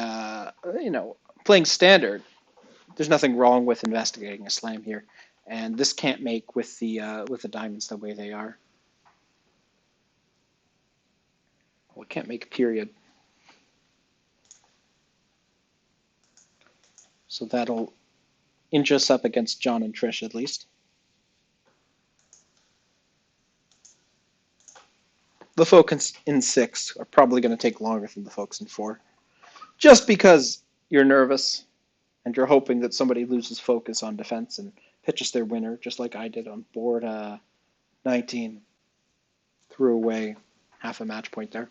playing standard, there's nothing wrong with investigating a slam here, and this can't make with the diamonds the way they are. Well, it can't make a period. So that'll inch us up against John and Trish at least. The folks in 6 are probably going to take longer than the folks in 4, just because you're nervous and you're hoping that somebody loses focus on defense and pitches their winner, just like I did on board 19. Threw away half a match point there.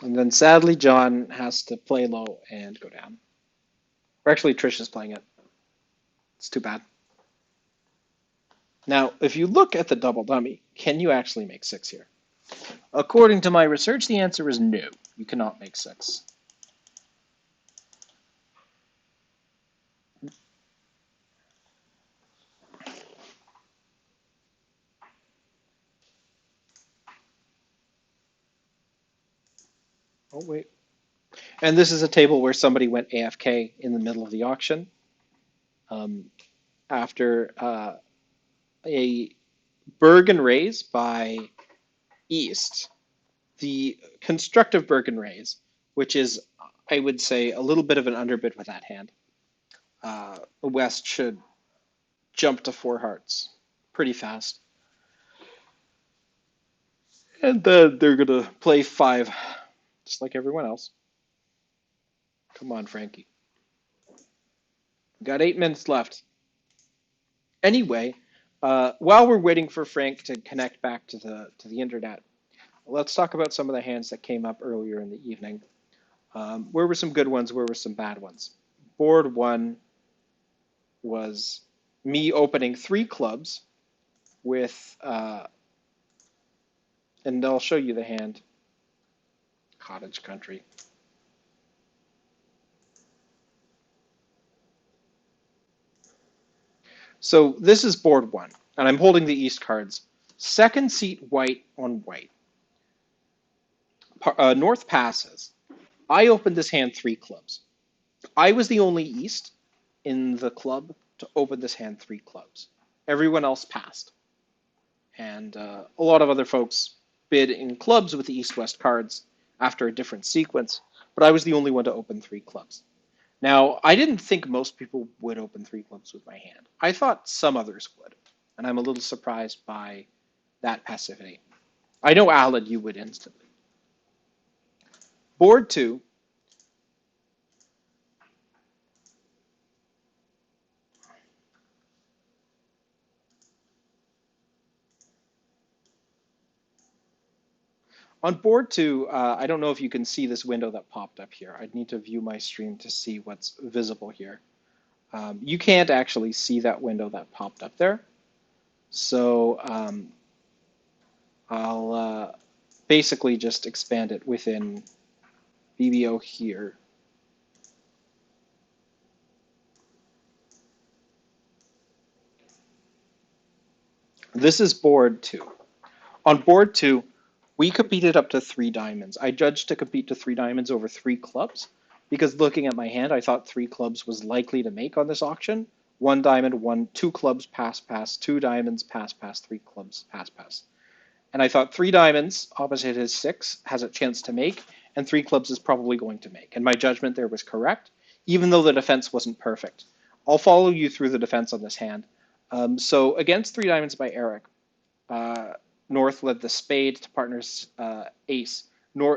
And then sadly, John has to play low and go down. Or actually, Trish is playing it. It's too bad. Now, if you look at the double dummy, can you actually make 6 here? According to my research, the answer is no. You cannot make 6. Oh, wait. And this is a table where somebody went AFK in the middle of the auction after a Bergen raise by East. The constructive Bergen raise, which is, I would say, a little bit of an underbid with that hand. West should jump to 4 hearts pretty fast. And then they're going to play 5, just like everyone else. Come on, Frankie. Got 8 minutes left. Anyway, while we're waiting for Frank to connect back to the internet, let's talk about some of the hands that came up earlier in the evening. Where were some good ones? Where were some bad ones? Board 1 was me opening 3 clubs with, and I'll show you the hand, Cottage Country. So this is board 1, and I'm holding the East cards. Second seat white on white. North passes. I opened this hand 3 clubs. I was the only East in the club to open this hand 3 clubs. Everyone else passed. And a lot of other folks bid in clubs with the East-West cards after a different sequence, but I was the only one to open 3 clubs. Now, I didn't think most people would open 3 clubs with my hand. I thought some others would, and I'm a little surprised by that passivity. I know, Alan, you would instantly. Board 2. On board 2, I don't know if you can see this window that popped up here. I'd need to view my stream to see what's visible here. You can't actually see that window that popped up there. So I'll basically just expand it within BBO here. This is board two. On board two, we competed up to three diamonds. I judged to compete to three diamonds over three clubs because looking at my hand, I thought three clubs was likely to make on this auction. One diamond, two clubs, pass, pass, two diamonds, pass, pass, three clubs, pass, pass. And I thought three diamonds opposite his six has a chance to make, and three clubs is probably going to make. And my judgment there was correct, even though the defense wasn't perfect. I'll follow you through the defense on this hand. So against three diamonds by Eric, uh, North led the spade to partner's ace.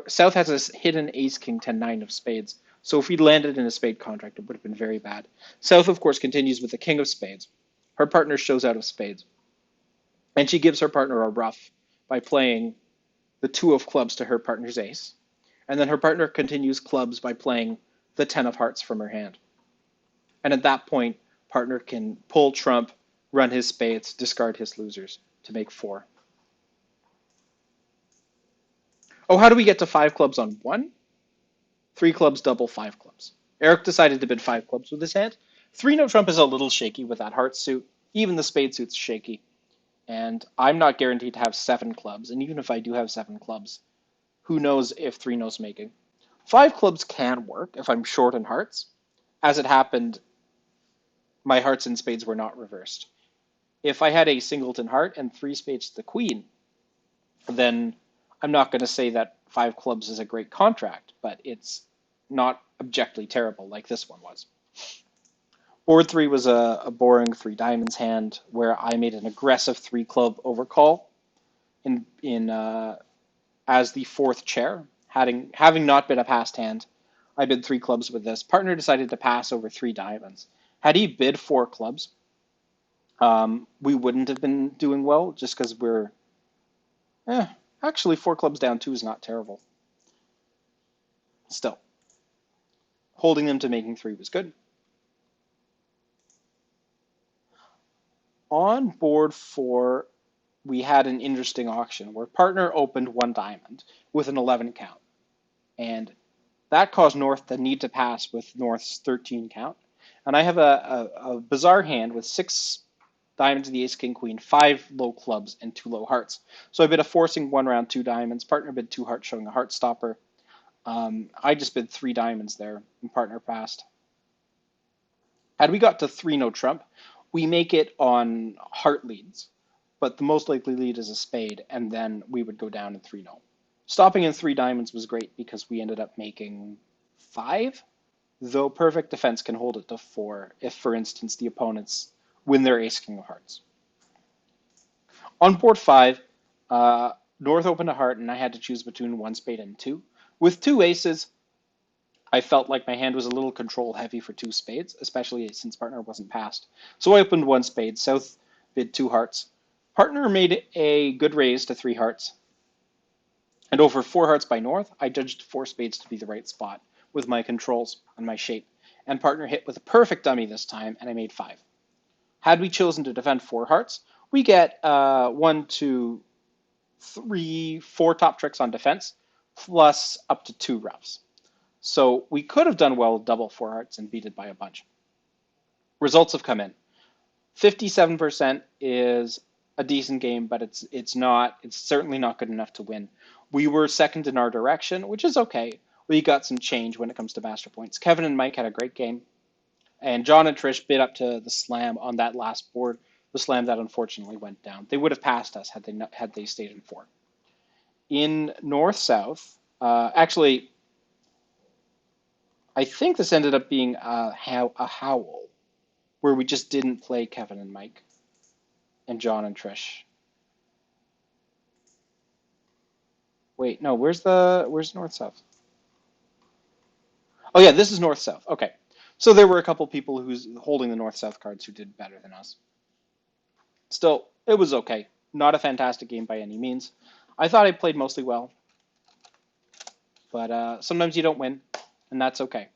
South has a hidden ace king 10-9 of spades. So if he'd landed in a spade contract, it would have been very bad. South, of course, continues with the king of spades. Her partner shows out of spades. And she gives her partner a ruff by playing the two of clubs to her partner's ace. And then her partner continues clubs by playing the 10 of hearts from her hand. And at that point, partner can pull trump, run his spades, discard his losers to make four. Oh, how do we get to five clubs on one? Three clubs, double five clubs. Eric decided to bid five clubs with his hand. Three no trump is a little shaky with that heart suit. Even the spade suit's shaky. And I'm not guaranteed to have seven clubs. And even if I do have seven clubs, who knows if three no's making. Five clubs can work if I'm short in hearts. As it happened, my hearts and spades were not reversed. If I had a singleton heart and three spades to the queen, then I'm not going to say that five clubs is a great contract, but it's not objectively terrible like this one was. Board three was a boring three diamonds hand where I made an aggressive three club overcall in as the fourth chair. Having not been a passed hand, I bid three clubs with this. Partner decided to pass over three diamonds. Had he bid four clubs, we wouldn't have been doing well just because we're actually four clubs down two is not terrible. Still, holding them to making three was good. On board four, we had an interesting auction where partner opened one diamond with an 11 count. And that caused North to need to pass with North's 13 count. And I have a bizarre hand with six diamonds, the ace, king, queen, five low clubs, and two low hearts. So I bid a forcing one round, two diamonds. Partner bid two hearts, showing a heart stopper. I just bid three diamonds there, and partner passed. Had we got to three no trump, we make it on heart leads, but the most likely lead is a spade, and then we would go down in three no. Stopping in three diamonds was great because we ended up making five, though perfect defense can hold it to four if, for instance, the opponents win their ace king of hearts. On board five, North opened a heart, and I had to choose between one spade and two. With two aces, I felt like my hand was a little control heavy for two spades, especially since partner wasn't passed. So I opened one spade. South bid two hearts. Partner made a good raise to three hearts. And over four hearts by North, I judged four spades to be the right spot with my controls and my shape. And partner hit with a perfect dummy this time, and I made five. Had we chosen to defend four hearts, we get one, two, three, four top tricks on defense, plus up to two roughs. So we could have done well with double four hearts and beat it by a bunch. Results have come in. 57% is a decent game, but it's certainly not good enough to win. We were second in our direction, which is okay. We got some change when it comes to master points. Kevin and Mike had a great game, and John and Trish bid up to the slam on that last board, the slam that unfortunately went down. They would have passed us had they stayed in four. In north-south, actually, I think this ended up being a howl, where we just didn't play Kevin and Mike and John and Trish. Wait, no, where's north-south? Oh yeah, this is north-south. Okay. So there were a couple people who's holding the north-south cards who did better than us. Still, it was okay. Not a fantastic game by any means. I thought I played mostly well, but sometimes you don't win, and that's okay.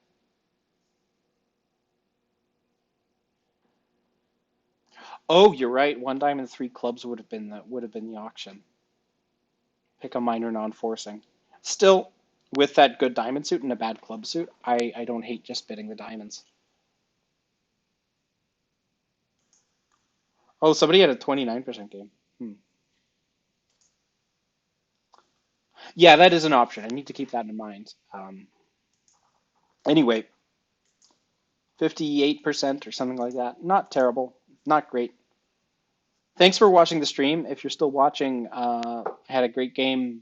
Oh, you're right. One diamond, three clubs would have been the auction. Pick a minor non-forcing. Still, with that good diamond suit and a bad club suit, I don't hate just bidding the diamonds. Oh, somebody had a 29% game. Hmm. Yeah, that is an option. I need to keep that in mind. Anyway, 58% or something like that. Not terrible. Not great. Thanks for watching the stream. If you're still watching, I had a great game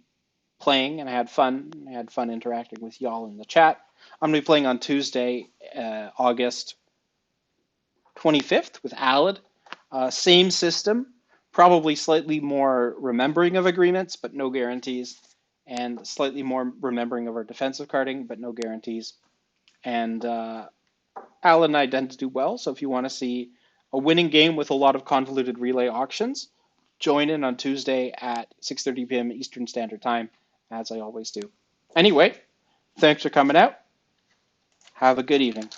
playing and I had fun. I had fun interacting with y'all in the chat. I'm going to be playing on Tuesday, August 25th with Alad. Same system, probably slightly more remembering of agreements, but no guarantees, and slightly more remembering of our defensive carding, but no guarantees. And Alad and I tend to do well, so if you want to see a winning game with a lot of convoluted relay auctions, join in on Tuesday at 6:30 p.m. Eastern Standard Time, as I always do. Anyway, thanks for coming out. Have a good evening.